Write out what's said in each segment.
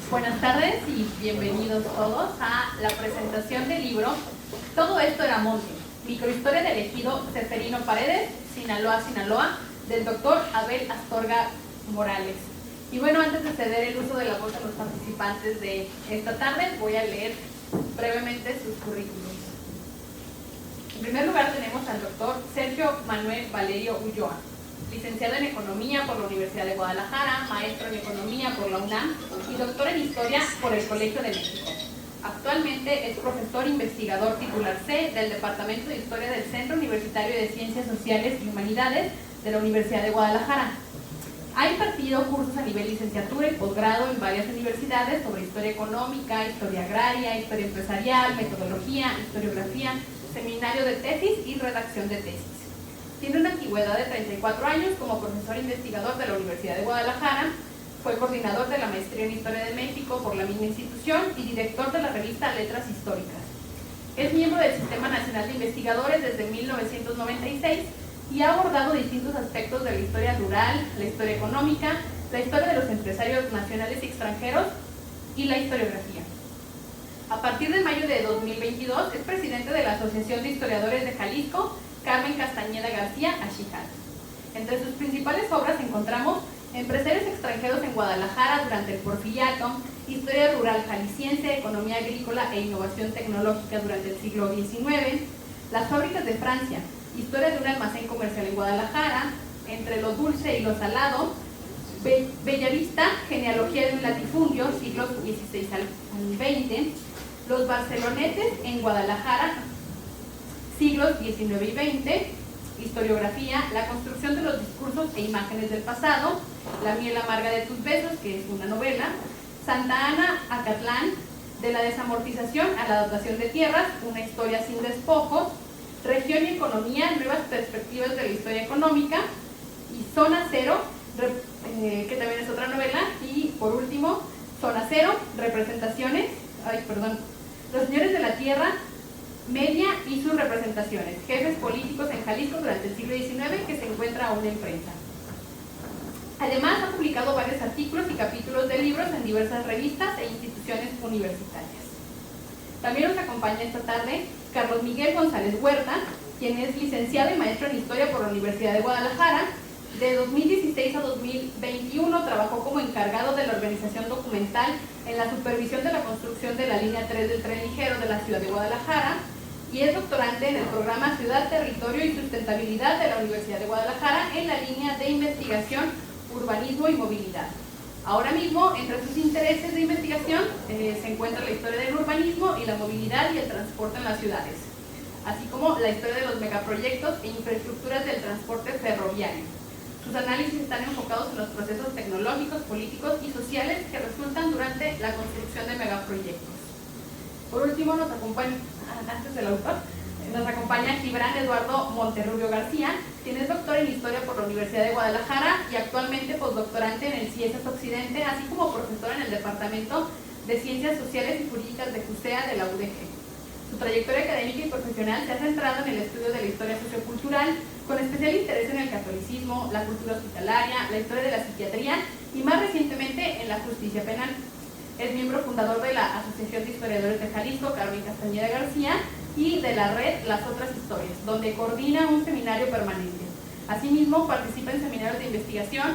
Buenas tardes y bienvenidos todos a la presentación del libro Todo esto era monte, microhistoria del ejido Ceferino Paredes, Sinaloa, Sinaloa, del doctor Abel Astorga Morales. Y bueno, antes de ceder el uso de la voz a los participantes de esta tarde, voy a leer brevemente sus currículums. En primer lugar tenemos al doctor Sergio Manuel Valerio Ulloa, licenciado en Economía por la Universidad de Guadalajara, maestro en Economía por la UNAM y doctor en Historia por el Colegio de México. Actualmente es profesor investigador titular C del Departamento de Historia del Centro Universitario de Ciencias Sociales y Humanidades de la Universidad de Guadalajara. Ha impartido cursos a nivel licenciatura y posgrado en varias universidades sobre historia económica, historia agraria, historia empresarial, metodología, historiografía, seminario de tesis y redacción de tesis. Tiene una antigüedad de 34 años como profesor investigador de la Universidad de Guadalajara, fue coordinador de la maestría en Historia de México por la misma institución y director de la revista Letras Históricas. Es miembro del Sistema Nacional de Investigadores desde 1996 y ha abordado distintos aspectos de la historia rural, la historia económica, la historia de los empresarios nacionales y extranjeros y la historiografía. A partir de mayo de 2022 es presidente de la Asociación de Historiadores de Jalisco, Carmen Castañeda García, Axijal. Entre sus principales obras encontramos Empresarios extranjeros en Guadalajara durante el Porfiriato, Historia rural jalisciense, Economía agrícola e innovación tecnológica durante el siglo XIX, Las fábricas de Francia, Historia de un almacén comercial en Guadalajara, Entre lo dulce y lo salado, Bellavista, Genealogía de un latifundio, siglos XVI al XX, Los Barcelonetes en Guadalajara, siglos XIX y XX, Historiografía, La construcción de los discursos e imágenes del pasado, La miel amarga de tus besos, que es una novela, Santa Ana, Acatlán, de la desamortización a la dotación de tierras, una historia sin despojos, Región y economía, nuevas perspectivas de la historia económica, y Zona Cero, que también es otra novela, y por último, Zona Cero, representaciones, Los señores de la tierra media y sus representaciones, jefes políticos en Jalisco durante el siglo XIX, que se encuentra aún en prensa. Además, ha publicado varios artículos y capítulos de libros en diversas revistas e instituciones universitarias. También nos acompaña esta tarde Carlos Miguel González Huerta, quien es licenciado y maestro en Historia por la Universidad de Guadalajara. De 2016 a 2021 trabajó como encargado de la organización documental en la supervisión de la construcción de la línea 3 del tren ligero de la ciudad de Guadalajara y es doctorante en el programa Ciudad, Territorio y Sustentabilidad de la Universidad de Guadalajara en la línea de investigación Urbanismo y Movilidad. Ahora mismo, entre sus intereses de investigación se encuentra la historia del urbanismo y la movilidad y el transporte en las ciudades, así como la historia de los megaproyectos e infraestructuras del transporte ferroviario. Sus análisis están enfocados en los procesos tecnológicos, políticos y sociales que resultan durante la construcción de megaproyectos. Por último, nos acompaña, antes del autor, nos acompaña Gibran Eduardo Monterrubio García, quien es doctor en Historia por la Universidad de Guadalajara y actualmente postdoctorante en el CIESAS Occidente, así como profesor en el Departamento de Ciencias Sociales y Jurídicas de CUSEA de la UDG. Su trayectoria académica y profesional se ha centrado en el estudio de la historia sociocultural, con especial interés en el catolicismo, la cultura hospitalaria, la historia de la psiquiatría y más recientemente en la justicia penal. Es miembro fundador de la Asociación de Historiadores de Jalisco, Carmen Castañeda García, y de la red Las Otras Historias, donde coordina un seminario permanente. Asimismo, participa en seminarios de investigación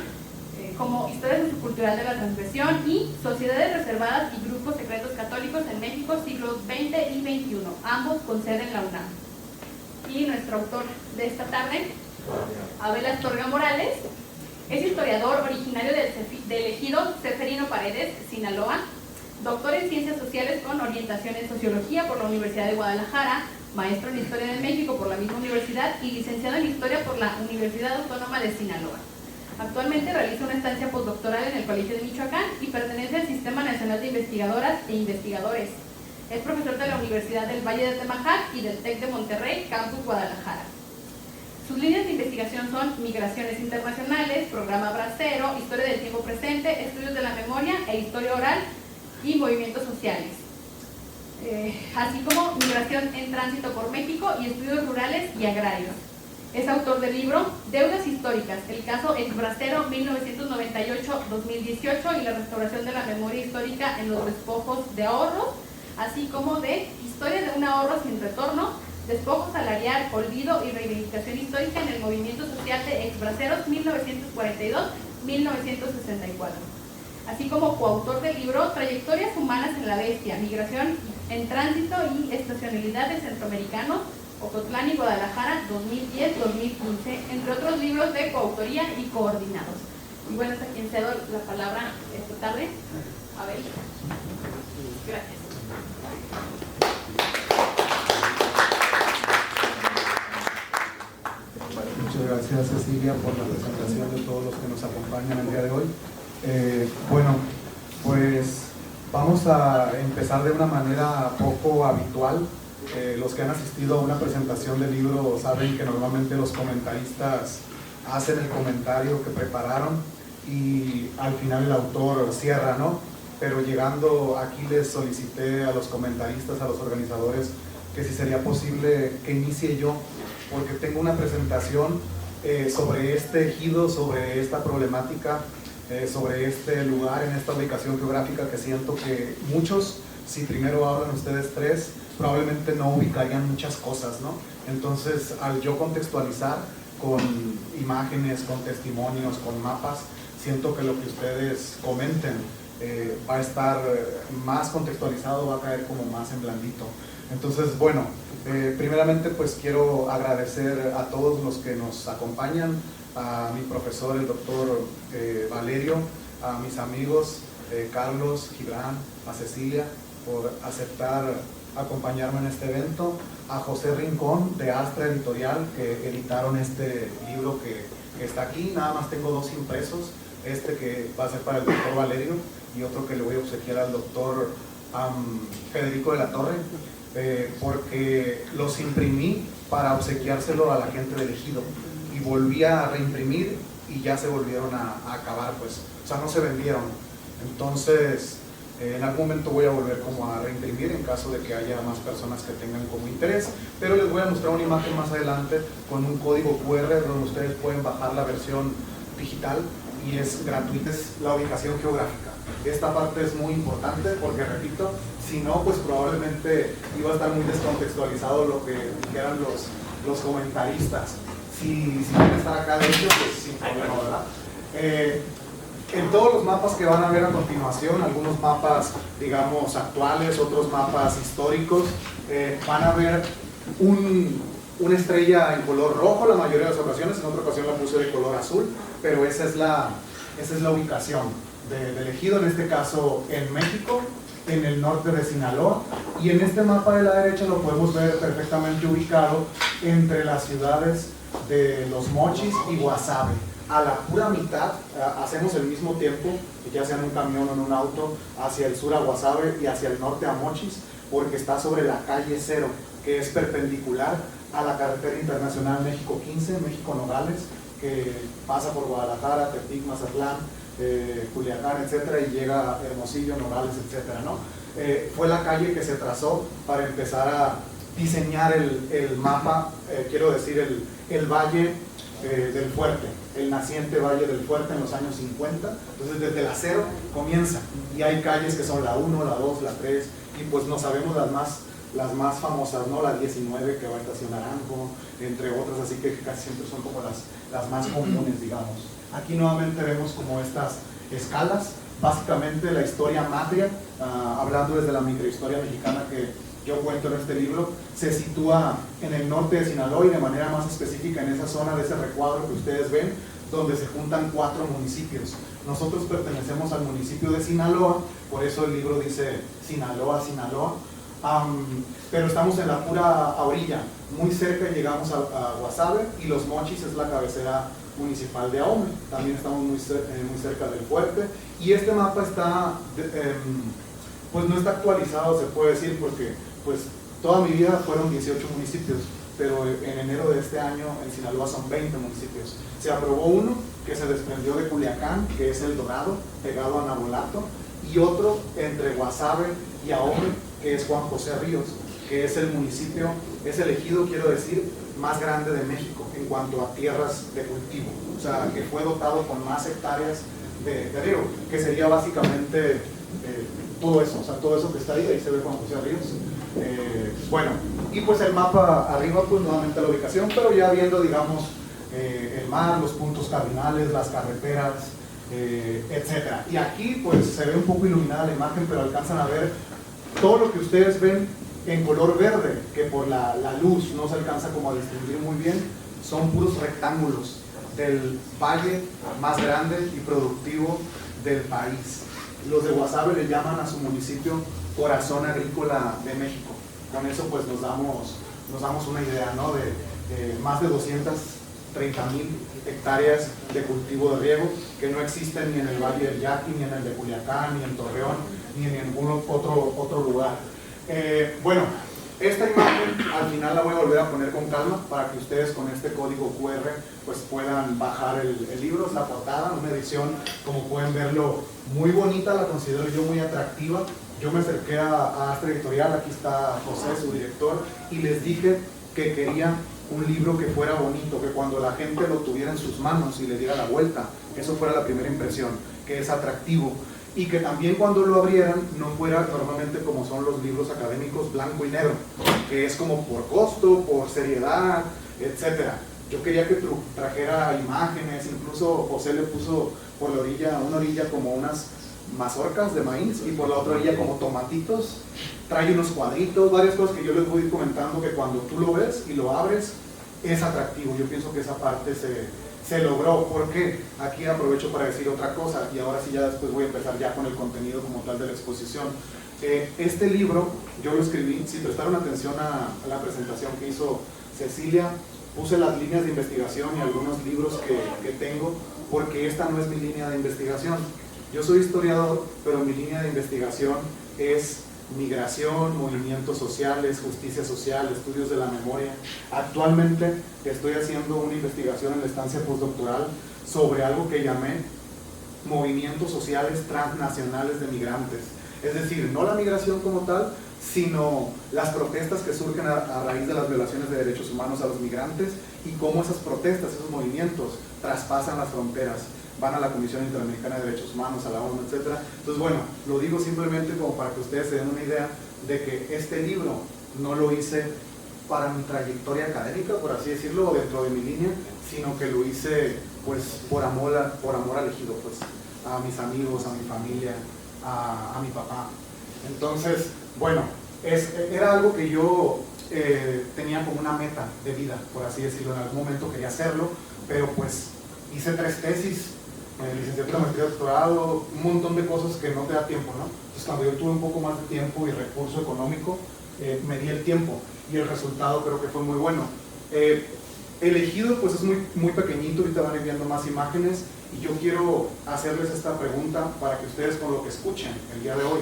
como Historia sociocultural de la transgresión y Sociedades reservadas y grupos secretos católicos en México, siglos XX y XXI, ambos con sede en la UNAM. Y nuestro autor de esta tarde, Abel Astorga Morales, es historiador originario del ejido Ceferino Paredes, Sinaloa, doctor en Ciencias Sociales con orientación en Sociología por la Universidad de Guadalajara, maestro en Historia de México por la misma universidad y licenciado en Historia por la Universidad Autónoma de Sinaloa. Actualmente realiza una estancia postdoctoral en el Colegio de Michoacán y pertenece al Sistema Nacional de Investigadoras e Investigadores. Es profesor de la Universidad del Valle de Temajac y del TEC de Monterrey, Campus Guadalajara. Sus líneas de investigación son migraciones internacionales, programa Bracero, historia del tiempo presente, estudios de la memoria e historia oral y movimientos sociales, así como migración en tránsito por México y estudios rurales y agrarios. Es autor del libro Deudas históricas, el caso Exbracero 1998-2018 y la restauración de la memoria histórica en los despojos de ahorro, así como de Historia de un ahorro sin retorno, despojo salarial, olvido y reivindicación histórica en el movimiento social de exbraceros 1942-1964. Así como coautor del libro Trayectorias humanas en la bestia, migración en tránsito y estacionalidad del centroamericano, Ocotlán y Guadalajara 2010-2015, entre otros libros de coautoría y coordinados. Y bueno, es a quien cedo la palabra esta tarde. Abel. Gracias. Muchas gracias, Cecilia, por la presentación de todos los que nos acompañan el día de hoy. Bueno, pues vamos a empezar de una manera poco habitual. Los que han asistido a una presentación de libro saben que normalmente los comentaristas hacen el comentario que prepararon y al final el autor cierra, ¿no? Pero llegando aquí les solicité a los comentaristas, a los organizadores, que si sería posible que inicie yo, porque tengo una presentación sobre este ejido, sobre esta problemática, sobre este lugar, en esta ubicación geográfica que siento que muchos, si primero hablan ustedes tres, probablemente no ubicarían muchas cosas, ¿no? Entonces, al yo contextualizar con imágenes, con testimonios, con mapas, siento que lo que ustedes comenten va a estar más contextualizado, va a caer como más en blandito. Entonces, bueno, primeramente pues quiero agradecer a todos los que nos acompañan, a mi profesor, el doctor Valerio, a mis amigos Carlos, Gibran, a Cecilia, por aceptar acompañarme en este evento, a José Rincón de Astra Editorial, que editaron este libro que está aquí. Nada más tengo dos impresos, este que va a ser para el doctor Valerio y otro que le voy a obsequiar al doctor Federico de la Torre, porque los imprimí para obsequiárselo a la gente del ejido y volví a reimprimir y ya se volvieron a acabar, pues, o sea, no se vendieron. Entonces, en algún momento voy a volver como a reimprimir en caso de que haya más personas que tengan como interés, pero les voy a mostrar una imagen más adelante con un código QR donde ustedes pueden bajar la versión digital y es gratuita. Es la ubicación geográfica. Esta parte es muy importante porque, repito, si no, pues probablemente iba a estar muy descontextualizado lo que dijeran los comentaristas. Si quieren estar acá dentro, pues sin problema, ¿verdad? En todos los mapas que van a ver a continuación, algunos mapas, digamos, actuales, otros mapas históricos, van a ver una estrella en color rojo la mayoría de las ocasiones. En otra ocasión la puse de color azul, pero esa es la ubicación del ejido, en este caso en México, en el norte de Sinaloa, y en este mapa de la derecha lo podemos ver perfectamente ubicado entre las ciudades de Los Mochis y Guasave. A la pura mitad hacemos el mismo tiempo, ya sea en un camión o en un auto, hacia el sur a Guasave y hacia el norte a Mochis, porque está sobre la calle 0, que es perpendicular a la carretera internacional México 15, México-Nogales, que pasa por Guadalajara, Tepic, Mazatlán, Culiacán, etcétera, y llega a Hermosillo, Nogales, etcétera, ¿no? Fue la calle que se trazó para empezar a diseñar el mapa, quiero decir, el valle del Fuerte, el naciente Valle del Fuerte en los años 50. Entonces desde la 0 comienza y hay calles que son la 1, la 2, la 3 y pues no sabemos las más famosas, ¿no? La 19 que va a Estación Naranjo, entre otras, así que casi siempre son como las más comunes, digamos. Aquí nuevamente vemos como estas escalas, básicamente la historia matria, hablando desde la microhistoria mexicana que yo cuento en este libro, se sitúa en el norte de Sinaloa y de manera más específica en esa zona de ese recuadro que ustedes ven, donde se juntan 4 municipios. Nosotros pertenecemos al municipio de Sinaloa, por eso el libro dice Sinaloa, Sinaloa, pero estamos en la pura orilla, muy cerca llegamos a Guasave, y Los Mochis es la cabecera municipal de Ahome. También estamos muy cerca del fuerte, y este mapa está, pues no está actualizado, se puede decir, porque pues toda mi vida fueron 18 municipios, pero en enero de este año en Sinaloa son 20 municipios. Se aprobó uno que se desprendió de Culiacán, que es El Dorado, pegado a Nabolato, y otro entre Guasave y Ahome, que es Juan José Ríos, que es el municipio, es el ejido, quiero decir, más grande de México en cuanto a tierras de cultivo, o sea, que fue dotado con más hectáreas de riego, que sería básicamente todo eso, o sea, todo eso que está ahí se ve Juan José Ríos. Bueno, y pues el mapa arriba, pues nuevamente la ubicación, pero ya viendo, digamos, el mar, los puntos cardinales, las carreteras, etcétera. Y aquí pues se ve un poco iluminada la imagen, pero alcanzan a ver todo lo que ustedes ven en color verde, que por la luz no se alcanza como a distinguir muy bien, son puros rectángulos del valle más grande y productivo del país. Los de Guasave le llaman a su municipio Corazón Agrícola de México. Con eso pues nos damos una idea, ¿no? de más de 230,000 hectáreas de cultivo de riego que no existen ni en el Valle del Yaqui, ni en el de Culiacán, ni en Torreón, ni en ningún otro lugar. Bueno, esta imagen al final la voy a volver a poner con calma para que ustedes con este código QR pues puedan bajar el libro. Es la portada, una edición, como pueden verlo, muy bonita, la considero yo muy atractiva. Yo me acerqué a Astra Editorial, aquí está José, su director, y les dije que quería un libro que fuera bonito, que cuando la gente lo tuviera en sus manos y le diera la vuelta, eso fuera la primera impresión, que es atractivo. Y que también cuando lo abrieran no fuera normalmente como son los libros académicos, blanco y negro, que es como por costo, por seriedad, etc. Yo quería que trajera imágenes, incluso José le puso por la orilla, una orilla como unas mazorcas de maíz y por la otra orilla como tomatitos, trae unos cuadritos, varias cosas que yo les voy a ir comentando que cuando tú lo ves y lo abres es atractivo. Yo pienso que esa parte se logró, porque aquí aprovecho para decir otra cosa y ahora sí ya después voy a empezar ya con el contenido como tal de la exposición. Este libro yo lo escribí, si prestaron atención a la presentación que hizo Cecilia, puse las líneas de investigación y algunos libros que tengo, porque esta no es mi línea de investigación. Yo soy historiador, pero mi línea de investigación es migración, movimientos sociales, justicia social, estudios de la memoria. Actualmente estoy haciendo una investigación en la estancia postdoctoral sobre algo que llamé movimientos sociales transnacionales de migrantes. Es decir, no la migración como tal, sino las protestas que surgen a raíz de las violaciones de derechos humanos a los migrantes y cómo esas protestas, esos movimientos traspasan las fronteras, van a la Comisión Interamericana de Derechos Humanos, a la ONU, etc. Entonces, bueno, lo digo simplemente como para que ustedes se den una idea de que este libro no lo hice para mi trayectoria académica, por así decirlo, o dentro de mi línea, sino que lo hice pues por amor al ejido, pues, a mis amigos, a mi familia, a mi papá. Entonces, bueno, era algo que yo tenía como una meta de vida, por así decirlo. En algún momento quería hacerlo, pero pues hice 3 tesis, licenciatura, maestría, doctorado, un montón de cosas que no te da tiempo, ¿no? Entonces cuando yo tuve un poco más de tiempo y recurso económico, me di el tiempo y el resultado creo que fue muy bueno. El ejido pues es muy pequeñito, ahorita van a ir viendo más imágenes y yo quiero hacerles esta pregunta para que ustedes con lo que escuchen el día de hoy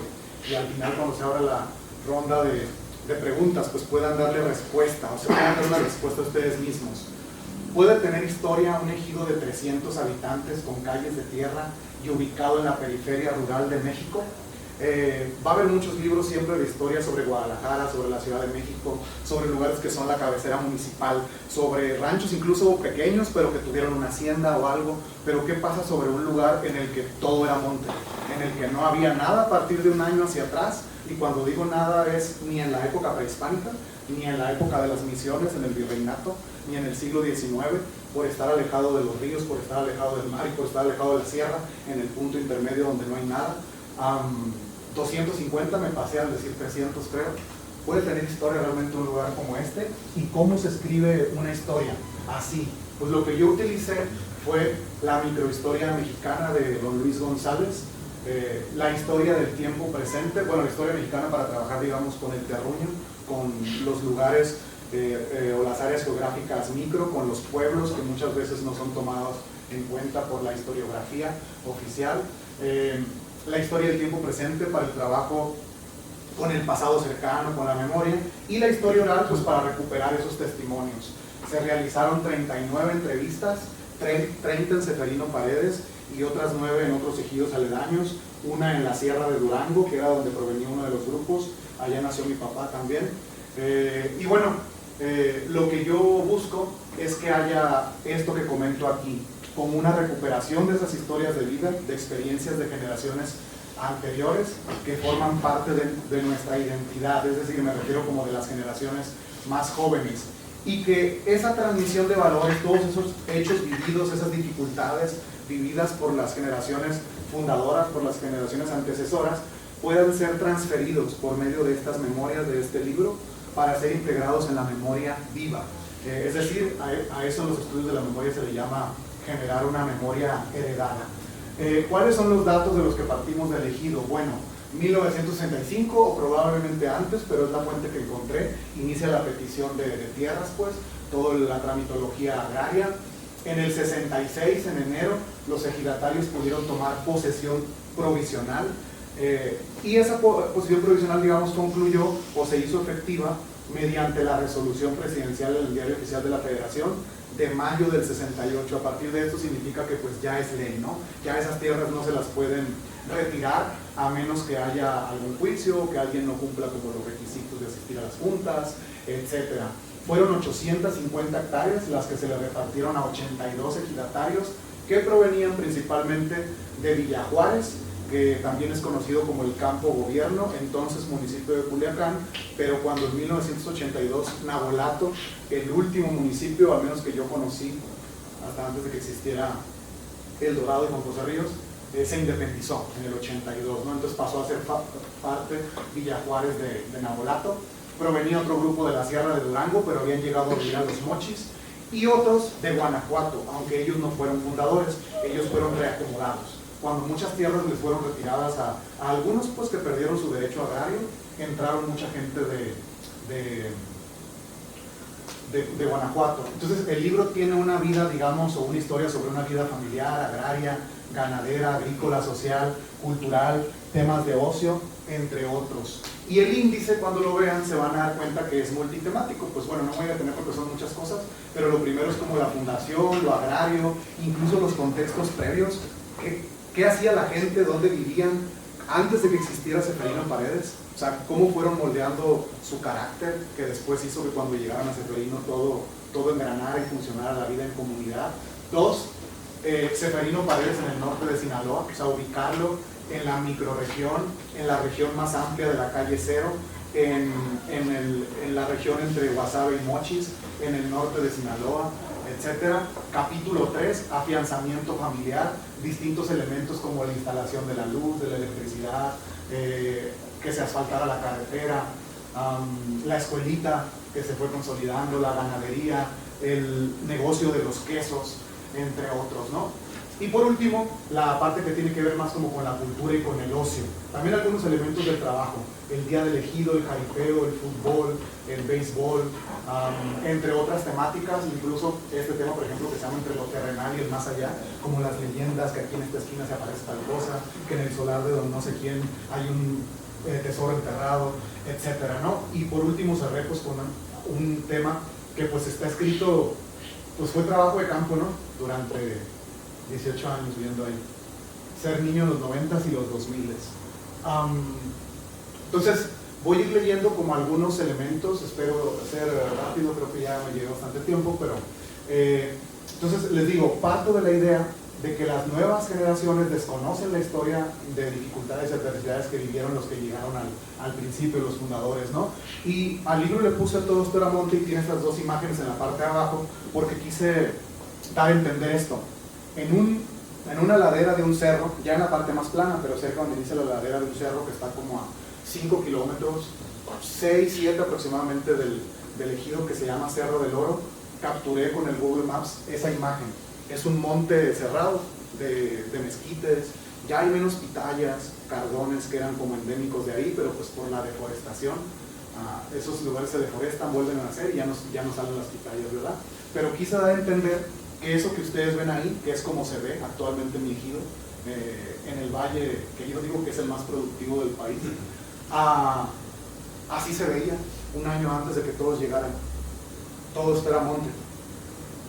y al final cuando se abra la ronda de preguntas pues puedan darle respuesta, o sea, puedan dar una respuesta a ustedes mismos. Puede tener historia un ejido de 300 habitantes con calles de tierra y ubicado en la periferia rural de México. Va a haber muchos libros siempre de historia sobre Guadalajara, sobre la Ciudad de México, sobre lugares que son la cabecera municipal, sobre ranchos incluso pequeños pero que tuvieron una hacienda o algo. Pero ¿qué pasa sobre un lugar en el que todo era monte? En el que no había nada a partir de un año hacia atrás, y cuando digo nada es ni en la época prehispánica, ni en la época de las misiones, en el virreinato, ni en el siglo XIX, por estar alejado de los ríos, por estar alejado del mar y por estar alejado de la sierra, en el punto intermedio donde no hay nada. 250, me pasé al decir 300 creo. Puede tener historia realmente un lugar como este. ¿Y cómo se escribe una historia? Así. Pues lo que yo utilicé fue la microhistoria mexicana de don Luis González, la historia del tiempo presente, bueno, la historia mexicana para trabajar, digamos, con el terruño, con los lugares o las áreas geográficas micro, con los pueblos que muchas veces no son tomados en cuenta por la historiografía oficial, la historia del tiempo presente para el trabajo con el pasado cercano, con la memoria, y la historia oral pues para recuperar esos testimonios. Se realizaron 39 entrevistas, 30 en Ceferino Paredes y otras 9 en otros ejidos aledaños, una en la Sierra de Durango, que era donde provenía uno de los grupos, allá nació mi papá también. Y bueno, lo que yo busco es que haya esto que comento aquí, como una recuperación de esas historias de vida, de experiencias de generaciones anteriores que forman parte de nuestra identidad, es decir, me refiero como de las generaciones más jóvenes, y que esa transmisión de valores, todos esos hechos vividos, esas dificultades vividas por las generaciones fundadoras, por las generaciones antecesoras, puedan ser transferidos por medio de estas memorias de este libro para ser integrados en la memoria viva. Es decir, a eso en los estudios de la memoria se le llama generar una memoria heredada. ¿Cuáles son los datos de los que partimos del ejido? Bueno, 1965 o probablemente antes, pero es la fuente que encontré, inicia la petición de tierras, pues, toda la tramitología agraria. En el 66, en enero, los ejidatarios pudieron tomar posesión provisional, y esa posesión provisional, digamos, concluyó o se hizo efectiva mediante la resolución presidencial en el Diario Oficial de la Federación de mayo del 68. A partir de esto significa que pues ya es ley, ¿no? Ya esas tierras no se las pueden retirar a menos que haya algún juicio, que alguien no cumpla como los requisitos de asistir a las juntas, etc. Fueron 850 hectáreas las que se le repartieron a 82 ejidatarios que provenían principalmente de Villa Juárez, que también es conocido como el Campo Gobierno, entonces municipio de Culiacán, pero cuando en 1982 Nabolato, el último municipio, al menos que yo conocí, hasta antes de que existiera El Dorado y Juan José Ríos, se independizó en el 82, ¿no? Entonces pasó a ser parte Villa Juárez de Nabolato. Provenía otro grupo de la Sierra de Durango, pero habían llegado a vivir a Los Mochis, y otros de Guanajuato, aunque ellos no fueron fundadores, ellos fueron reacomodados. Cuando muchas tierras les fueron retiradas a algunos, pues, que perdieron su derecho agrario, entraron mucha gente de Guanajuato. Entonces el libro tiene una vida, digamos, o una historia sobre una vida familiar, agraria, ganadera, agrícola, social, cultural, temas de ocio, entre otros. Y el índice, cuando lo vean, se van a dar cuenta que es multitemático. Pues bueno, no voy a detener porque son muchas cosas, pero lo primero es como la fundación, lo agrario, incluso los contextos previos. ¿Qué hacía la gente? ¿Dónde vivían antes de que existiera Ceferino Paredes? O sea, cómo fueron moldeando su carácter, que después hizo que cuando llegaran a Ceferino todo engranara y funcionara la vida en comunidad. Dos, Ceferino Paredes en el norte de Sinaloa, o sea, ubicarlo en la microrregión, en la región más amplia de la calle Cero, en la región entre Guasave y Mochis, en el norte de Sinaloa, etc. Capítulo 3, afianzamiento familiar, distintos elementos como la instalación de la luz, de la electricidad, que se asfaltara la carretera, la escuelita que se fue consolidando, la ganadería, el negocio de los quesos, entre otros, ¿no? Y por último, la parte que tiene que ver más como con la cultura y con el ocio. También algunos elementos del trabajo, el día del ejido, el jaripeo, el fútbol, el béisbol, entre otras temáticas, incluso este tema, por ejemplo, que se llama Entre lo terrenal y el más allá, como las leyendas, que aquí en esta esquina se aparece tal cosa, que en el solar de don no sé quién hay un tesoro enterrado, etcétera, ¿no? Y por último cerré pues con un tema que pues está escrito, pues fue trabajo de campo, ¿no? Durante 18 años viviendo ahí. Ser niño en los 90s y los 2000s. Entonces, voy a ir leyendo como algunos elementos, espero ser rápido, creo que ya me llevé bastante tiempo, pero entonces les digo, parto de la idea de que las nuevas generaciones desconocen la historia de dificultades y adversidades que vivieron los que llegaron al principio, los fundadores, ¿no? Y al libro le puse todo esto a monte y tiene estas dos imágenes en la parte de abajo porque quise dar a entender esto. En una ladera de un cerro, ya en la parte más plana, pero cerca donde inicia la ladera de un cerro que está como a 5 kilómetros, 6, 7 aproximadamente del ejido que se llama Cerro del Oro, capturé con el Google Maps esa imagen. Es un monte cerrado de mezquites, ya hay menos pitayas, cardones que eran como endémicos de ahí, pero pues por la deforestación, esos lugares se deforestan, vuelven a nacer y ya no salen las pitayas, ¿verdad? Pero quise dar a entender que eso que ustedes ven ahí, que es como se ve actualmente mi ejido, en el valle, que yo digo que es el más productivo del país, así se veía un año antes de que todos llegaran. Todo esto era monte.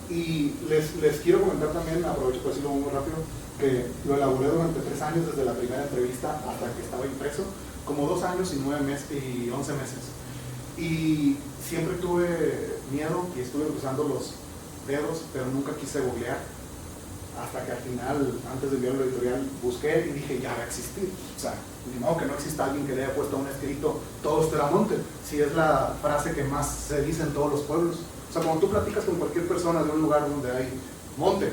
Y les quiero comentar también, aprovecho para decirlo muy rápido, que lo elaboré durante 3 años desde la primera entrevista hasta que estaba impreso, como 2 años y 9 meses y 11 meses. Y siempre tuve miedo y estuve cruzando los dedos, pero nunca quise googlear. Hasta que al final, antes de enviar la editorial, busqué y dije, ya va a existir. O sea, ni modo que no exista alguien que le haya puesto un escrito, todo esto era monte. Si es la frase que más se dice en todos los pueblos. O sea, cuando tú platicas con cualquier persona de un lugar donde hay monte,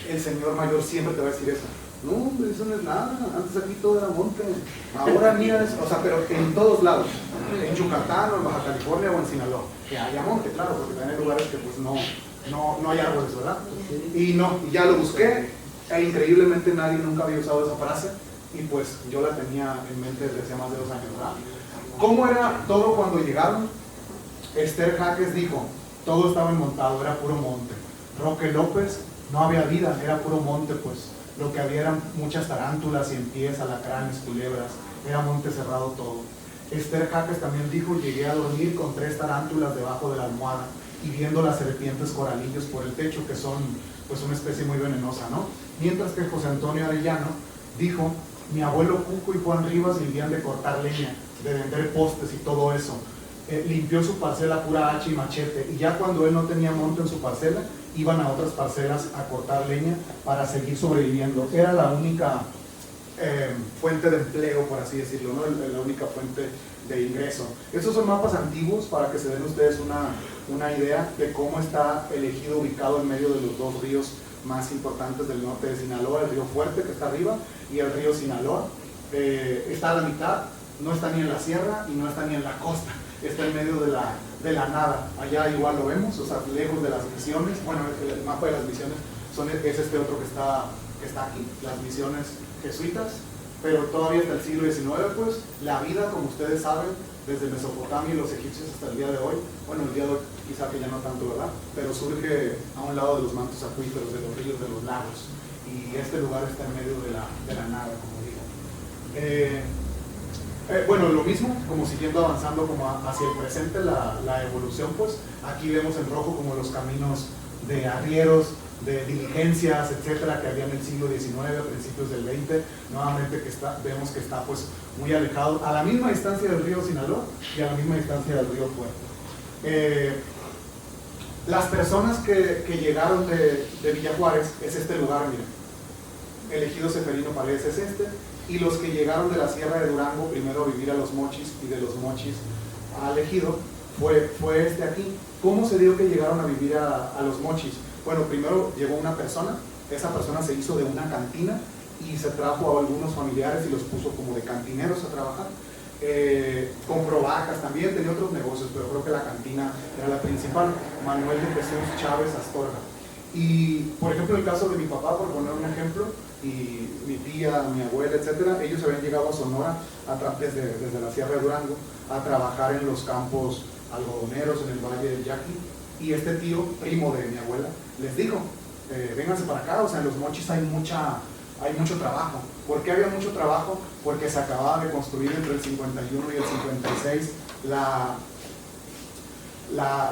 el señor mayor siempre te va a decir eso. No, hombre, eso no es nada, antes aquí todo era monte, ahora mira eso. O sea, pero en todos lados, en Yucatán o en Baja California o en Sinaloa, que haya monte, claro, porque también hay lugares que pues no hay árboles, ¿verdad? Y ya lo busqué, e increíblemente nadie nunca había usado esa frase, y pues yo la tenía en mente desde hace más de 2 años, ¿verdad? ¿Cómo era todo cuando llegaron? Esther Jaques dijo, todo estaba enmontado, era puro monte. Roque López, no había vida, era puro monte, pues lo que había eran muchas tarántulas, cien pies, alacranes, culebras, era monte cerrado todo. Esther Jaques también dijo, llegué a dormir con 3 tarántulas debajo de la almohada y viendo las serpientes coralillos por el techo, que son pues una especie muy venenosa, ¿no? Mientras que José Antonio Arellano dijo, mi abuelo Cuco y Juan Rivas vivían de cortar leña, de vender postes y todo eso. Limpió su parcela pura hacha y machete, y ya cuando él no tenía monte en su parcela, iban a otras parcelas a cortar leña para seguir sobreviviendo. Era la única fuente de empleo, por así decirlo, ¿no? La única fuente de ingreso. Estos son mapas antiguos para que se den ustedes una idea de cómo está el ejido ubicado en medio de los 2 ríos más importantes del norte de Sinaloa, el río Fuerte, que está arriba, y el río Sinaloa. Está a la mitad, no está ni en la sierra y no está ni en la costa, está en medio de la nada. Allá igual lo vemos, o sea, lejos de las misiones. Bueno, el mapa de las misiones es este otro que está aquí, las misiones jesuitas, pero todavía hasta el siglo XIX, pues, la vida, como ustedes saben, desde Mesopotamia y los egipcios hasta el día de hoy, bueno, el día de hoy quizá que ya no tanto, ¿verdad? Pero surge a un lado de los mantos acuíferos, de los ríos, de los lagos, y este lugar está en medio de la nada, como digo. Bueno, lo mismo, como siguiendo avanzando como hacia el presente, la evolución, pues, aquí vemos en rojo como los caminos de arrieros, de diligencias, etcétera, que había en el siglo XIX, a principios del XX, nuevamente vemos que está pues muy alejado, a la misma distancia del río Sinaloa y a la misma distancia del río Fuerte. Las personas que llegaron de Villa Juárez, es este lugar, miren, el ejido Seferino Paredes es este, y los que llegaron de la Sierra de Durango, primero a vivir a Los Mochis y de Los Mochis al ejido, fue este aquí. ¿Cómo se dio que llegaron a vivir a Los Mochis? Bueno, primero llegó una persona, esa persona se hizo de una cantina y se trajo a algunos familiares y los puso como de cantineros a trabajar. Compró vacas también, tenía otros negocios, pero creo que la cantina era la principal. Manuel de Jesús Chávez Astorga. Y, por ejemplo, el caso de mi papá, por poner un ejemplo, y mi tía, mi abuela, etcétera, ellos habían llegado a Sonora desde la Sierra de Durango a trabajar en los campos algodoneros en el Valle del Yaqui. Y este tío, primo de mi abuela, les dijo, vénganse para acá, o sea, en Los Mochis hay mucho trabajo. ¿Por qué había mucho trabajo? Porque se acababa de construir entre el 51 y el 56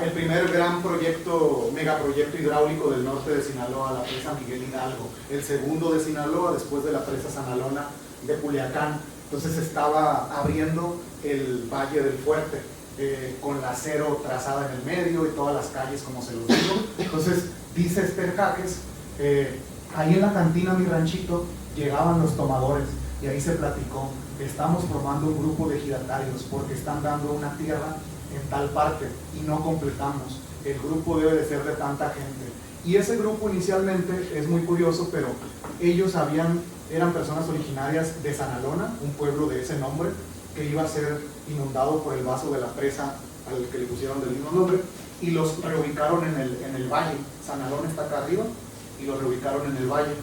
el primer gran megaproyecto hidráulico del norte de Sinaloa, la presa Miguel Hidalgo, el segundo de Sinaloa después de la presa Sanalona de Culiacán. Entonces estaba abriendo el Valle del Fuerte, con la acero trazada en el medio y todas las calles, como se los digo. Entonces dice Esther Jaques, ahí en la cantina Mi Ranchito llegaban los tomadores y ahí se platicó, estamos formando un grupo de ejidatarios porque están dando una tierra en tal parte y no completamos, el grupo debe de ser de tanta gente. Y ese grupo inicialmente es muy curioso, pero ellos eran personas originarias de Sanalona, un pueblo de ese nombre, que iba a ser inundado por el vaso de la presa al que le pusieron del mismo nombre, y los reubicaron en el valle. Sanalona está acá arriba y los reubicaron en el valle.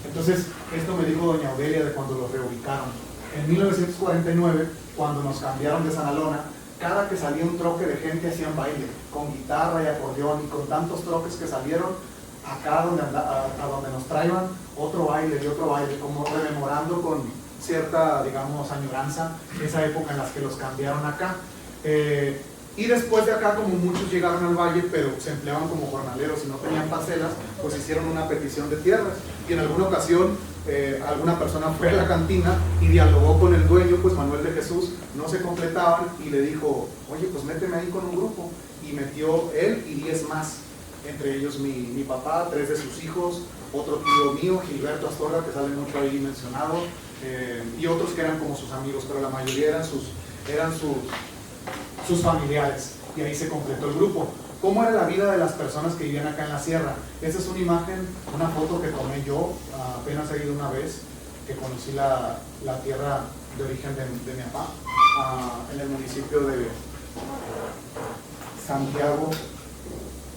Entonces, esto me dijo doña Odelia de cuando los reubicaron. En 1949, cuando nos cambiaron de Sanalona, cada que salía un troque de gente hacían baile, con guitarra y acordeón, y con tantos troques que salieron, acá a donde nos traían, otro baile y otro baile, como rememorando con cierta, digamos, añoranza esa época en las que los cambiaron acá. Y después de acá, como muchos llegaron al valle, pero se empleaban como jornaleros y no tenían parcelas, pues hicieron una petición de tierras. Y en alguna ocasión alguna persona fue a la cantina y dialogó con el dueño, pues Manuel de Jesús, no se completaban y le dijo, oye, pues méteme ahí con un grupo. Y metió él y 10 más, entre ellos mi papá, 3 de sus hijos, otro tío mío, Gilberto Astorga, que sale mucho ahí mencionado, y otros que eran como sus amigos, pero la mayoría eran sus familiares, y ahí se completó el grupo. ¿Cómo era la vida de las personas que vivían acá en la sierra? Esta es una imagen, una foto que tomé yo, apenas he ido una vez, que conocí la tierra de origen de mi papá, en el municipio de Santiago,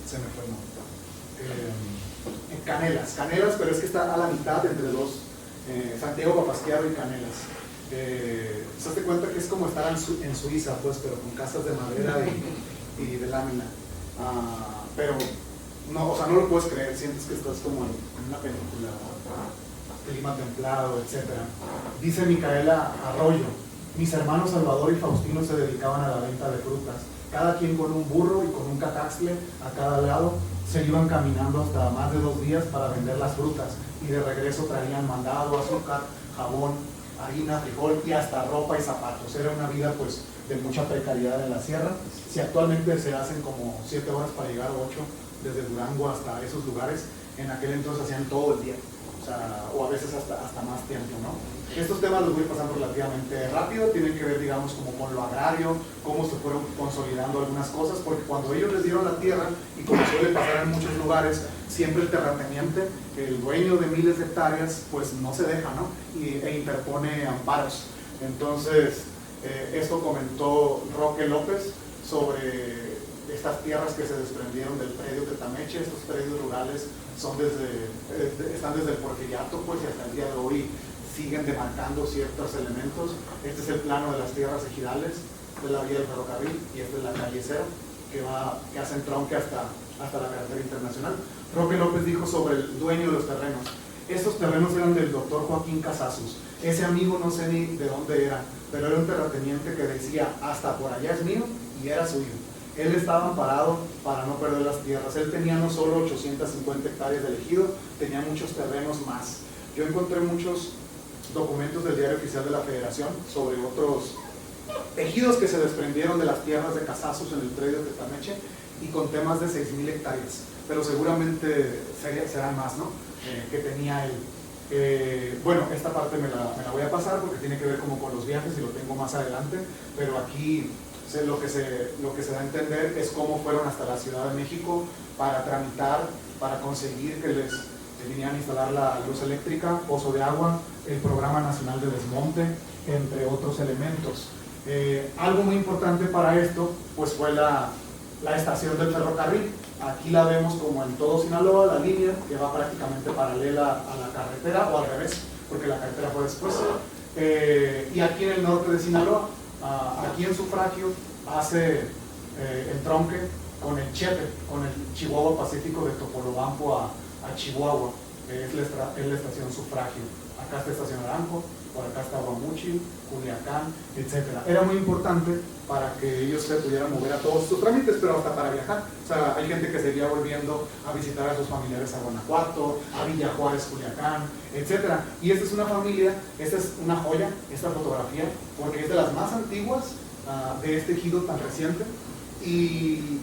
se me fue el nombre, en Canelas, pero es que está a la mitad entre dos, Santiago Papasquiaro y Canelas. Se hace cuenta que es como estar en Suiza, pues, pero con casas de madera y de lámina. Pero no, o sea, no lo puedes creer, sientes que estás como en una película, clima templado, etc. Dice Micaela Arroyo, mis hermanos Salvador y Faustino se dedicaban a la venta de frutas, cada quien con un burro y con un cataxle a cada lado. Se iban caminando hasta más de 2 días para vender las frutas y de regreso traían mandado, azúcar, jabón, harina, frijol y hasta ropa y zapatos. Era una vida pues de mucha precariedad en la sierra. Si actualmente se hacen como 7 horas para llegar, 8, desde Durango hasta esos lugares, en aquel entonces hacían todo el día, o a veces hasta más tiempo, ¿no? Estos temas los voy pasando relativamente rápido, tienen que ver, digamos, como con lo agrario, cómo se fueron consolidando algunas cosas, porque cuando ellos les dieron la tierra, y como suele pasar en muchos lugares, siempre el terrateniente, el dueño de miles de hectáreas, pues no se deja, ¿no? E interpone amparos. Entonces, esto comentó Roque López sobre estas tierras que se desprendieron del predio Tetameche. Estos predios rurales están desde el Porfiriato, pues, y hasta el día de hoy siguen demarcando ciertos elementos. Este es el plano de las tierras ejidales de la vía del ferrocarril, y esta es la calle Cero, que hace entronque hasta la carretera internacional. Roque López dijo sobre el dueño de los terrenos. Estos terrenos eran del doctor Joaquín Casasus. Ese amigo no sé ni de dónde era, pero era un terrateniente que decía, hasta por allá es mío, y era suyo. Él estaba amparado para no perder las tierras. Él tenía no solo 850 hectáreas de ejido, tenía muchos terrenos más. Yo encontré muchos documentos del Diario Oficial de la Federación sobre otros ejidos que se desprendieron de las tierras de Casasus en el predio de Tetameche, y con temas de 6,000 hectáreas, pero seguramente serán más, ¿no? Que tenía él. Bueno, esta parte me la voy a pasar porque tiene que ver como con los viajes y lo tengo más adelante, pero aquí lo que se da a entender es cómo fueron hasta la Ciudad de México para tramitar, para conseguir que les vinieran a instalar la luz eléctrica, pozo de agua, el Programa Nacional de Desmonte, entre otros elementos. Algo muy importante para esto pues fue la estación del ferrocarril. Aquí la vemos como en todo Sinaloa, la línea que va prácticamente paralela a la carretera, o al revés, porque la carretera fue después. Y aquí en el norte de Sinaloa, aquí en Sufragio, hace entronque con el Chepe, con el Chihuahua Pacífico de Topolobampo a Chihuahua, es la estación Sufragio. Acá está Estación Naranjo, por acá está Guamuchi, Culiacán, etc. Era muy importante para que ellos se pudieran mover a todos sus trámites, pero hasta para viajar. O sea, hay gente que seguía volviendo a visitar a sus familiares a Guanajuato, a Villa Juárez, Culiacán, etc. Y esta es una familia, esta es una joya, esta fotografía, porque es de las más antiguas de este ejido tan reciente. Y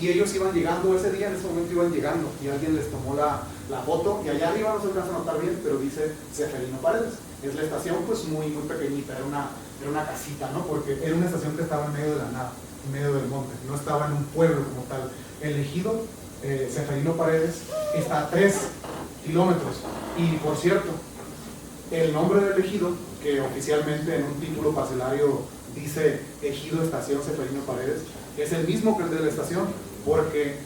ellos iban llegando ese día, en ese momento iban llegando, y alguien les tomó la foto, y allá arriba no se alcanza a notar bien, pero dice Ceferino Paredes. Es la estación pues muy pequeñita, era una casita, ¿no? Porque era una estación que estaba en medio de la nada, en medio del monte, no estaba en un pueblo como tal. El ejido, Ceferino Paredes, está a 3 kilómetros, y por cierto, el nombre del ejido, que oficialmente en un título parcelario dice Ejido Estación Ceferino Paredes, es el mismo que el de la estación, porque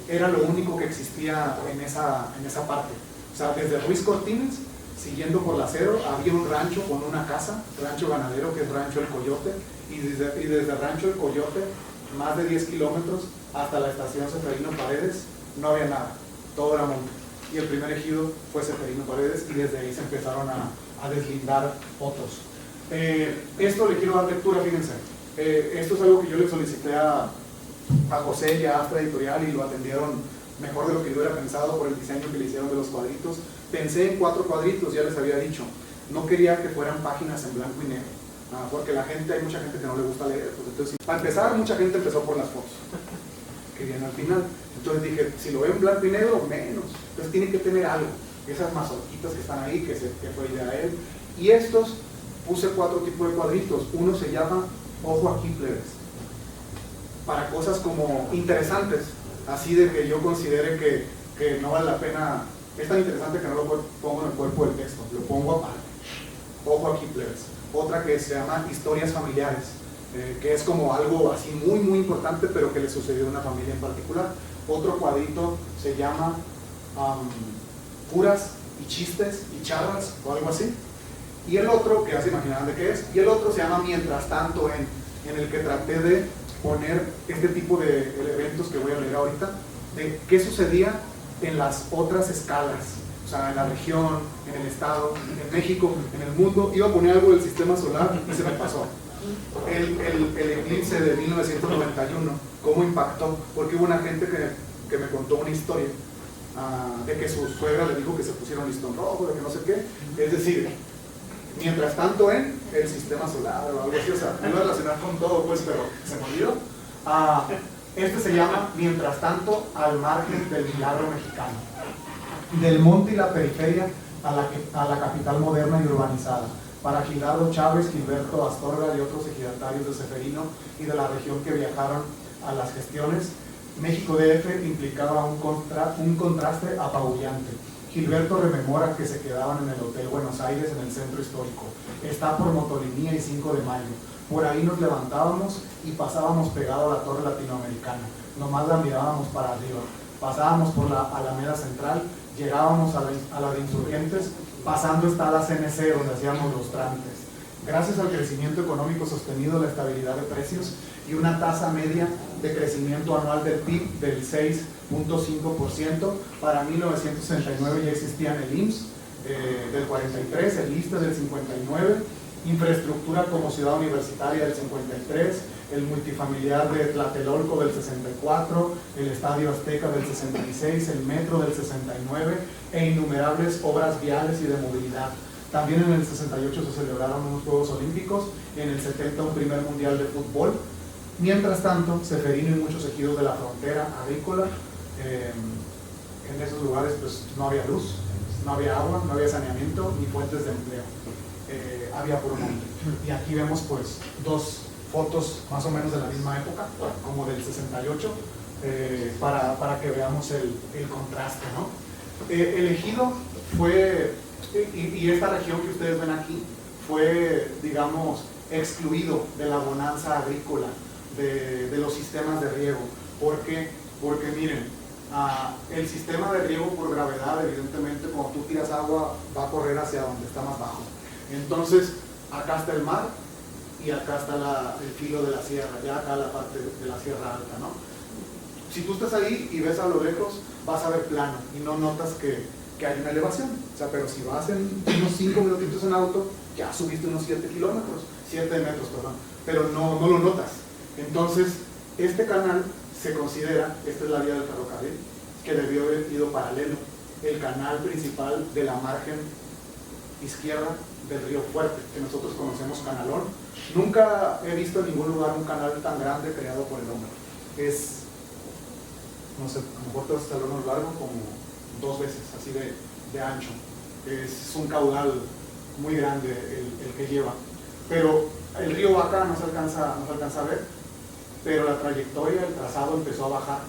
era lo único que existía en esa parte. O sea, desde Ruiz Cortines, siguiendo por la Cero, había un rancho con una casa, rancho ganadero, que es Rancho El Coyote, y desde Rancho El Coyote, más de 10 kilómetros, hasta la estación Ceferino Paredes, no había nada, todo era monte. Y el primer ejido fue Ceferino Paredes, y desde ahí se empezaron a deslindar otros. Esto le quiero dar lectura, fíjense. Esto es algo que yo le solicité a José y a Astra Editorial, y lo atendieron mejor de lo que yo hubiera pensado por el diseño que le hicieron de los cuadritos. pensé en 4 cuadritos, ya les había dicho. No quería que fueran páginas en blanco y negro, porque hay mucha gente que no le gusta leer. Pues entonces, para empezar, mucha gente empezó por las fotos que vienen al final. Entonces dije, si lo veo en blanco y negro, menos. Entonces tiene que tener algo. Esas mazorquitas que están ahí, que fue idea de él. Y estos, puse 4 tipos de cuadritos. Uno se llama ojo aquí, plebes, para cosas como interesantes, así de que yo considere que no vale la pena. Es tan interesante que no lo pongo en el cuerpo del texto, lo pongo aparte. Ojo aquí, plebes. Otra que se llama historias familiares, que es como algo así muy muy importante, pero que le sucedió a una familia en particular. Otro cuadrito se llama curas y chistes y charlas o algo así. Y el otro, que ya se imaginarán de qué es, y el otro se llama Mientras tanto, en el que traté de poner este tipo de eventos que voy a leer ahorita, de qué sucedía en las otras escalas, o sea, en la región, en el estado, en México, en el mundo. Iba a poner algo del sistema solar y se me pasó. El eclipse de 1991, cómo impactó, porque hubo una gente que me contó una historia de que su suegra le dijo que se pusieron listón rojo, de que no sé qué, es decir, mientras tanto en el sistema solar o algo así, o sea, me iba a relacionar con todo, pues, pero se me olvidó. Este se llama Mientras tanto al margen del milagro mexicano. Del monte y la periferia a la capital moderna y urbanizada. Para Gilardo Chávez, Gilberto Astorga y otros ejidatarios de Ceferino y de la región que viajaron a las gestiones, México DF implicaba un contraste apabullante. Gilberto rememora que se quedaban en el Hotel Buenos Aires en el centro histórico. Está por Motolinía y 5 de Mayo. Por ahí nos levantábamos y pasábamos pegado a la Torre Latinoamericana. Nomás la mirábamos para arriba. Pasábamos por la Alameda Central, llegábamos a la de Insurgentes, pasando está la CNC donde hacíamos los trámites. Gracias al crecimiento económico sostenido, la estabilidad de precios y una tasa media de crecimiento anual del PIB del 6.5%, para 1969 ya existían el IMSS del 43, el ISSSTE del 59, infraestructura como ciudad universitaria del 53, el multifamiliar de Tlatelolco del 64, el Estadio Azteca del 66, el metro del 69 e innumerables obras viales y de movilidad. También en el 68 se celebraron unos Juegos Olímpicos, en el 70 un primer mundial de fútbol. Mientras tanto, Ceferino y muchos ejidos de la frontera agrícola, en esos lugares pues no había luz, no había agua, no había saneamiento ni fuentes de empleo. Había puro monte. Y aquí vemos pues 2 fotos más o menos de la misma época, como del 68, para que veamos el contraste, ¿no? El ejido fue, y esta región que ustedes ven aquí, fue, digamos, excluido de la bonanza agrícola, de los sistemas de riego. ¿Por qué? Porque miren, el sistema de riego por gravedad, evidentemente, cuando tú tiras agua, va a correr hacia donde está más bajo. Entonces, acá está el mar y acá está el filo de la sierra, ya acá la parte de la sierra alta, ¿no? Si tú estás ahí y ves a lo lejos, vas a ver plano y no notas que hay una elevación. O sea, pero si vas en unos 5 minutitos en auto, ya subiste unos 7 metros, perdón, pero no lo notas. Entonces, este canal se considera, esta es la vía del ferrocarril, que debió haber ido paralelo, el canal principal de la margen izquierda del río Fuerte, que nosotros conocemos canalón. Nunca he visto en ningún lugar un canal tan grande creado por el hombre. Es, no sé, a lo mejor todo este talón largo como 2 veces, así de ancho. Es un caudal muy grande el que lleva. Pero el río Vaca no se alcanza a ver, pero la trayectoria, el trazado empezó a bajar.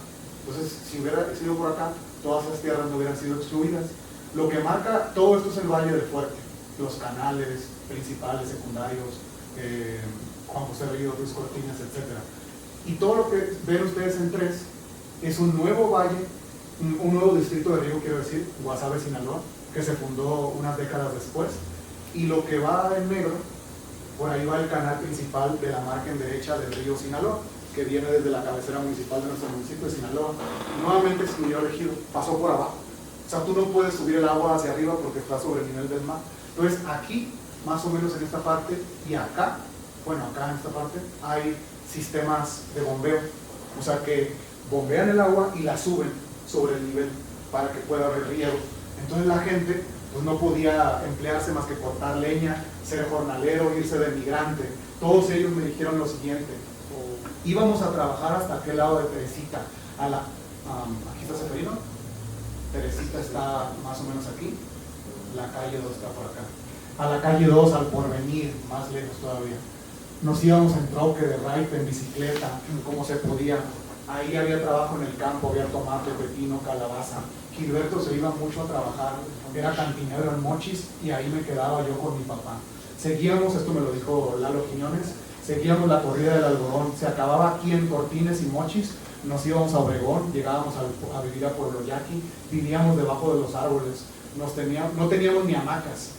Entonces, si hubiera sido por acá, todas esas tierras no hubieran sido excluidas. Lo que marca todo esto es el Valle del Fuerte, los canales principales, secundarios, Juan José Ríos, Ruiz Cortinas, etc. Y todo lo que ven ustedes en 3 es un nuevo valle, un nuevo distrito de riego, quiero decir, Guasave, Sinaloa, que se fundó unas décadas después. Y lo que va en negro, por ahí va el canal principal de la margen derecha del río Sinaloa, que viene desde la cabecera municipal de nuestro municipio de Sinaloa. Nuevamente excluyó el ejido, pasó por abajo. O sea, tú no puedes subir el agua hacia arriba porque está sobre el nivel del mar. Entonces aquí, más o menos en esta parte, y acá, bueno, acá en esta parte, hay sistemas de bombeo. O sea que bombean el agua y la suben sobre el nivel para que pueda haber riego. Entonces la gente pues no podía emplearse más que cortar leña, ser jornalero, irse de migrante. Todos ellos me dijeron lo siguiente: íbamos a trabajar hasta aquel lado de Teresita, aquí está Seferino, Teresita está más o menos aquí, la calle 2 está por acá, a la calle 2, al Porvenir, más lejos todavía. Nos íbamos en troque, de raite, en bicicleta, como se podía. Ahí había trabajo en el campo, había tomate, pepino, calabaza. Gilberto se iba mucho a trabajar, era cantinero en Mochis, y ahí me quedaba yo con mi papá. Seguíamos, esto me lo dijo Lalo Quiñones, seguíamos la corrida del algodón. Se acababa aquí en Cortines y Mochis, nos íbamos a Obregón, llegábamos a vivir a Pueblo Yaqui, vivíamos debajo de los árboles, no teníamos ni hamacas.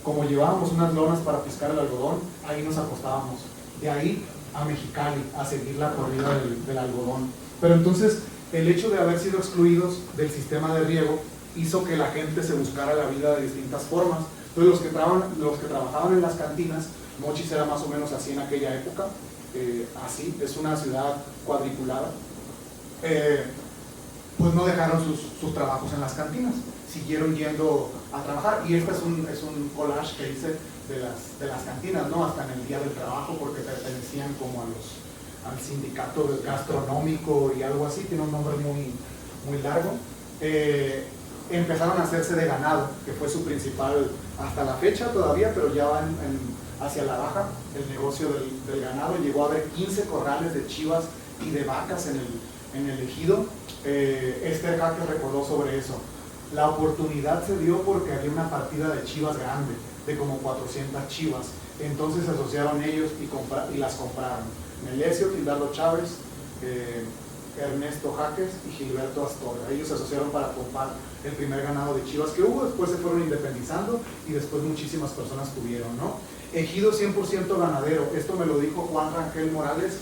Como llevábamos unas lonas para piscar el algodón, ahí nos acostábamos. De ahí a Mexicali, a seguir la corrida del algodón. Pero entonces, el hecho de haber sido excluidos del sistema de riego hizo que la gente se buscara la vida de distintas formas. Entonces, los que trabajaban en las cantinas, Mochis era más o menos así en aquella época, así, es una ciudad cuadriculada, pues no dejaron sus trabajos en las cantinas, siguieron yendo a trabajar. Y este es un collage que hice de las cantinas, ¿no? Hasta en el día del trabajo, porque pertenecían como al sindicato gastronómico y algo así, tiene un nombre muy, muy largo. Empezaron a hacerse de ganado, que fue su principal, hasta la fecha todavía, pero ya van hacia la baja el negocio del ganado. Llegó a haber 15 corrales de chivas y de vacas en el ejido. Esther Jaque recordó sobre eso. La oportunidad se dio porque había una partida de chivas grande, de como 400 chivas. Entonces se asociaron ellos y las compraron. Melesio, Gildardo Chávez, Ernesto Jaques y Gilberto Astorga. Ellos se asociaron para comprar el primer ganado de chivas que hubo. Después se fueron independizando y después muchísimas personas tuvieron, ¿no? Ejido 100% ganadero. Esto me lo dijo Juan Rangel Morales,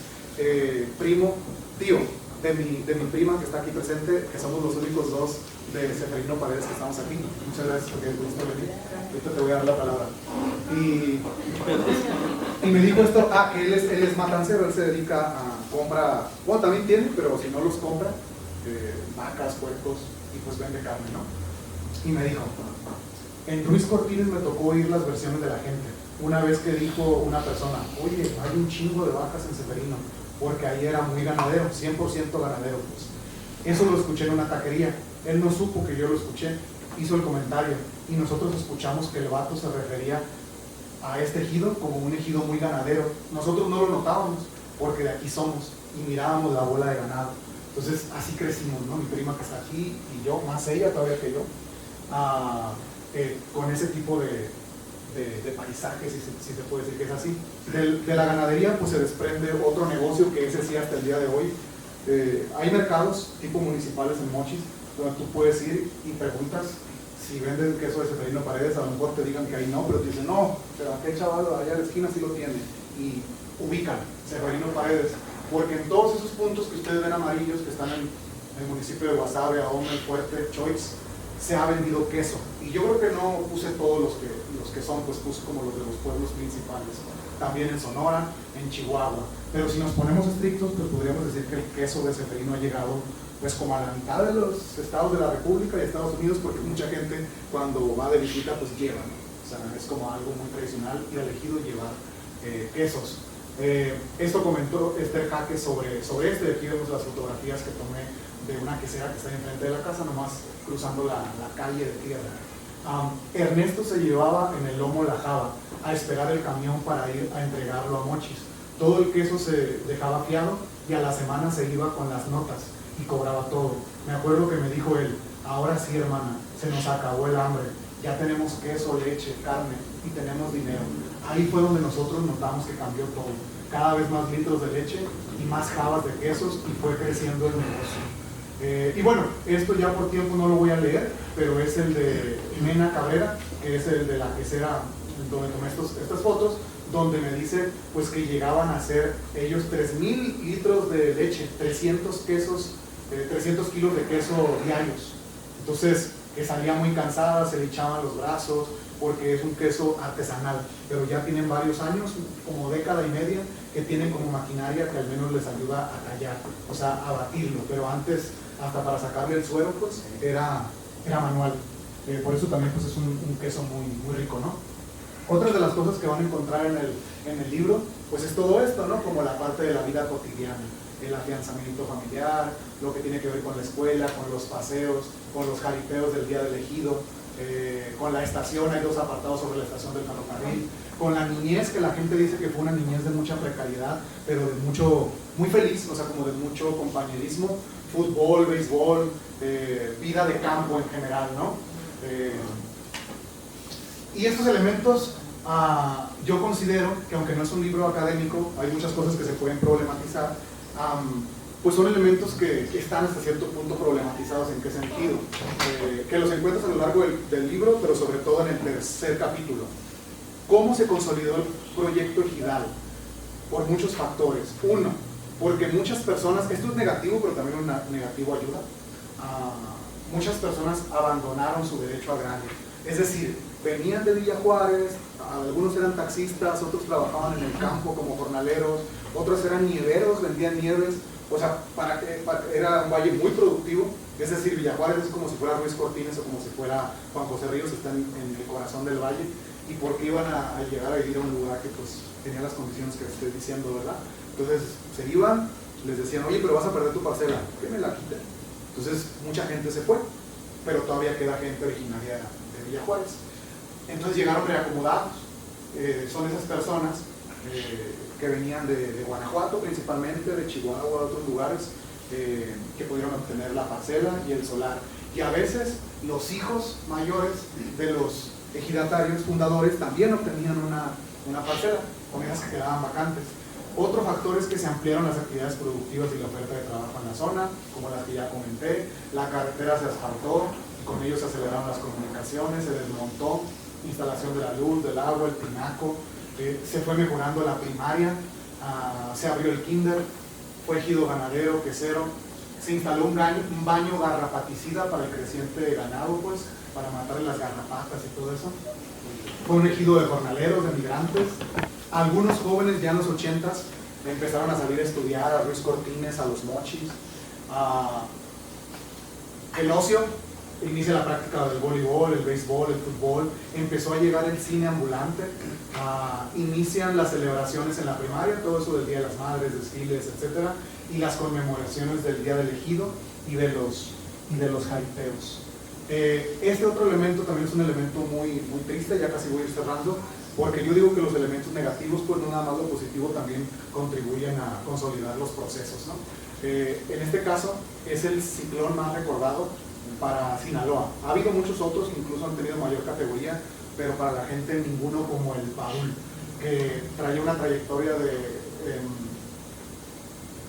tío de mi prima que está aquí presente, que somos los únicos dos de Seferino Paredes que estamos aquí. Muchas gracias porque pudiste venir. Ahorita te voy a dar la palabra. Y me dijo esto, que él es matancero, él se dedica a compra, bueno, también tiene, pero si no los compra, vacas, puercos, y pues vende carne, ¿no? Y me dijo, en Ruiz Cortines me tocó oír las versiones de la gente. Una vez que dijo una persona, oye, hay un chingo de vacas en Seferino, porque ahí era muy ganadero, 100% ganadero, pues. Eso lo escuché en una taquería. Él no supo que yo lo escuché, hizo el comentario, y nosotros escuchamos que el vato se refería a este ejido como un ejido muy ganadero. Nosotros no lo notábamos, porque de aquí somos, y mirábamos la bola de ganado. Entonces, así crecimos, ¿no? Mi prima que está aquí, y yo, más ella todavía que yo, con ese tipo de paisajes, si se puede decir que es así. De la ganadería pues se desprende otro negocio que ese sí hasta el día de hoy. Hay mercados tipo municipales en Mochis donde tú puedes ir y preguntas si venden queso de Seferino Paredes. A lo mejor te digan que ahí no, pero te dicen no, pero aquel chaval allá a la esquina sí lo tiene, y ubican Seferino Paredes, porque en todos esos puntos que ustedes ven amarillos que están en el municipio de Guasave, Ahome, El Fuerte, Choix, se ha vendido queso. Y yo creo que no puse todos los que son, pues puse como los de los pueblos principales, también en Sonora, en Chihuahua. Pero si nos ponemos estrictos, pues podríamos decir que el queso de Seferino ha llegado pues como a la mitad de los estados de la República y Estados Unidos, porque mucha gente cuando va de visita pues lleva, ¿no? O sea, es como algo muy tradicional ir al ejido y llevar quesos. Esto comentó Esther Jaque sobre esto, y aquí vemos las fotografías que tomé de una quesera que está enfrente de la casa, nomás cruzando la calle de tierra. Ernesto se llevaba en el lomo la java a esperar el camión para ir a entregarlo a Mochis. Todo el queso se dejaba fiado y a la semana se iba con las notas y cobraba todo. Me acuerdo que me dijo él, ahora sí hermana, se nos acabó el hambre, ya tenemos queso, leche, carne y tenemos dinero. Ahí fue donde nosotros notamos que cambió todo. Cada vez más litros de leche y más jabas de quesos, y fue creciendo el negocio. Y bueno, esto ya por tiempo no lo voy a leer, pero es el de Mena Cabrera, que es el de la quesera donde tomé estas fotos, donde me dice pues que llegaban a hacer ellos 3,000 litros de leche, 300 kilos de queso diarios. Entonces, que salía muy cansada, se le echaban los brazos, porque es un queso artesanal, pero ya tienen varios años, como década y media, que tienen como maquinaria que al menos les ayuda a tallar, o sea, a batirlo, pero antes, hasta para sacarle el suero, pues, era manual. por eso también pues, es un queso muy, muy rico, ¿no? Otras de las cosas que van a encontrar en el libro, pues es todo esto, ¿no? Como la parte de la vida cotidiana, el afianzamiento familiar, lo que tiene que ver con la escuela, con los paseos, con los jaripeos del día del ejido, con la estación, hay 2 apartados sobre la estación del ferrocarril, con la niñez, que la gente dice que fue una niñez de mucha precariedad, pero de mucho, muy feliz, o sea, como de mucho compañerismo, fútbol, béisbol, vida de campo en general, ¿no? Y estos elementos, yo considero que aunque no es un libro académico, hay muchas cosas que se pueden problematizar, pues son elementos que están hasta cierto punto problematizados. ¿En qué sentido? Que los encuentras a lo largo del libro, pero sobre todo en el tercer capítulo. ¿Cómo se consolidó el proyecto ejidal? Por muchos factores. Uno, porque muchas personas, esto es negativo, pero también un negativo ayuda, muchas personas abandonaron su derecho agrario. Es decir, venían de Villa Juárez, algunos eran taxistas, otros trabajaban en el campo como jornaleros, otros eran nieveros, vendían nieves, o sea, era un valle muy productivo. Es decir, Villa Juárez es como si fuera Ruiz Cortines o como si fuera Juan José Ríos, están en el corazón del valle, y porque iban a llegar a vivir a un lugar que pues tenía las condiciones que estoy diciendo, ¿verdad? Entonces se iban, les decían, oye, pero vas a perder tu parcela, ¿qué me la quiten? Entonces mucha gente se fue, pero todavía queda gente originaria de Villa Juárez. Entonces llegaron reacomodados, son esas personas que venían de Guanajuato principalmente, de Chihuahua, de otros lugares, que pudieron obtener la parcela y el solar. Y a veces los hijos mayores de los ejidatarios fundadores también obtenían una parcela, con esas que quedaban vacantes. Otro factor es que se ampliaron las actividades productivas y la oferta de trabajo en la zona, como las que ya comenté. La carretera se asfaltó, con ello se aceleraron las comunicaciones, se desmontó, instalación de la luz, del agua, el tinaco, se fue mejorando la primaria, se abrió el kinder, fue ejido ganadero, quesero, se instaló un baño garrapaticida para el creciente ganado, pues, para matarle las garrapatas y todo eso. Fue un ejido de jornaleros, de migrantes. Algunos jóvenes ya en los 80s empezaron a salir a estudiar a Ruiz Cortines, a los Mochis. El ocio, inicia la práctica del voleibol, el béisbol, el fútbol, empezó a llegar el cine ambulante, inician las celebraciones en la primaria, todo eso del Día de las Madres, desfiles, etc. Y las conmemoraciones del Día del Ejido y de los jaripeos. Este otro elemento también es un elemento muy, muy triste, ya casi voy a ir cerrando, porque yo digo que los elementos negativos, pues no nada más lo positivo, también contribuyen a consolidar los procesos, ¿no? En este caso es el ciclón más recordado para Sinaloa. Ha habido muchos otros que incluso han tenido mayor categoría, pero para la gente ninguno como el Paul, que traía una trayectoria de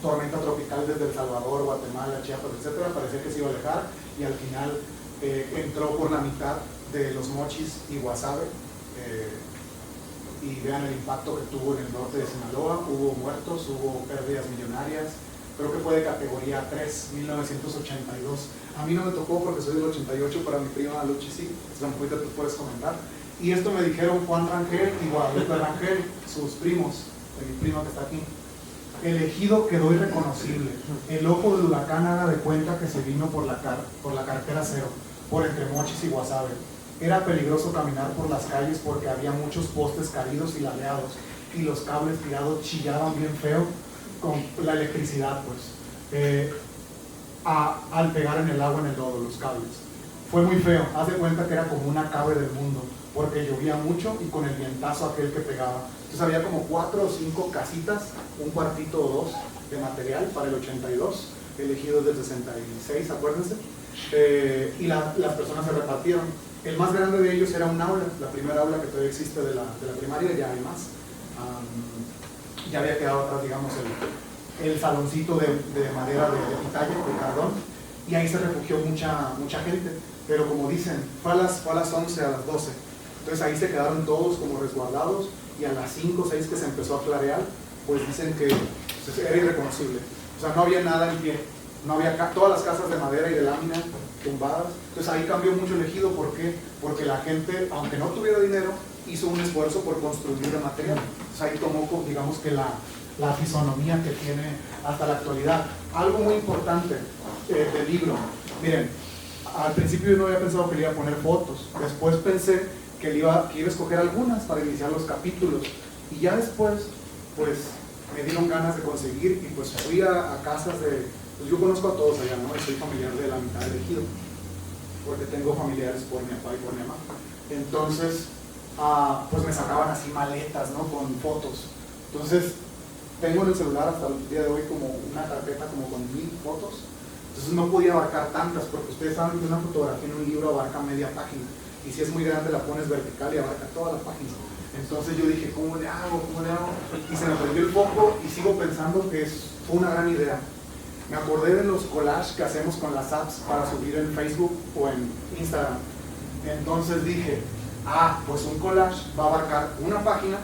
tormenta tropical desde El Salvador, Guatemala, Chiapas, etc. Parecía que se iba a alejar y al final entró por la mitad de los Mochis y Guasave, y vean el impacto que tuvo en el norte de Sinaloa. Hubo muertos, hubo pérdidas millonarias. Creo que fue de categoría 3, 1982. A mí no me tocó porque soy del 88, para mi prima Luchi sí, ahorita tú puedes comentar. Y esto me dijeron Juan Rangel y Guadalupe Rangel, sus primos, de mi prima que está aquí. El ejido quedó irreconocible. El ojo del huracán haga de cuenta que se vino por la carretera 0, por entre Mochis y Guasave. Era peligroso caminar por las calles porque había muchos postes caídos y ladeados, y los cables tirados chillaban bien feo con la electricidad, pues, al pegar en el agua, en el lodo, los cables. Fue muy feo, haz de cuenta que era como una cabe del mundo, porque llovía mucho y con el vientazo aquel que pegaba. Entonces había como 4 o 5 casitas, un cuartito o 2 de material para el 82, elegido desde el 66, acuérdense, y las personas se repartieron. El más grande de ellos era un aula, la primera aula que todavía existe de la primaria, ya hay más. Ya había quedado atrás, digamos, el saloncito de madera de pitaya, de cardón, y ahí se refugió mucha gente, pero como dicen, fue a las 11, a las 12, entonces ahí se quedaron todos como resguardados, y a las 5 o 6 que se empezó a clarear, pues dicen que pues, era irreconocible, o sea, no había nada en pie, no había todas las casas de madera y de lámina tumbadas. Entonces ahí cambió mucho el ejido. ¿Por qué? Porque la gente, aunque no tuviera dinero, hizo un esfuerzo por construir el material. Entonces ahí tomó, digamos que la fisonomía que tiene hasta la actualidad. Algo muy importante del libro, miren, Al principio yo no había pensado que le iba a poner fotos, después pensé que iba a escoger algunas para iniciar los capítulos, y ya después pues me dieron ganas de conseguir, y pues fui a casas de, pues yo conozco a todos allá, ¿no? Y soy familiar de la mitad del ejido, porque tengo familiares por mi papá y por mi mamá. Entonces pues me sacaban así maletas, ¿no? Con fotos. Entonces tengo en el celular hasta el día de hoy como una carpeta como con 1000 fotos. Entonces no podía abarcar tantas, porque ustedes saben que una fotografía en un libro abarca media página, y si es muy grande la pones vertical y abarca toda la página. Entonces yo dije, ¿cómo le hago? Y se me perdió el foco, y sigo pensando que fue una gran idea. Me acordé de los collages que hacemos con las apps para subir en Facebook o en Instagram. Entonces dije, pues un collage va a abarcar una página,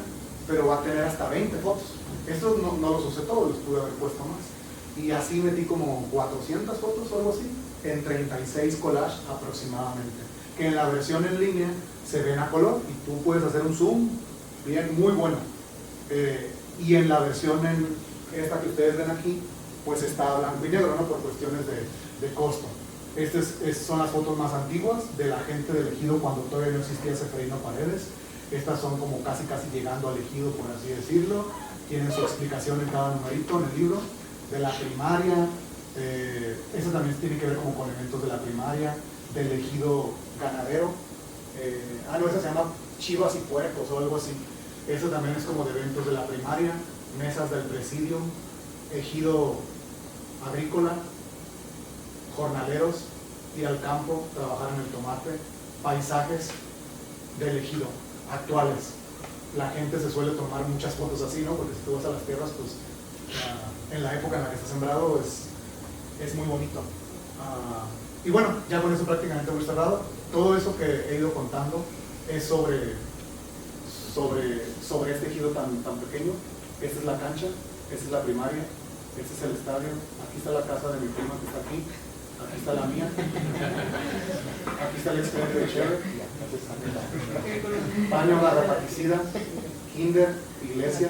pero va a tener hasta 20 fotos. Estos no los usé todos, los pude haber puesto más. Y así metí como 400 fotos o algo así, en 36 collages aproximadamente, que en la versión en línea se ven a color, y tú puedes hacer un zoom bien, muy bueno. Y en la versión esta que ustedes ven aquí, pues está blanco y negro, ¿no? Por cuestiones de costo. Estas son las fotos más antiguas de la gente del ejido cuando todavía no existía Ceferino Paredes. Estas son como casi llegando al ejido, por así decirlo. Tienen su explicación en cada numerito en el libro. De la primaria, eso también tiene que ver como con eventos de la primaria, del ejido ganadero. No, esa se llama Chivas y Puercos o algo así. Eso también es como de eventos de la primaria. Mesas del presidio, ejido agrícola, jornaleros, ir al campo, trabajar en el tomate, paisajes del ejido actuales. La gente se suele tomar muchas fotos así, ¿no? Porque si tú vas a las tierras, pues en la época en la que está sembrado es muy bonito. Y bueno, ya con eso prácticamente voy cerrado. Todo eso que he ido contando es sobre este ejido tan pequeño. Esta es la cancha, esta es la primaria, este es el estadio, aquí está la casa de mi prima que está aquí está la mía, aquí está el expediente de Chévere, baño, garra paticida, kinder, iglesia.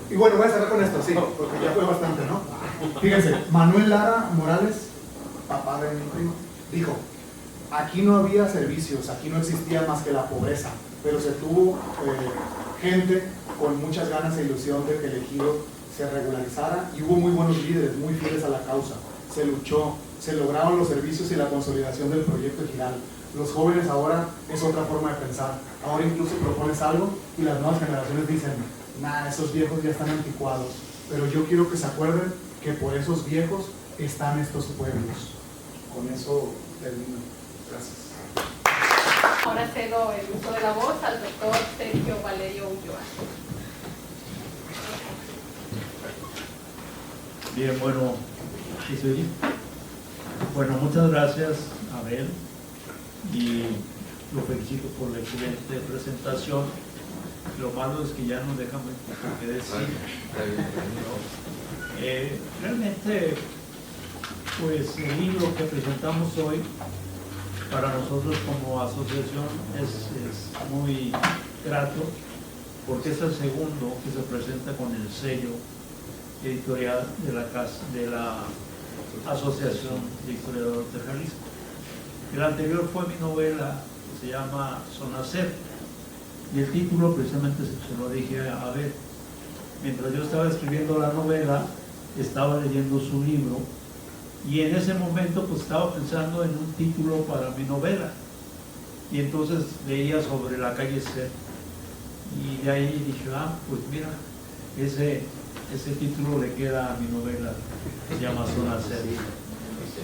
Y bueno, voy a cerrar con esto, sí, porque ya fue bastante, ¿no? Fíjense, Manuel Lara Morales, papá de mi primo, dijo: aquí no había servicios, aquí no existía más que la pobreza, pero se tuvo gente con muchas ganas e ilusión de que el ejido se regularizara, y hubo muy buenos líderes, muy fieles a la causa. Se luchó, se lograron los servicios y la consolidación del proyecto ejidal. Los jóvenes ahora es otra forma de pensar. Ahora incluso propones algo y las nuevas generaciones dicen: nah, esos viejos ya están anticuados. Pero yo quiero que se acuerden que por esos viejos están estos pueblos. Con eso termino. Gracias. Ahora cedo el uso de la voz al doctor Sergio Valerio Ulloa. Bien, bueno, ¿sí se oye? Bueno, muchas gracias, Abel, y lo felicito por la excelente presentación. Lo malo es que ya no deja muy poco que decir. Realmente, pues el libro que presentamos hoy para nosotros como asociación es muy grato, porque es el segundo que se presenta con el sello editorial de la Asociación de Historiadores de Jalisco. El anterior fue mi novela, que se llama Sonacer, y el título precisamente se lo dije a Abel. Mientras yo estaba escribiendo la novela, estaba leyendo su libro, y en ese momento pues estaba pensando en un título para mi novela, y entonces leía sobre la calle C, y de ahí dije, pues mira, ese título le queda a mi novela, que se llama Zona C.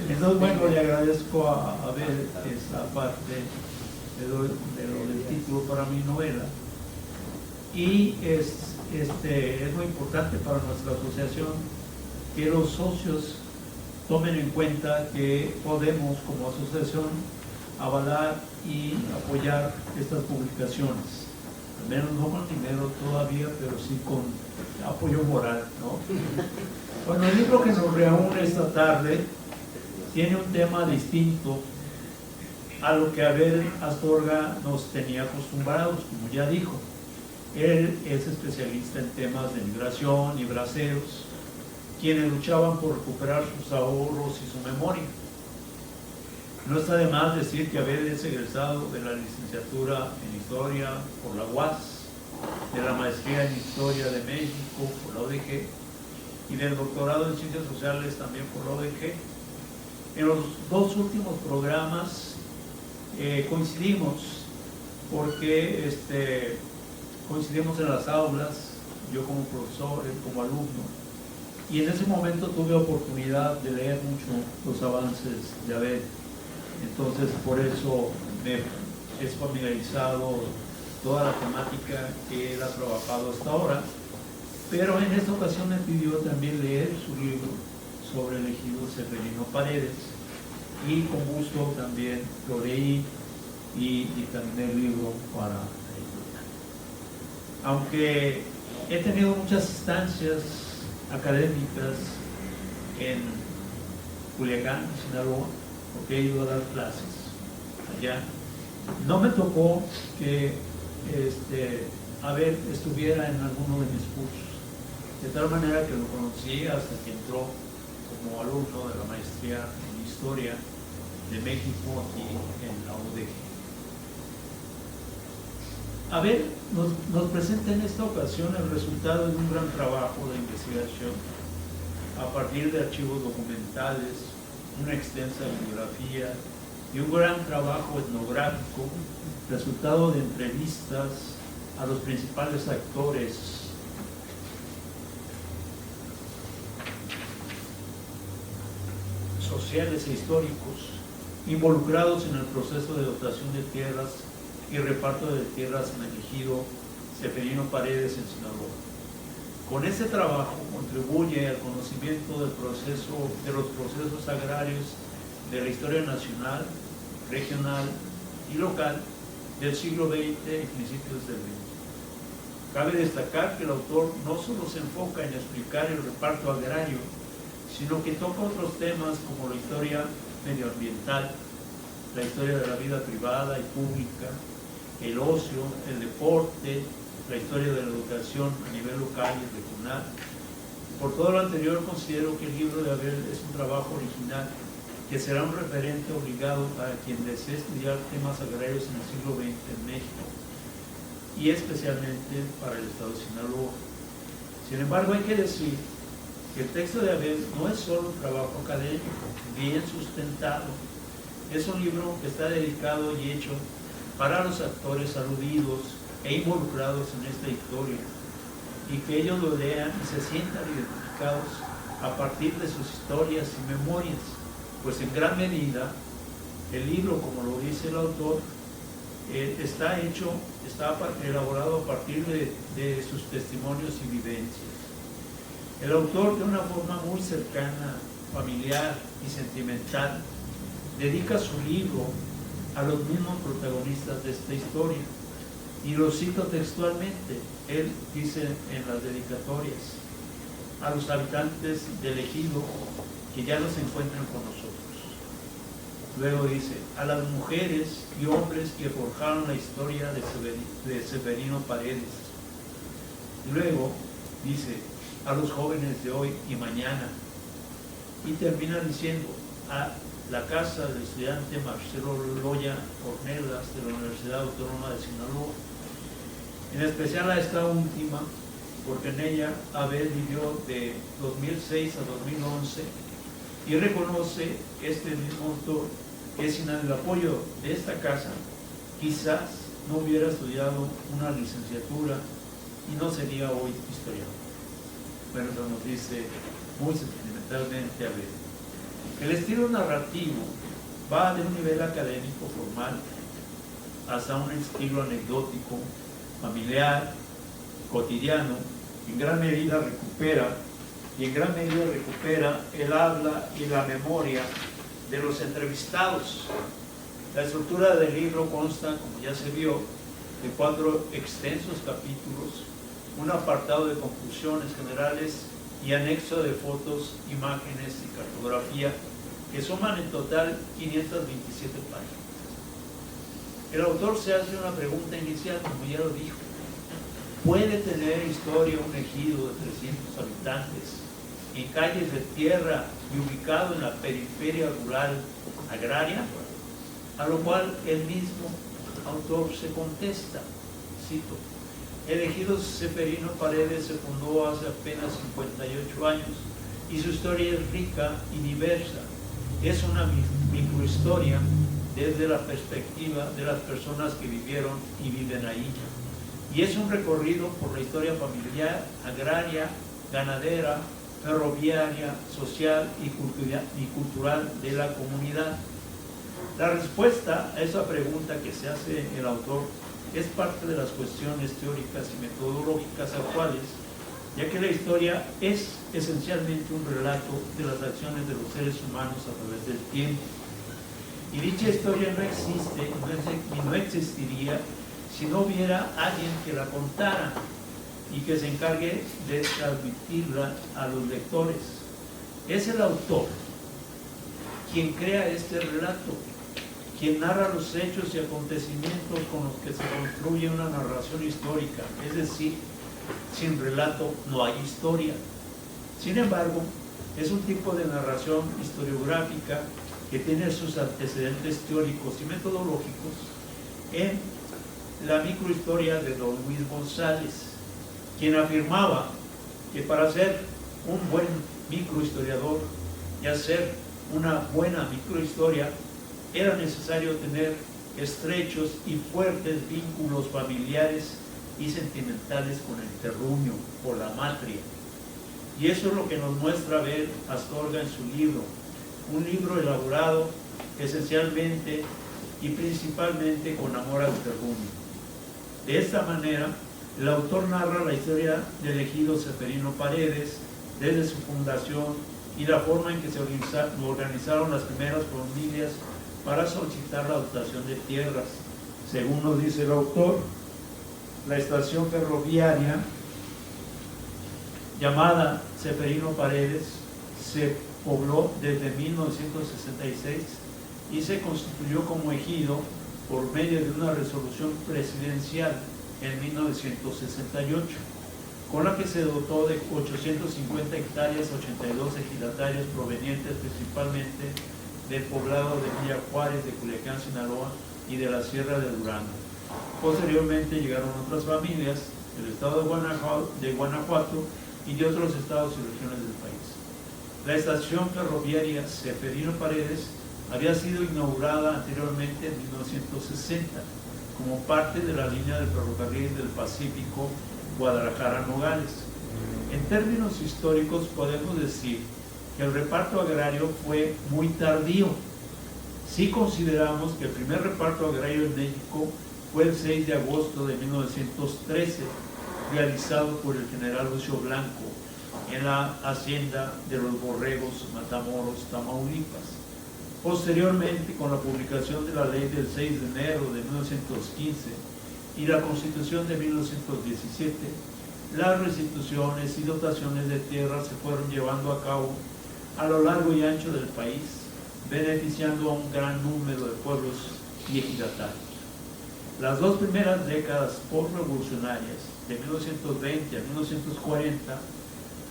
Entonces, bueno, le agradezco a ver esa parte de lo del título para mi novela, y es muy importante para nuestra asociación que los socios tomen en cuenta que podemos como asociación avalar y apoyar estas publicaciones. Al menos no con dinero todavía, pero sí con apoyo moral, ¿no? Bueno, el libro que nos reúne esta tarde tiene un tema distinto a lo que Abel Astorga nos tenía acostumbrados, como ya dijo. Él es especialista en temas de migración y braceros, quienes luchaban por recuperar sus ahorros y su memoria. No está de más decir que Abel es egresado de la licenciatura en Historia por la UAS, de la maestría en Historia de México por la ODG y del doctorado en Ciencias Sociales también por la ODG. En los dos últimos programas coincidimos porque coincidimos en las aulas, yo como profesor, él como alumno, y en ese momento tuve oportunidad de leer mucho los avances de Abel. Entonces, por eso me es familiarizado toda la temática que él ha trabajado hasta ahora, pero en esta ocasión me pidió también leer su libro sobre el ejido Seferino Paredes, y con gusto también lo leí y dictaminé el libro para la editorial. Aunque he tenido muchas instancias académicas en Culiacán, Sinaloa, porque he ido a dar clases allá, no me tocó que Abel estuviera en alguno de mis cursos, de tal manera que lo conocí hasta que entró como alumno de la maestría en Historia de México aquí en la UDG. Abel nos presenta en esta ocasión el resultado de un gran trabajo de investigación a partir de archivos documentales, una extensa bibliografía y un gran trabajo etnográfico, resultado de entrevistas a los principales actores sociales e históricos involucrados en el proceso de dotación de tierras y reparto de tierras en el ejido Seferino Paredes en Sinaloa. Con este trabajo contribuye al conocimiento de los procesos agrarios de la historia nacional, regional y local del siglo XX y principios del XX. Cabe destacar que el autor no solo se enfoca en explicar el reparto agrario, sino que toca otros temas como la historia medioambiental, la historia de la vida privada y pública, el ocio, el deporte, la historia de la educación a nivel local y regional. Por todo lo anterior, considero que el libro de Abel es un trabajo original que será un referente obligado para quien desee estudiar temas agrarios en el siglo XX en México y especialmente para el estado de Sinaloa. Sin embargo, hay que decir que el texto de Abel no es solo un trabajo académico bien sustentado, es un libro que está dedicado y hecho para los actores aludidos e involucrados en esta historia, y que ellos lo lean y se sientan identificados a partir de sus historias y memorias, pues en gran medida el libro, como lo dice el autor, está elaborado a partir de sus testimonios y vivencias. El autor, de una forma muy cercana, familiar y sentimental, dedica su libro a los mismos protagonistas de esta historia. Y lo cito textualmente. Él dice en las dedicatorias: a los habitantes del ejido que ya no se encuentran con nosotros. Luego dice: a las mujeres y hombres que forjaron la historia de Seferino Paredes. Y luego dice: a los jóvenes de hoy y mañana. Y termina diciendo: a la casa del estudiante Marcelo Loya Ornelas de la Universidad Autónoma de Sinaloa. En especial a esta última, porque en ella Abel vivió de 2006 a 2011 y reconoce este mismo autor que sin el apoyo de esta casa quizás no hubiera estudiado una licenciatura y no sería hoy historiador. Bueno, eso nos dice muy sentimentalmente Abel. El estilo narrativo va de un nivel académico formal hasta un estilo anecdótico, familiar, cotidiano. En gran medida recupera el habla y la memoria de los entrevistados. La estructura del libro consta, como ya se vio, de 4 extensos capítulos, un apartado de conclusiones generales y anexo de fotos, imágenes y cartografía, que suman en total 527 páginas. El autor se hace una pregunta inicial, como ya lo dijo: puede tener historia un ejido de 300 habitantes, en calles de tierra y ubicado en la periferia rural agraria? A lo cual el mismo autor se contesta, cito: el ejido Ceferino Paredes se fundó hace apenas 58 años y su historia es rica y diversa. Es una microhistoria desde la perspectiva de las personas que vivieron y viven ahí. Y es un recorrido por la historia familiar, agraria, ganadera, ferroviaria, social y cultural de la comunidad. La respuesta a esa pregunta que se hace el autor es parte de las cuestiones teóricas y metodológicas actuales, ya que la historia es esencialmente un relato de las acciones de los seres humanos a través del tiempo. Y dicha historia no existe y no existiría si no hubiera alguien que la contara y que se encargue de transmitirla a los lectores. Es el autor quien crea este relato, quien narra los hechos y acontecimientos con los que se construye una narración histórica, es decir, sin relato no hay historia. Sin embargo, es un tipo de narración historiográfica que tiene sus antecedentes teóricos y metodológicos en la microhistoria de don Luis González, quien afirmaba que para ser un buen microhistoriador y hacer una buena microhistoria era necesario tener estrechos y fuertes vínculos familiares y sentimentales con el terruño o la matria. Y eso es lo que nos muestra ver Astorga en su libro, un libro elaborado esencialmente y principalmente con amor al terruño. De esta manera, el autor narra la historia del ejido Ceferino Paredes desde su fundación y la forma en que se organizaron las primeras familias para solicitar la dotación de tierras. Según nos dice el autor, la estación ferroviaria llamada Ceferino Paredes se pobló desde 1966 y se constituyó como ejido por medio de una resolución presidencial en 1968, con la que se dotó de 850 hectáreas, 82 ejidatarios provenientes principalmente del poblado de Villa Juárez, de Culiacán, Sinaloa y de la Sierra de Durango. Posteriormente llegaron otras familias del estado de Guanajuato y de otros estados y regiones del país. La estación ferroviaria Ceferino Paredes había sido inaugurada anteriormente en 1960 como parte de la línea del ferrocarril del Pacífico Guadalajara-Nogales. En términos históricos podemos decir que el reparto agrario fue muy tardío. Si consideramos que el primer reparto agrario en México fue el 6 de agosto de 1913, realizado por el general Lucio Blanco en la hacienda de los Borregos, Matamoros, Tamaulipas. Posteriormente, con la publicación de la ley del 6 de enero de 1915 y la Constitución de 1917, las restituciones y dotaciones de tierras se fueron llevando a cabo a lo largo y ancho del país, beneficiando a un gran número de pueblos y ejidatarios. Las dos primeras décadas postrevolucionarias, de 1920 a 1940,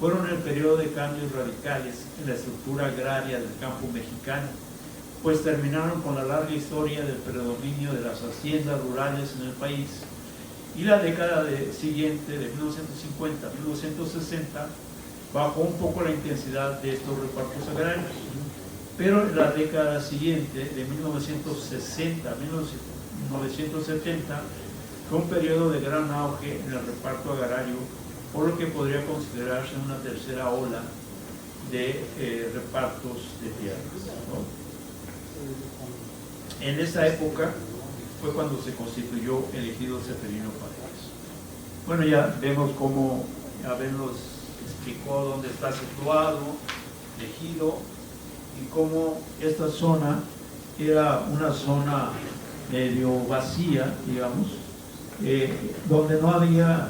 fueron el periodo de cambios radicales en la estructura agraria del campo mexicano, pues terminaron con la larga historia del predominio de las haciendas rurales en el país, y la década siguiente, de 1950 a 1960, bajó un poco la intensidad de estos repartos agrarios, pero en la década siguiente, de 1960 a 1970, fue un periodo de gran auge en el reparto agrario, por lo que podría considerarse una tercera ola de repartos de tierras, ¿no? En esa época fue cuando se constituyó el ejido Ceferino Paredes. Bueno, ya vemos cómo Abel nos explicó dónde está situado el ejido y cómo esta zona era una zona medio vacía, digamos, donde no había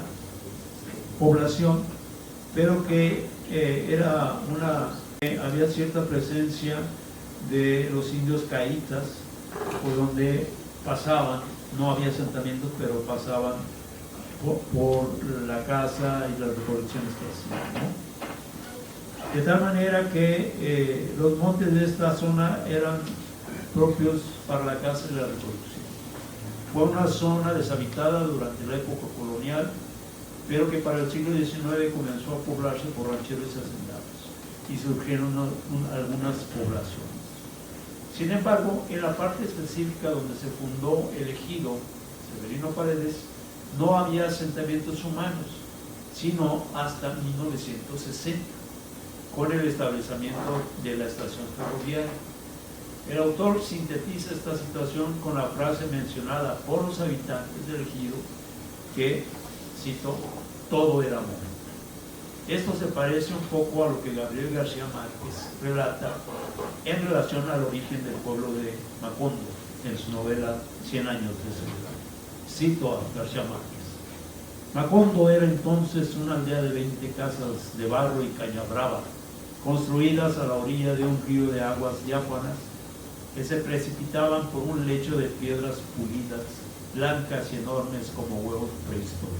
población, pero que había cierta presencia de los indios caitas, por donde pasaban, no había asentamientos, pero pasaban por la caza y las recolecciones que hacían, ¿no? De tal manera que los montes de esta zona eran propios para la caza y la recolección. Fue una zona deshabitada durante la época colonial, pero que para el siglo XIX comenzó a poblarse por rancheros y hacendados, y surgieron algunas poblaciones. Sin embargo, en la parte específica donde se fundó el ejido Severino Paredes, no había asentamientos humanos, sino hasta 1960, con el establecimiento de la estación ferroviaria. El autor sintetiza esta situación con la frase mencionada por los habitantes del ejido que, cito, todo era amor. Esto se parece un poco a lo que Gabriel García Márquez relata en relación al origen del pueblo de Macondo en su novela 100 años de soledad. Cito a García Márquez. Macondo era entonces una aldea de 20 casas de barro y caña brava, construidas a la orilla de un río de aguas diáfanas que se precipitaban por un lecho de piedras pulidas, blancas y enormes como huevos prehistóricos.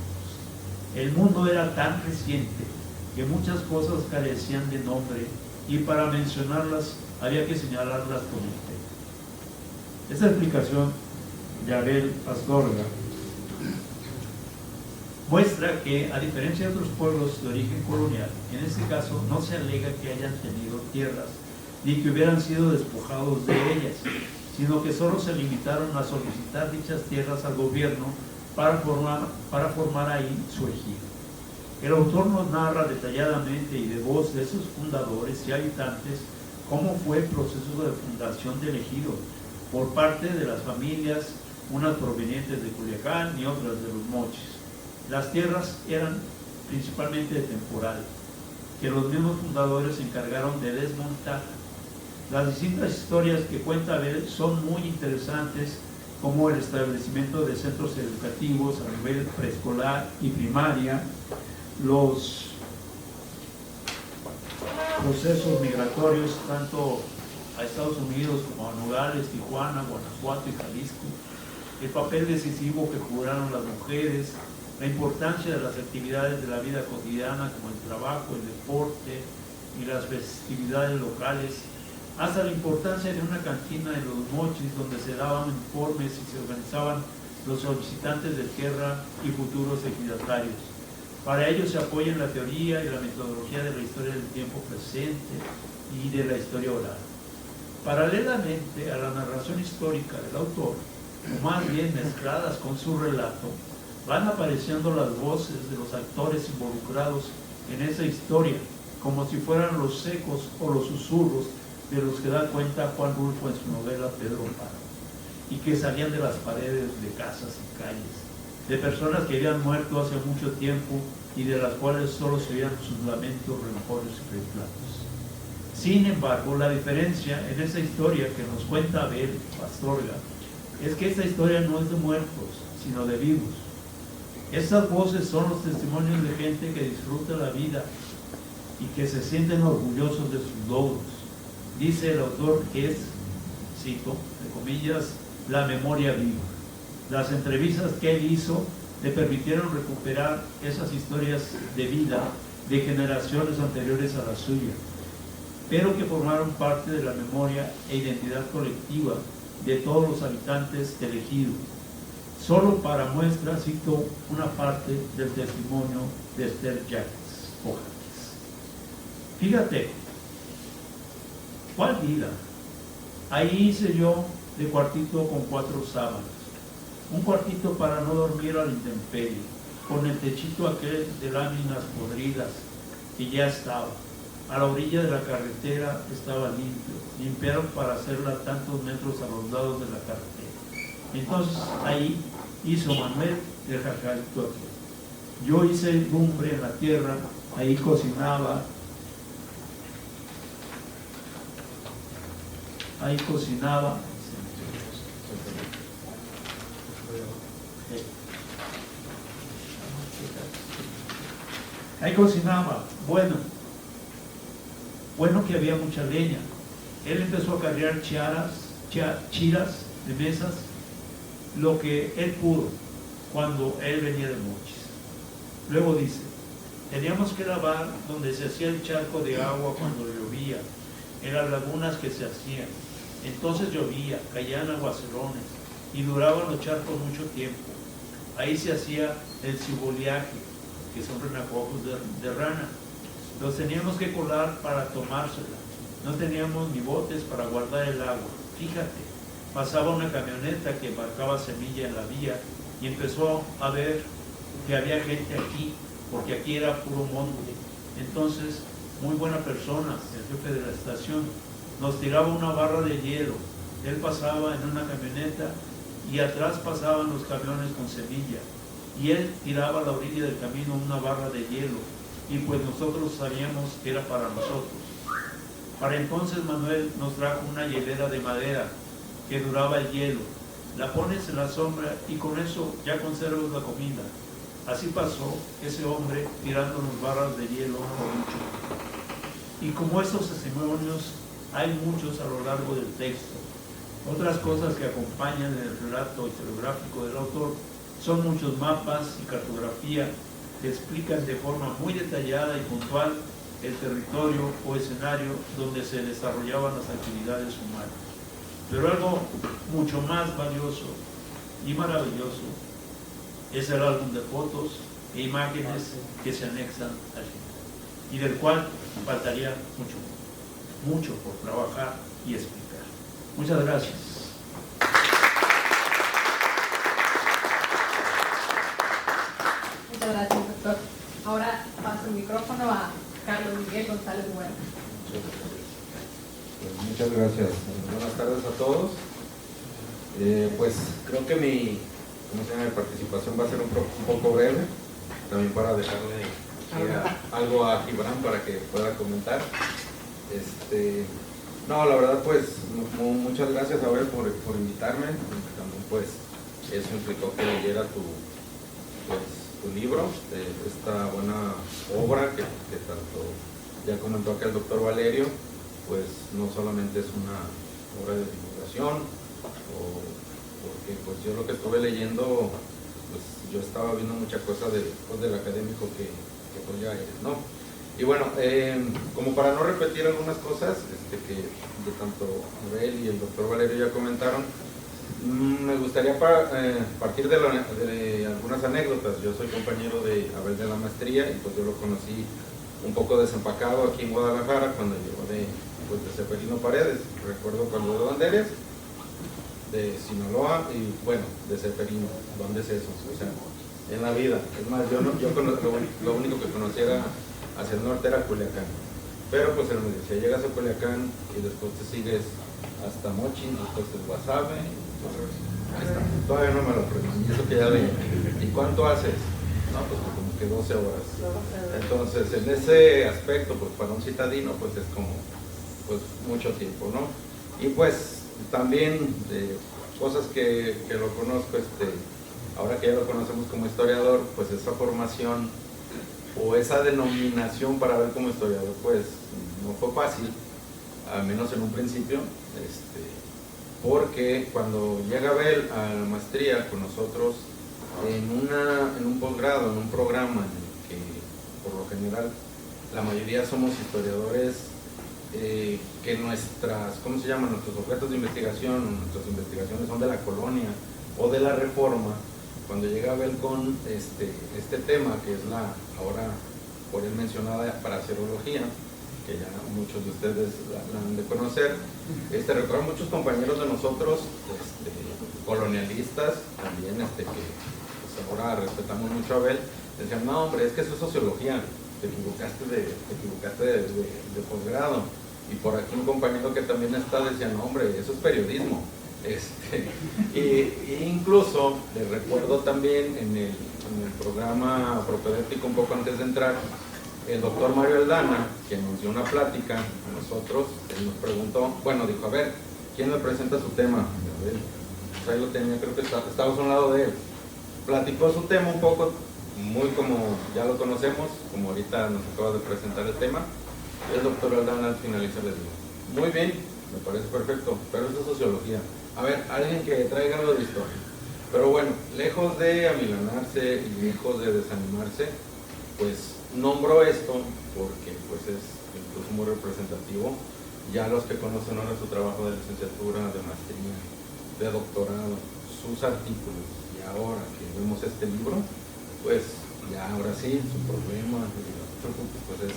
El mundo era tan reciente que muchas cosas carecían de nombre y para mencionarlas había que señalarlas con el dedo. Esta explicación de Abel Astorga muestra que, a diferencia de otros pueblos de origen colonial, en este caso no se alega que hayan tenido tierras ni que hubieran sido despojados de ellas, sino que solo se limitaron a solicitar dichas tierras al gobierno para formar ahí su ejido. El autor nos narra detalladamente y de voz de sus fundadores y habitantes cómo fue el proceso de fundación del ejido por parte de las familias, unas provenientes de Culiacán y otras de los Mochis. Las tierras eran principalmente de temporal, que los mismos fundadores se encargaron de desmontar. Las distintas historias que cuenta Abel son muy interesantes, como el establecimiento de centros educativos a nivel preescolar y primaria, los procesos migratorios tanto a Estados Unidos como a Nogales, Tijuana, Guanajuato y Jalisco, el papel decisivo que jugaron las mujeres, la importancia de las actividades de la vida cotidiana como el trabajo, el deporte y las festividades locales, hasta la importancia de una cantina en los Mochis donde se daban informes y se organizaban los solicitantes de tierra y futuros ejidatarios. Para ello se apoya en la teoría y la metodología de la historia del tiempo presente y de la historia oral. Paralelamente a la narración histórica del autor, o más bien mezcladas con su relato, van apareciendo las voces de los actores involucrados en esa historia, como si fueran los ecos o los susurros de los que da cuenta Juan Rulfo en su novela Pedro Páramo, y que salían de las paredes de casas y calles, de personas que habían muerto hace mucho tiempo y de las cuales solo se oían sus lamentos, rencores y replatos. Sin embargo, la diferencia en esa historia que nos cuenta Abel Astorga es que esta historia no es de muertos, sino de vivos. Estas voces son los testimonios de gente que disfruta la vida y que se sienten orgullosos de sus logros. Dice el autor que es, cito, de comillas, la memoria viva. Las entrevistas que él hizo le permitieron recuperar esas historias de vida de generaciones anteriores a la suya, pero que formaron parte de la memoria e identidad colectiva de todos los habitantes del ejido. Solo para muestra cito una parte del testimonio de Esther Jacques Ojaques. Fíjate, ¿cuál vida? Ahí hice yo de cuartito con 4 sábanas, un cuartito para no dormir a la intemperie, con el techito aquel de láminas podridas que ya estaba. A la orilla de la carretera estaba limpio, limpiaron para hacerla tantos metros a los lados de la carretera. Entonces ahí hizo Manuel el jacarito aquel. Yo hice lumbre en la tierra, ahí cocinaba. Ahí cocinaba. Ahí cocinaba. Bueno que había mucha leña. Él empezó a cargar chiras de mesas, lo que él pudo cuando él venía de Mochis. Luego dice, teníamos que lavar donde se hacía el charco de agua cuando llovía, en las lagunas que se hacían. Entonces llovía, caían aguacerones y duraban los charcos mucho tiempo. Ahí se hacía el ciboleaje, que son renacuajos de rana. Los teníamos que colar para tomársela. No teníamos ni botes para guardar el agua. Fíjate, pasaba una camioneta que embarcaba semilla en la vía y empezó a ver que había gente aquí, porque aquí era puro monte. Entonces, muy buena persona, el jefe de la estación, nos tiraba una barra de hielo. Él pasaba en una camioneta y atrás pasaban los camiones con semilla. Y él tiraba a la orilla del camino una barra de hielo. Y pues nosotros sabíamos que era para nosotros. Para entonces Manuel nos trajo una hielera de madera que duraba el hielo. La pones en la sombra y con eso ya conservas la comida. Así pasó ese hombre tirándonos barras de hielo por mucho. Y como estos testimonios hay muchos a lo largo del texto. Otras cosas que acompañan el relato historiográfico del autor son muchos mapas y cartografía que explican de forma muy detallada y puntual el territorio o escenario donde se desarrollaban las actividades humanas. Pero algo mucho más valioso y maravilloso es el álbum de fotos e imágenes que se anexan allí y del cual faltaría mucho por trabajar y explicar. Muchas gracias. Muchas gracias, doctor. Ahora paso el micrófono a Carlos Miguel González Bueno. Muchas gracias. Buenas tardes a todos. Pues creo que mi participación va a ser un poco breve, también para dejarle algo a Gibran para que pueda comentar. No, la verdad pues muchas gracias, Abel, por invitarme. También pues eso implicó que leyera tu libro, esta buena obra que tanto ya comentó acá el doctor Valerio, pues no solamente es una obra de divulgación, porque pues yo lo que estuve leyendo, pues yo estaba viendo mucha cosa del académico que pues ya eres, ¿no? Y bueno, como para no repetir algunas cosas que de tanto Abel y el doctor Valerio ya comentaron, me gustaría partir de algunas anécdotas. Yo soy compañero de Abel de la maestría y pues yo lo conocí un poco desempacado aquí en Guadalajara cuando llegó de Seferino Paredes. Recuerdo cuando de dónde eres, de Sinaloa y bueno, de Seferino. ¿Dónde es eso? O sea, en la vida. Es más, lo único que conocía hacia el norte era Culiacán. Pero pues él me decía, llegas a Culiacán y después te sigues hasta Mochi, después es Guasave, ahí está. Todavía no me lo aprendo, y eso que ya leí. ¿Y cuánto haces? No, pues como que 12 horas. Entonces, en ese aspecto, pues para un citadino, pues es como pues mucho tiempo, ¿no? Y pues también cosas que lo conozco, ahora que ya lo conocemos como historiador, pues esa formación o esa denominación para ver como historiador, pues no fue fácil, al menos en un principio, porque cuando llega Abel a la maestría con nosotros en un posgrado, en un programa en el que por lo general la mayoría somos historiadores, que nuestros objetos de investigación, nuestras investigaciones son de la colonia o de la reforma. Cuando llega Abel con este tema, que es la ahora por él mencionada paracerología, que ya muchos de ustedes la han de conocer, recuerdo muchos compañeros de nosotros, colonialistas también, que pues ahora respetamos mucho a Abel, decían, no hombre, es que eso es sociología, te equivocaste de posgrado. Y por aquí un compañero que también está decía, no hombre, eso es periodismo. Y incluso recuerdo también en el programa propedéutico, un poco antes de entrar, el doctor Mario Aldana, que nos dio una plática a nosotros, él nos preguntó, bueno, dijo, a ver, ¿quién me presenta su tema? Pues ahí lo tenía, creo que estábamos a un lado de él. Platicó su tema un poco, muy como ya lo conocemos, como ahorita nos acaba de presentar el tema, y el doctor Aldana al finalizar le dijo, muy bien, me parece perfecto, pero eso es sociología. A ver, alguien que traiga algo de historia. Pero bueno, lejos de amilanarse y lejos de desanimarse, pues nombro esto porque pues es incluso muy representativo. Ya los que conocen ahora su trabajo de licenciatura, de maestría, de doctorado, sus artículos, y ahora que vemos este libro, pues ya ahora sí, su problema, pues es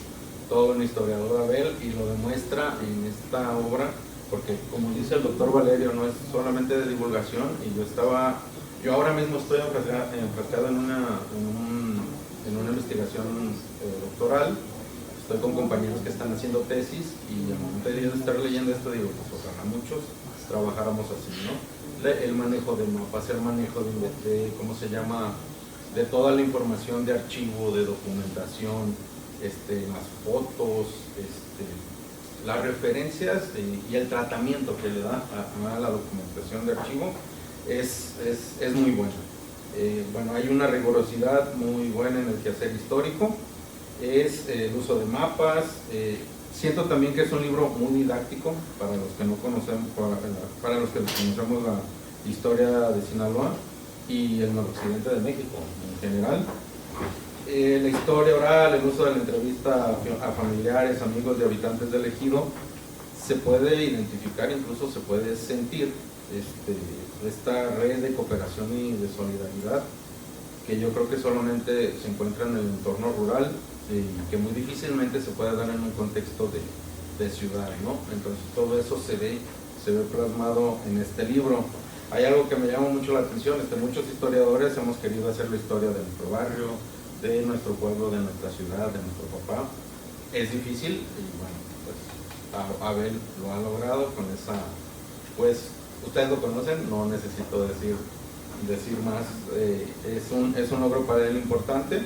todo un historiador Abel, y lo demuestra en esta obra, porque como dice el doctor Valerio, no es solamente de divulgación, y yo ahora mismo estoy enfrascado en una investigación doctoral. Estoy con compañeros que están haciendo tesis, y al momento de estar leyendo esto digo, pues ojalá muchos trabajáramos así, ¿no? El manejo de mapas, el manejo de ¿cómo se llama?, de toda la información de archivo, de documentación, las fotos, las referencias y el tratamiento que le da a la documentación de archivo es muy bueno. Bueno, hay una rigurosidad muy buena en el quehacer histórico, es el uso de mapas. Siento también que es un libro muy didáctico para los que no conocemos, para los que conocemos la historia de Sinaloa y el noroccidente de México en general. La historia oral, el uso de la entrevista a familiares, amigos de habitantes del ejido, se puede identificar, incluso se puede sentir esta red de cooperación y de solidaridad que yo creo que solamente se encuentra en el entorno rural y que muy difícilmente se puede dar en un contexto de ciudad, ¿no? Entonces todo eso se ve plasmado en este libro. Hay algo que me llama mucho la atención, muchos historiadores hemos querido hacer la historia de nuestro barrio, de nuestro pueblo, de nuestra ciudad, de nuestro papá. Es difícil y bueno, pues Abel lo ha logrado con esa, pues ustedes lo conocen, no necesito decir más, es un logro para él importante.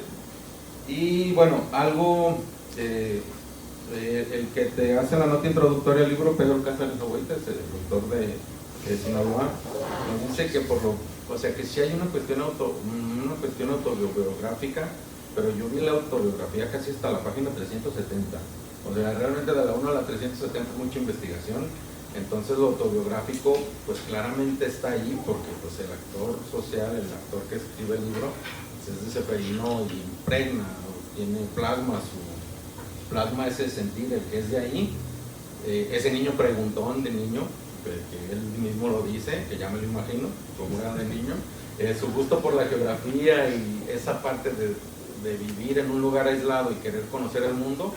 Y bueno, algo, el que te hace la nota introductoria al libro, Pedro Cáceres Ohueites, el doctor de Sinaloa, nos dice que que sí hay una cuestión autobiográfica, pero yo vi la autobiografía casi hasta la página 370, o sea, realmente de la 1 a la 370 mucha investigación. Entonces lo autobiográfico pues claramente está ahí, porque pues el actor social, el actor que escribe el libro, pues, es de Ceferino y impregna, plasma ese sentir, el que es de ahí, ese niño preguntón de niño, que él mismo lo dice, que ya me lo imagino, como era de niño, su gusto por la geografía y esa parte de vivir en un lugar aislado y querer conocer el mundo,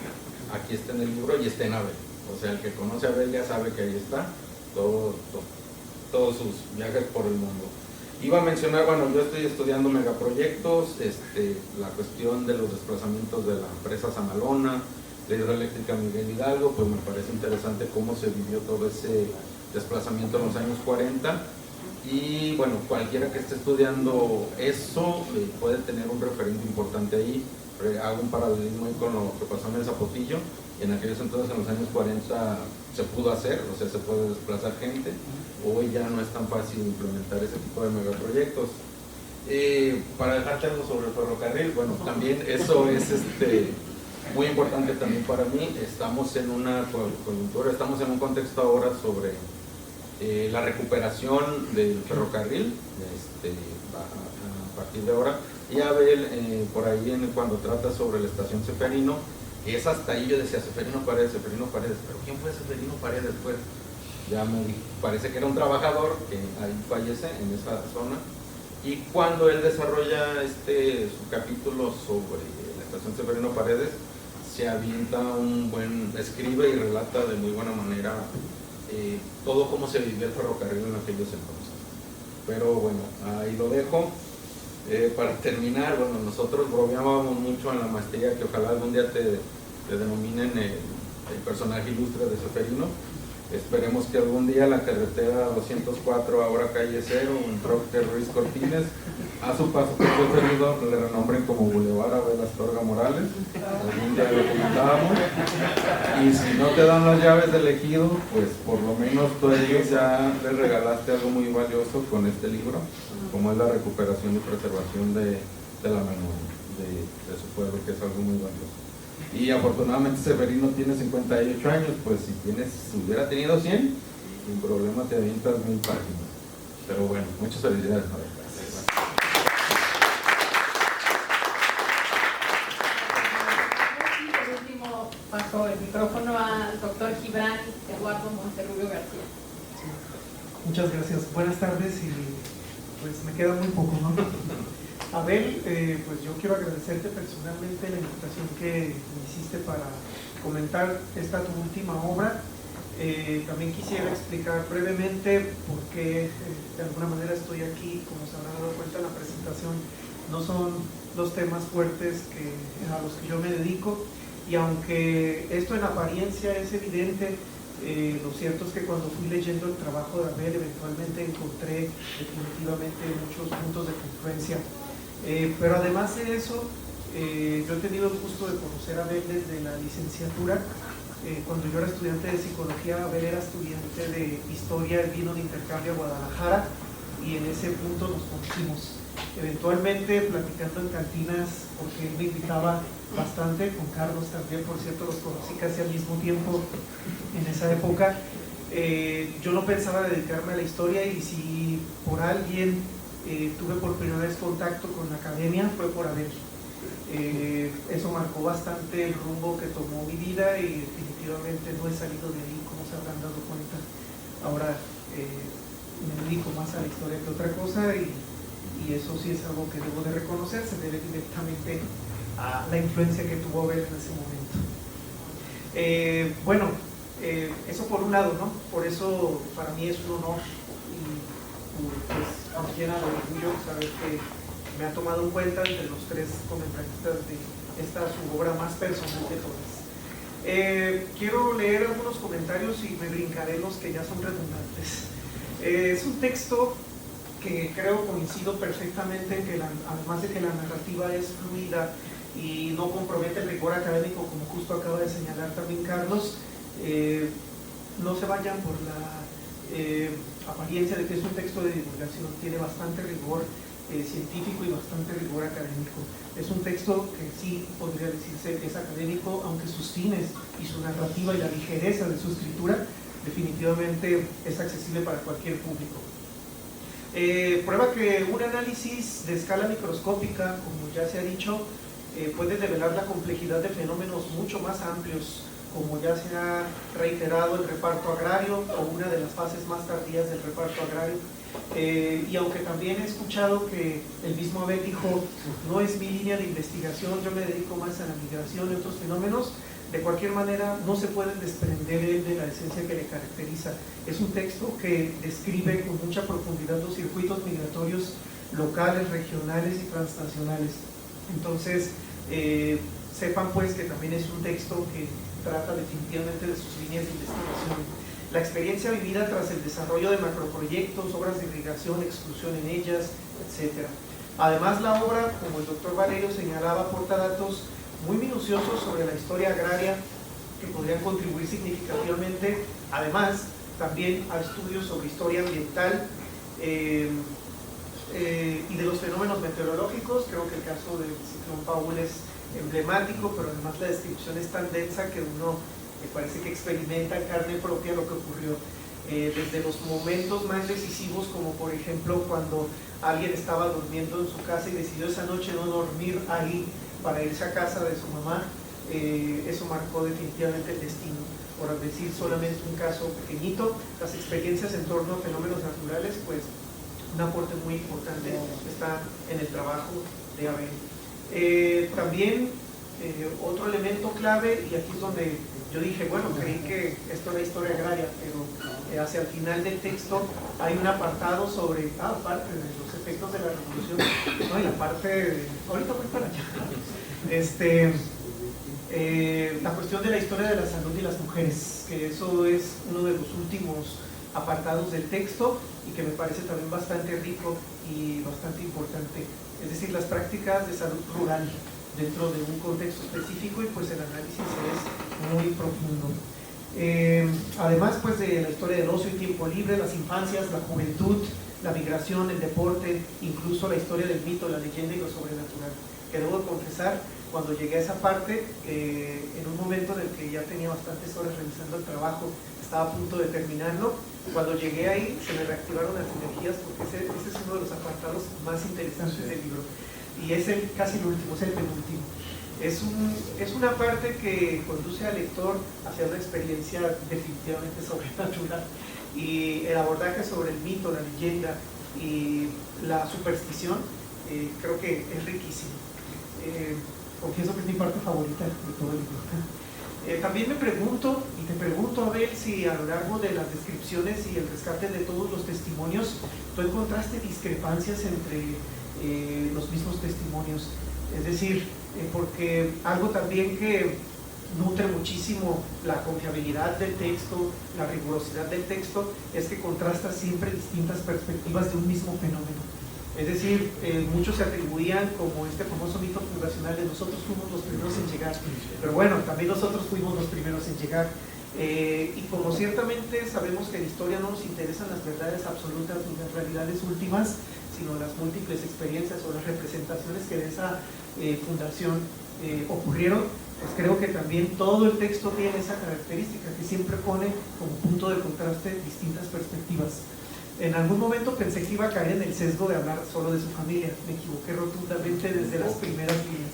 aquí está en el libro y está en Abel. O sea, el que conoce a Abel ya sabe que ahí está, todos sus viajes por el mundo. Iba a mencionar, bueno, yo estoy estudiando megaproyectos, la cuestión de los desplazamientos de la empresa Sanalona, la hidroeléctrica Miguel Hidalgo, pues me parece interesante cómo se vivió todo ese desplazamiento en los años 40, y bueno, cualquiera que esté estudiando eso puede tener un referente importante ahí. Hago un paralelismo ahí con lo que pasó en el Zapotillo. En aquellos entonces, en los años 40, se pudo hacer, o sea, se puede desplazar gente. Hoy ya no es tan fácil implementar ese tipo de megaproyectos. Para dejarte algo sobre el ferrocarril, bueno, también eso es muy importante también para mí. Estamos en una coyuntura, estamos en un contexto ahora sobre la recuperación del ferrocarril a partir de ahora. Y Abel, por ahí cuando trata sobre la estación Ceferino, es hasta ahí yo decía Ceferino Paredes, pero ¿quién fue Ceferino Paredes? Pues ya parece que era un trabajador que ahí fallece en esa zona, y cuando él desarrolla su capítulo sobre la estación Ceferino Paredes, se avienta escribe y relata de muy buena manera todo cómo se vivió el ferrocarril en aquellos entonces. Pero bueno, ahí lo dejo. Para terminar, bueno, nosotros bromeábamos mucho en la maestría que ojalá algún día te denominen el personaje ilustre de Ceferino. Esperemos que algún día la carretera 204, ahora calle 0, un Roque Ruiz Cortines, a su paso por su periodo le renombren como Boulevard Abel Astorga Morales. Algún día lo comentábamos. Y si no te dan las llaves del ejido, pues por lo menos tú a ellos ya les regalaste algo muy valioso con este libro, como es la recuperación y preservación de la memoria de su pueblo, que es algo muy valioso. Y afortunadamente Ceferino tiene 58 años, pues si hubiera tenido 100, sin problema te avientas 1000 páginas. Pero bueno, muchas felicidades. paso el micrófono al doctor Gibran Eduardo Monterrubio García. Sí. Muchas gracias. Buenas tardes y pues me queda muy poco, ¿no? Abel, pues yo quiero agradecerte personalmente la invitación que me hiciste para comentar esta tu última obra. También quisiera explicar brevemente por qué de alguna manera estoy aquí. Como se habrán dado cuenta en la presentación, no son los temas fuertes a los que yo me dedico, y aunque esto en apariencia es evidente, lo cierto es que cuando fui leyendo el trabajo de Abel eventualmente encontré definitivamente muchos puntos de confluencia. Pero además de eso, yo he tenido el gusto de conocer a Abel desde la licenciatura. Cuando yo era estudiante de psicología, Abel era estudiante de historia, él vino de intercambio a Guadalajara y en ese punto nos conocimos. Eventualmente platicando en cantinas, porque él me invitaba bastante, con Carlos también, por cierto, los conocí casi al mismo tiempo en esa época. Yo no pensaba dedicarme a la historia, y si por alguien tuve por primera vez contacto con la academia fue por Abel. Eso marcó bastante el rumbo que tomó mi vida y definitivamente no he salido de ahí, como se habrán dado cuenta. Ahora me dedico más a la historia que otra cosa, y eso sí es algo que debo de reconocer, se debe directamente a la influencia que tuvo Abel en ese momento. Bueno, eso por un lado, ¿no? Por eso para mí es un honor y pues nos llena de orgullo saber que me ha tomado en cuenta entre los tres comentaristas de esta su obra más personal de todas. Quiero leer algunos comentarios y me brincaré los que ya son redundantes. Es un texto que creo coincido perfectamente en que además de que la narrativa es fluida y no compromete el rigor académico, como justo acaba de señalar también Carlos, no se vayan por la apariencia de que es un texto de divulgación. Tiene bastante rigor científico y bastante rigor académico. Es un texto que sí podría decirse que es académico, aunque sus fines y su narrativa y la ligereza de su escritura definitivamente es accesible para cualquier público. Prueba que un análisis de escala microscópica, como ya se ha dicho, puede develar la complejidad de fenómenos mucho más amplios, como ya se ha reiterado el reparto agrario o una de las fases más tardías del reparto agrario. Y aunque también he escuchado que el mismo Abel dijo, no es mi línea de investigación, yo me dedico más a la migración y otros fenómenos, de cualquier manera no se puede desprender él de la esencia que le caracteriza. Es un texto que describe con mucha profundidad los circuitos migratorios locales, regionales y transnacionales. Entonces, sepan pues que también es un texto que trata definitivamente de sus líneas de investigación. La experiencia vivida tras el desarrollo de macroproyectos, obras de irrigación, exclusión en ellas, etc. Además, la obra, como el doctor Valerio señalaba, aporta datos muy minuciosos sobre la historia agraria que podrían contribuir significativamente, además, también a estudios sobre historia ambiental y de los fenómenos meteorológicos. Creo que el caso del ciclón Paul es emblemático, pero además la descripción es tan densa que uno me parece que experimenta en carne propia lo que ocurrió. Desde los momentos más decisivos, como por ejemplo cuando alguien estaba durmiendo en su casa y decidió esa noche no dormir ahí para irse a casa de su mamá, eso marcó definitivamente el destino. Por decir solamente un caso pequeñito, las experiencias en torno a fenómenos naturales, pues un aporte muy importante está en el trabajo de Abel. También otro elemento clave, y aquí es donde yo dije, bueno, creí que esto era historia agraria, pero hacia el final del texto hay un apartado sobre, aparte de los efectos de la revolución, no, y la parte, ahorita voy para allá, la cuestión de la historia de la salud y las mujeres, que eso es uno de los últimos apartados del texto y que me parece también bastante rico y bastante importante, es decir, las prácticas de salud rural dentro de un contexto específico, y pues el análisis es muy profundo. Además pues de la historia del ocio y tiempo libre, las infancias, la juventud, la migración, el deporte, incluso la historia del mito, la leyenda y lo sobrenatural, que debo confesar, cuando llegué a esa parte, en un momento en el que ya tenía bastantes horas revisando el trabajo, estaba a punto de terminarlo, cuando llegué ahí se me reactivaron las energías, porque ese es uno de los apartados más interesantes del libro. Y es casi el último, es el penúltimo. Es una parte que conduce al lector hacia una experiencia definitivamente sobrenatural, y el abordaje sobre el mito, la leyenda y la superstición creo que es riquísimo. Confieso que es mi parte favorita de todo el libro. También me pregunto, y te pregunto, Abel, si a lo largo de las descripciones y el rescate de todos los testimonios, tú encontraste discrepancias entre los mismos testimonios. Es decir, porque algo también que nutre muchísimo la confiabilidad del texto, la rigurosidad del texto, es que contrasta siempre distintas perspectivas de un mismo fenómeno. Es decir, muchos se atribuían como este famoso mito fundacional de nosotros fuimos los primeros en llegar, pero bueno, también nosotros fuimos los primeros en llegar. Y como ciertamente sabemos que en historia no nos interesan las verdades absolutas ni las realidades últimas, sino las múltiples experiencias o las representaciones que de esa fundación ocurrieron, pues creo que también todo el texto tiene esa característica, que siempre pone como punto de contraste distintas perspectivas. En algún momento pensé que iba a caer en el sesgo de hablar solo de su familia. Me equivoqué rotundamente desde las primeras líneas.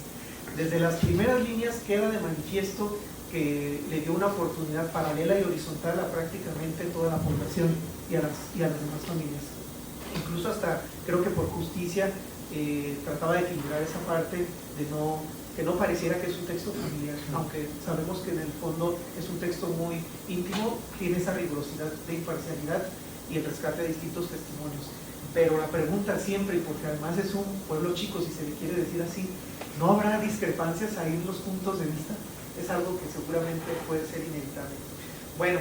Desde las primeras líneas queda de manifiesto que le dio una oportunidad paralela y horizontal a prácticamente toda la población y a las demás familias. Incluso hasta, creo que por justicia, trataba de equilibrar esa parte de que no pareciera que es un texto familiar, aunque sabemos que en el fondo es un texto muy íntimo, tiene esa rigurosidad de imparcialidad y el rescate de distintos testimonios. Pero la pregunta siempre, y porque además es un pueblo chico, si se le quiere decir así, ¿no habrá discrepancias ahí en los puntos de vista? Es algo que seguramente puede ser inevitable. Bueno,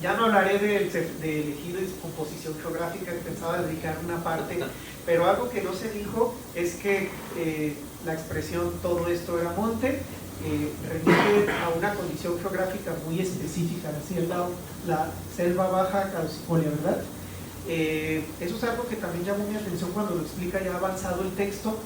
ya no hablaré de elegido y su composición geográfica, que pensaba dedicar una parte, pero algo que no se dijo es que la expresión todo esto era monte remite a una condición geográfica muy específica, la selva baja caducifolia, ¿verdad? Eso es algo que también llamó mi atención cuando lo explica ya avanzado el texto,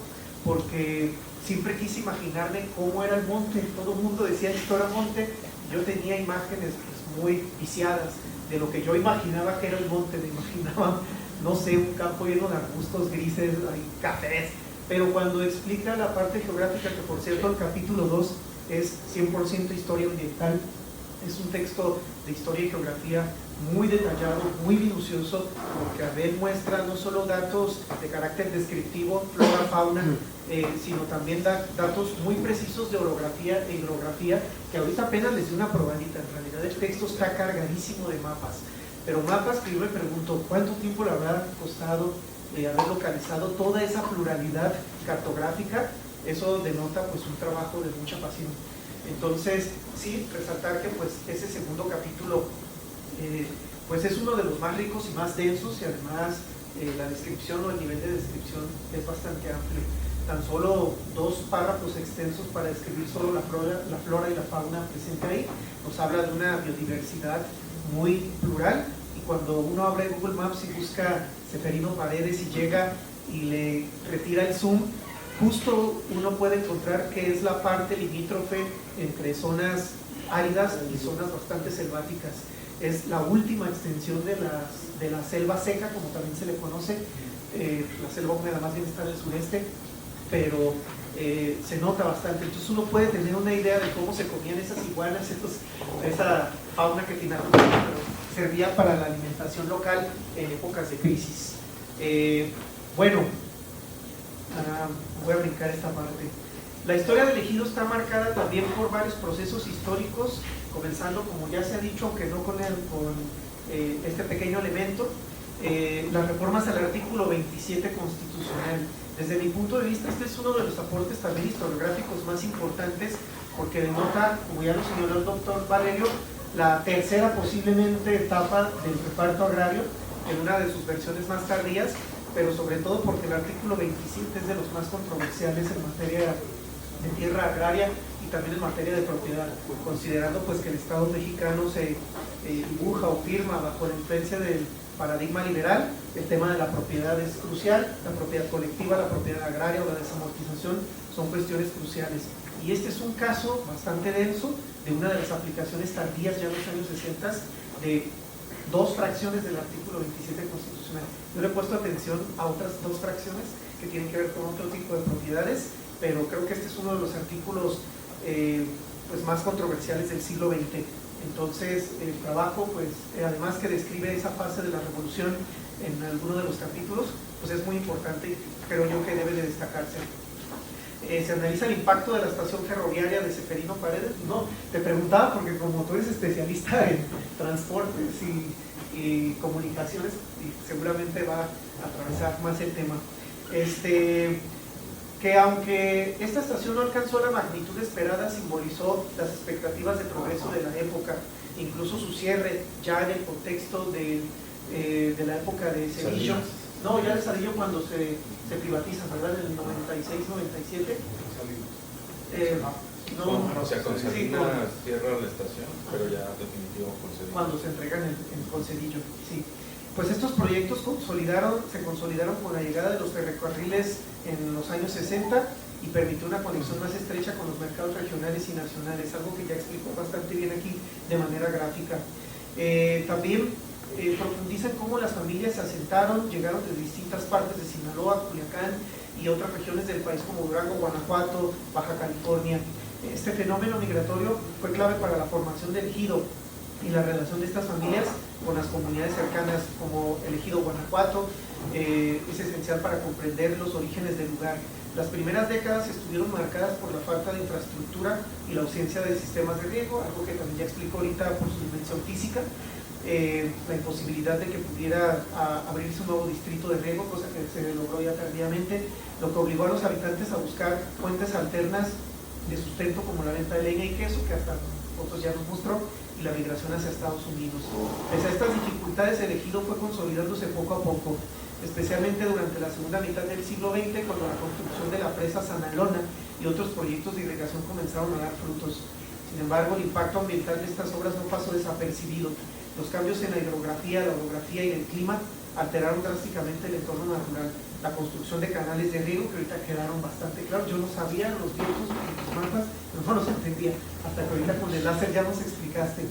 porque siempre quise imaginarme cómo era el monte. Todo el mundo decía esto era monte, yo tenía imágenes pues, muy viciadas de lo que yo imaginaba que era el monte. Me imaginaba, no sé, un campo lleno de arbustos grises, cafés, pero cuando explica la parte geográfica, que por cierto el capítulo 2 es 100% historia ambiental, es un texto de historia y geografía muy detallado, muy minucioso, porque Abel muestra no solo datos de carácter descriptivo, flora, fauna, sino también datos muy precisos de orografía e hidrografía, que ahorita apenas les di una probadita. En realidad el texto está cargadísimo de mapas, pero mapas que yo me pregunto, ¿cuánto tiempo le habrá costado haber localizado toda esa pluralidad cartográfica? Eso denota pues un trabajo de mucha pasión. Entonces, sí, resaltar que pues ese segundo capítulo pues es uno de los más ricos y más densos, y además la descripción o el nivel de descripción es bastante amplio. Tan solo 2 párrafos extensos para describir solo la flora y la fauna presente ahí, nos habla de una biodiversidad muy plural, y cuando uno abre Google Maps y busca Ceferino Paredes y llega y le retira el zoom, justo uno puede encontrar que es la parte limítrofe entre zonas áridas y zonas bastante selváticas. Es la última extensión de la selva seca, como también se le conoce. La selva húmeda más bien está en el sureste, pero se nota bastante. Entonces uno puede tener una idea de cómo se comían esas iguanas, esa fauna que finalmente servía para la alimentación local en épocas de crisis. Bueno, voy a brincar esta parte. La historia del ejido está marcada también por varios procesos históricos, comenzando, como ya se ha dicho, aunque no con este pequeño elemento, las reformas al artículo 27 constitucional. Desde mi punto de vista, este es uno de los aportes también historiográficos más importantes, porque denota, como ya lo señaló el doctor Valerio, la tercera posiblemente etapa del reparto agrario, en una de sus versiones más tardías, pero sobre todo porque el artículo 27 es de los más controversiales en materia de tierra agraria y también en materia de propiedad, considerando pues que el Estado mexicano se dibuja o firma bajo la influencia del paradigma liberal. El tema de la propiedad es crucial, la propiedad colectiva, la propiedad agraria o la desamortización son cuestiones cruciales, y este es un caso bastante denso de una de las aplicaciones tardías ya en los años 60 de 2 fracciones del artículo 27 constitucional. Yo le he puesto atención a otras 2 fracciones que tienen que ver con otro tipo de propiedades, pero creo que este es uno de los artículos pues más controversiales del siglo XX. Entonces el trabajo, pues además que describe esa fase de la revolución en alguno de los capítulos, pues es muy importante y creo yo que debe de destacarse. Se analiza el impacto de la estación ferroviaria de Ceferino Paredes. No, te preguntaba porque como tú eres especialista en transportes y comunicaciones, y seguramente va a atravesar más el tema. Que aunque esta estación no alcanzó la magnitud esperada, simbolizó las expectativas de progreso de la época, incluso su cierre ya en el contexto de la época de Cedillo. No, ya de Cedillo cuando se privatiza, ¿verdad? En el 96-97. O sea, con Salinas cierra la estación, pero ya definitivo con Cedillo. Cuando se entregan con Cedillo, sí. Pues estos proyectos se consolidaron con la llegada de los ferrocarriles en los años 60 y permitió una conexión más estrecha con los mercados regionales y nacionales, algo que ya explicó bastante bien aquí de manera gráfica. También profundizan cómo las familias se asentaron, llegaron de distintas partes de Sinaloa, Culiacán y otras regiones del país como Durango, Guanajuato, Baja California. Este fenómeno migratorio fue clave para la formación del ejido y la relación de estas familias con las comunidades cercanas como el ejido Guanajuato. Es esencial para comprender los orígenes del lugar. Las primeras décadas estuvieron marcadas por la falta de infraestructura y la ausencia de sistemas de riego, algo que también ya explicó ahorita por su dimensión física. La imposibilidad de que pudiera abrirse un nuevo distrito de riego, cosa que se logró ya tardíamente, lo que obligó a los habitantes a buscar fuentes alternas de sustento como la venta de leña y queso, que hasta otros ya nos mostró, y la migración hacia Estados Unidos. Pese a estas dificultades, el ejido fue consolidándose poco a poco, especialmente durante la segunda mitad del siglo XX, cuando la construcción de la presa Sanalona y otros proyectos de irrigación comenzaron a dar frutos. Sin embargo, el impacto ambiental de estas obras no pasó desapercibido. Los cambios en la hidrografía, la orografía y el clima alteraron drásticamente el entorno natural. La construcción de canales de riego, que ahorita quedaron bastante claros, yo no sabía los vientos y los mapas, pero no los entendía, hasta que ahorita con el láser ya nos explicaste.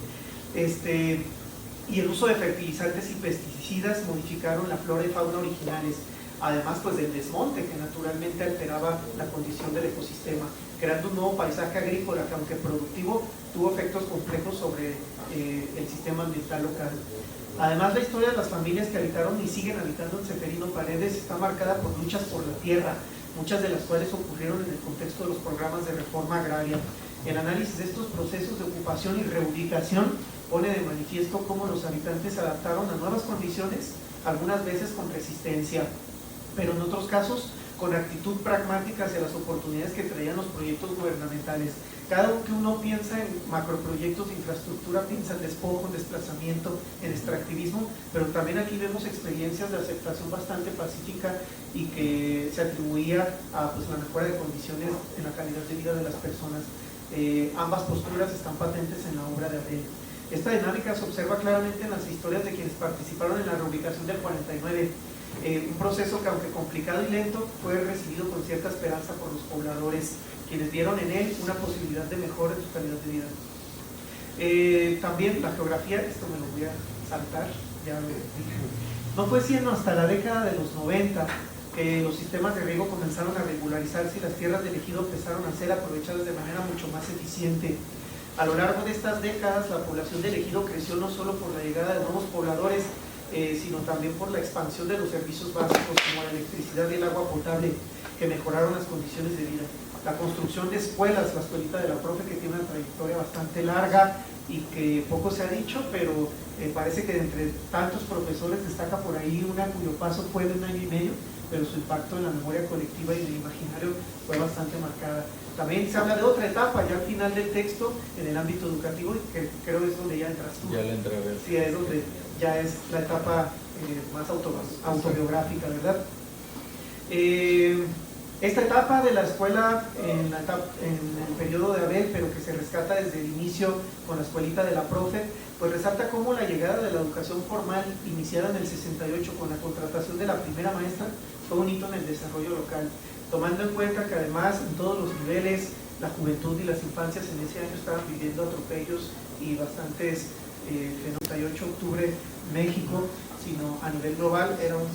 Y el uso de fertilizantes y pesticidas modificaron la flora y fauna originales, además pues del desmonte que naturalmente alteraba la condición del ecosistema, creando un nuevo paisaje agrícola que, aunque productivo, tuvo efectos complejos sobre el sistema ambiental local. Además, la historia de las familias que habitaron y siguen habitando en Ceferino Paredes está marcada por luchas por la tierra, muchas de las cuales ocurrieron en el contexto de los programas de reforma agraria. El análisis de estos procesos de ocupación y reubicación pone de manifiesto cómo los habitantes se adaptaron a nuevas condiciones, algunas veces con resistencia, pero en otros casos con actitud pragmática hacia las oportunidades que traían los proyectos gubernamentales. Cada vez que uno piensa en macroproyectos de infraestructura, piensa en despojo, en desplazamiento, en extractivismo, pero también aquí vemos experiencias de aceptación bastante pacífica y que se atribuía a pues, la mejora de condiciones en la calidad de vida de las personas. Ambas posturas están patentes en la obra de Abel. Esta dinámica se observa claramente en las historias de quienes participaron en la reubicación del 49, un proceso que, aunque complicado y lento, fue recibido con cierta esperanza por los pobladores, quienes vieron en él una posibilidad de mejora en su calidad de vida. También la geografía, esto me lo voy a saltar, ya lo dije. No fue sino hasta la década de los 90 que los sistemas de riego comenzaron a regularizarse y las tierras del ejido empezaron a ser aprovechadas de manera mucho más eficiente. A lo largo de estas décadas, la población del ejido creció no solo por la llegada de nuevos pobladores, sino también por la expansión de los servicios básicos como la electricidad y el agua potable, que mejoraron las condiciones de vida. La construcción de escuelas, la escuelita de la profe, que tiene una trayectoria bastante larga y que poco se ha dicho, pero parece que entre tantos profesores destaca por ahí una cuyo paso fue de 1 año y medio, pero su impacto en la memoria colectiva y en el imaginario fue bastante marcada. También se habla de otra etapa, ya al final del texto, en el ámbito educativo, que creo es donde ya entras tú. Ya le entré a ver. Sí, es donde ya es la etapa más autobiográfica, ¿verdad? Esta etapa de la escuela en el periodo de Abel, pero que se rescata desde el inicio con la escuelita de la profe, pues resalta cómo la llegada de la educación formal, iniciada en el 68 con la contratación de la primera maestra, fue un hito en el desarrollo local, tomando en cuenta que además en todos los niveles la juventud y las infancias en ese año estaban viviendo atropellos y bastantes. En 98 de octubre, México, sino a nivel global era un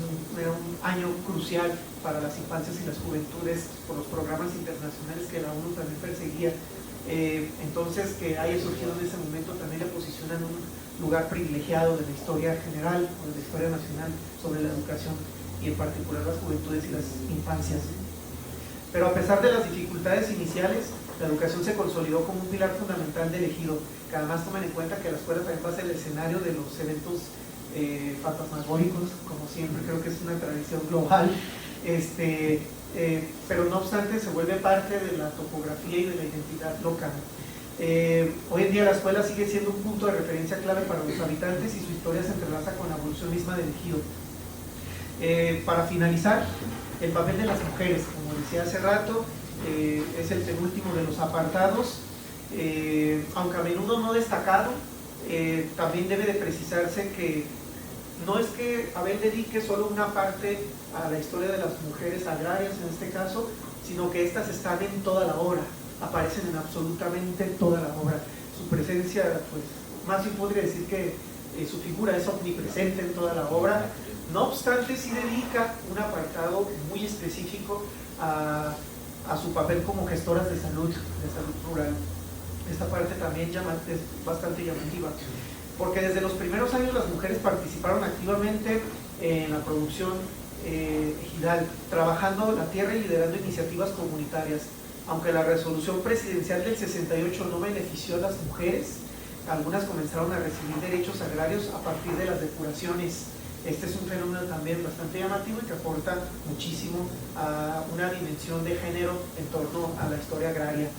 año crucial para las infancias y las juventudes por los programas internacionales que la ONU también perseguía. Entonces, que haya surgido en ese momento también le posiciona en un lugar privilegiado de la historia general o de la historia nacional sobre la educación y en particular las juventudes y las infancias. Pero a pesar de las dificultades iniciales, la educación se consolidó como un pilar fundamental del ejido, que además tomen en cuenta que la escuela también va a ser el escenario de los eventos fantasmagóricos, como siempre, creo que es una tradición global, pero no obstante se vuelve parte de la topografía y de la identidad local. Hoy en día la escuela sigue siendo un punto de referencia clave para los habitantes y su historia se entrelaza con la evolución misma del ejido. Para finalizar, el papel de las mujeres, como decía hace rato, es el penúltimo de los apartados, aunque a menudo no destacado. También debe de precisarse que no es que Abel dedique solo una parte a la historia de las mujeres agrarias en este caso, sino que estas están en toda la obra, aparecen en absolutamente toda la obra. Su presencia, pues, más bien podría decir que su figura es omnipresente en toda la obra. No obstante, sí dedica un apartado muy específico a su papel como gestoras de salud rural. Esta parte también es bastante llamativa, porque desde los primeros años las mujeres participaron activamente en la producción ejidal, trabajando la tierra y liderando iniciativas comunitarias. Aunque la resolución presidencial del 68 no benefició a las mujeres, algunas comenzaron a recibir derechos agrarios a partir de las depuraciones. Este es un fenómeno también bastante llamativo y que aporta muchísimo a una dimensión de género en torno a la historia agraria.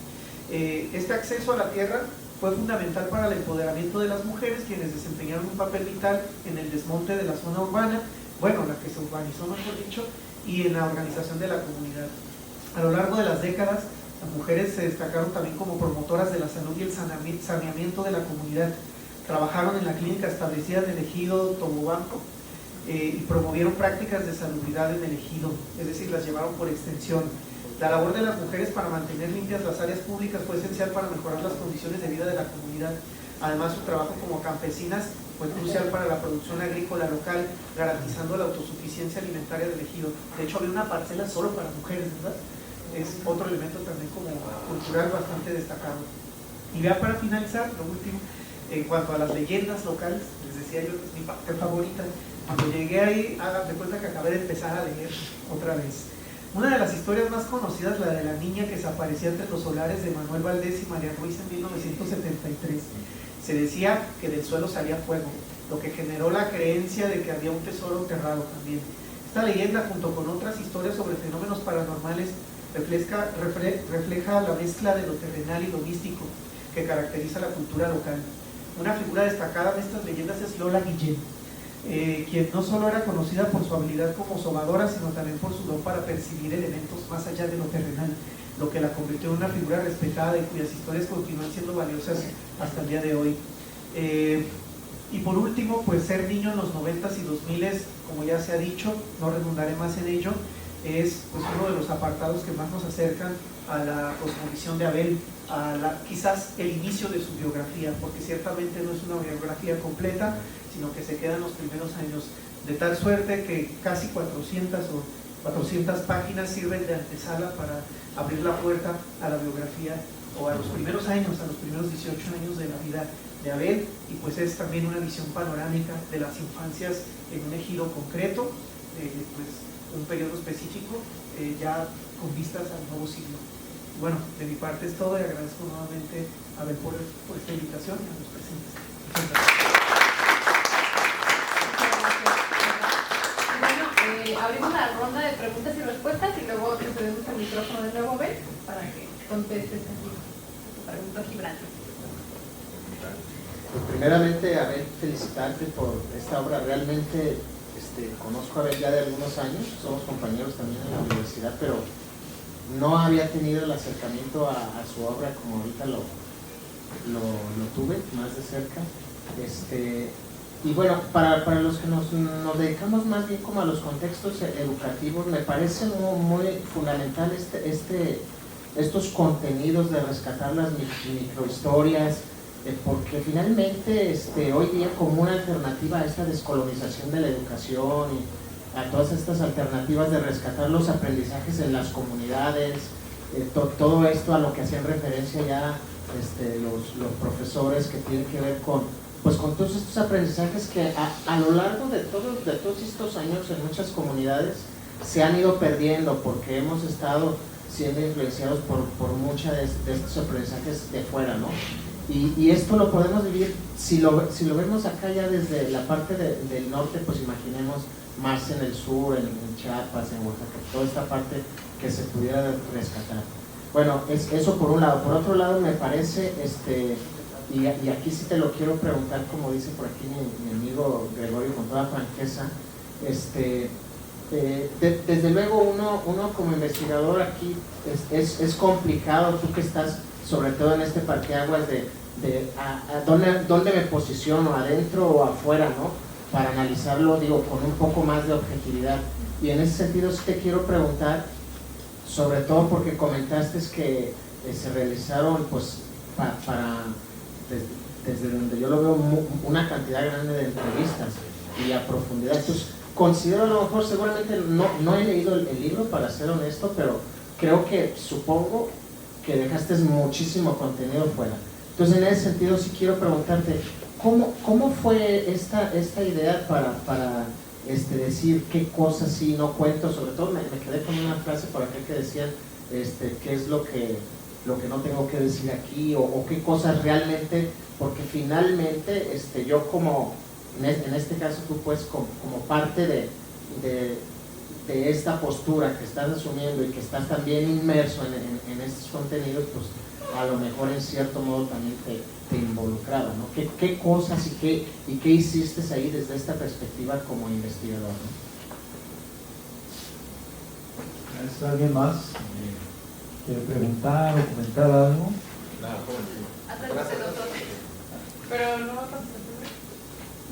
Este acceso a la tierra fue fundamental para el empoderamiento de las mujeres, quienes desempeñaron un papel vital en el desmonte de la zona urbana, bueno, la que se urbanizó mejor dicho, y en la organización de la comunidad. A lo largo de las décadas, las mujeres se destacaron también como promotoras de la salud y el saneamiento de la comunidad. Trabajaron en la clínica establecida en el ejido Tobobanco y promovieron prácticas de salubridad en el ejido, es decir, las llevaron por extensión. La labor de las mujeres para mantener limpias las áreas públicas fue esencial para mejorar las condiciones de vida de la comunidad. Además, su trabajo como campesinas fue crucial para la producción agrícola local, garantizando la autosuficiencia alimentaria del ejido. De hecho, había una parcela solo para mujeres, ¿verdad? Es otro elemento también como cultural bastante destacado. Y ya para finalizar, lo último, en cuanto a las leyendas locales, les decía yo, es mi parte favorita. Cuando llegué ahí, hagan de cuenta que acabé de empezar a leer otra vez. Una de las historias más conocidas, la de la niña que desaparecía entre los solares de Manuel Valdés y María Ruiz en 1973. Se decía que del suelo salía fuego, lo que generó la creencia de que había un tesoro enterrado también. Esta leyenda, junto con otras historias sobre fenómenos paranormales, refleja la mezcla de lo terrenal y lo místico que caracteriza la cultura local. Una figura destacada de estas leyendas es Lola Guillén, quien no solo era conocida por su habilidad como sobadora, sino también por su don para percibir elementos más allá de lo terrenal, lo que la convirtió en una figura respetada y cuyas historias continúan siendo valiosas hasta el día de hoy. Y por último, pues ser niño en los 90s y 2000s, como ya se ha dicho, no redundaré más en ello, es pues uno de los apartados que más nos acercan a la cosmovisión de Abel, quizás el inicio de su biografía, porque ciertamente no es una biografía completa, sino que se quedan los primeros años, de tal suerte que casi 400 páginas sirven de antesala para abrir la puerta a la biografía o a los primeros años, a los primeros 18 años de la vida de Abel, y pues es también una visión panorámica de las infancias en un ejido concreto, pues un periodo específico, ya con vistas al nuevo siglo. Bueno, de mi parte es todo y agradezco nuevamente a Abel por esta invitación y a los presentes. Muchas gracias. Abrimos la ronda de preguntas y respuestas y luego te cedemos el micrófono de nuevo a Abel para que contestes a tu pregunta, Gibran. Pues primeramente, Abel, felicitarte por esta obra. Realmente conozco a Abel ya de algunos años, somos compañeros también en la universidad, pero no había tenido el acercamiento a su obra como ahorita lo tuve más de cerca. Y bueno, para los que nos dedicamos más bien como a los contextos educativos, me parece muy fundamental estos contenidos de rescatar las microhistorias, porque finalmente hoy día como una alternativa a esta descolonización de la educación y a todas estas alternativas de rescatar los aprendizajes en las comunidades, todo esto a lo que hacían referencia ya los profesores, que tienen que ver con todos estos aprendizajes que a lo largo de todos estos años en muchas comunidades se han ido perdiendo porque hemos estado siendo influenciados por muchos de estos aprendizajes de fuera, ¿no? Y esto lo podemos vivir, si lo vemos acá ya desde la parte del norte, pues imaginemos más en el sur, en Chiapas, en Oaxaca, toda esta parte que se pudiera rescatar. Bueno, eso por un lado. Por otro lado, me parece, y aquí sí te lo quiero preguntar, como dice por aquí mi amigo Gregorio, con toda franqueza, desde luego uno como investigador aquí es complicado, tú que estás sobre todo en este parteaguas dónde me posiciono, adentro o afuera, ¿no? Para analizarlo, digo, con un poco más de objetividad. Y en ese sentido sí te quiero preguntar, sobre todo porque comentaste que se realizaron, pues, desde donde yo lo veo, una cantidad grande de entrevistas y a profundidad. Entonces, considero, a lo mejor, seguramente no he leído el libro, para ser honesto, pero supongo que dejaste muchísimo contenido fuera. Entonces, en ese sentido, sí quiero preguntarte, ¿cómo fue esta idea para decir qué cosas sí no cuento? Sobre todo me quedé con una frase por acá que decían qué es lo que no tengo que decir aquí, o qué cosas realmente, porque finalmente yo como, en este caso tú, pues, como parte de esta postura que estás asumiendo y que estás también inmerso en estos contenidos, pues a lo mejor en cierto modo también te involucraba, ¿no? ¿Qué cosas y qué hiciste ahí desde esta perspectiva como investigador, ¿no? ¿Es alguien más? ¿Quiere preguntar o comentar algo? Gracias, doctor. Pero no va a pasar primero.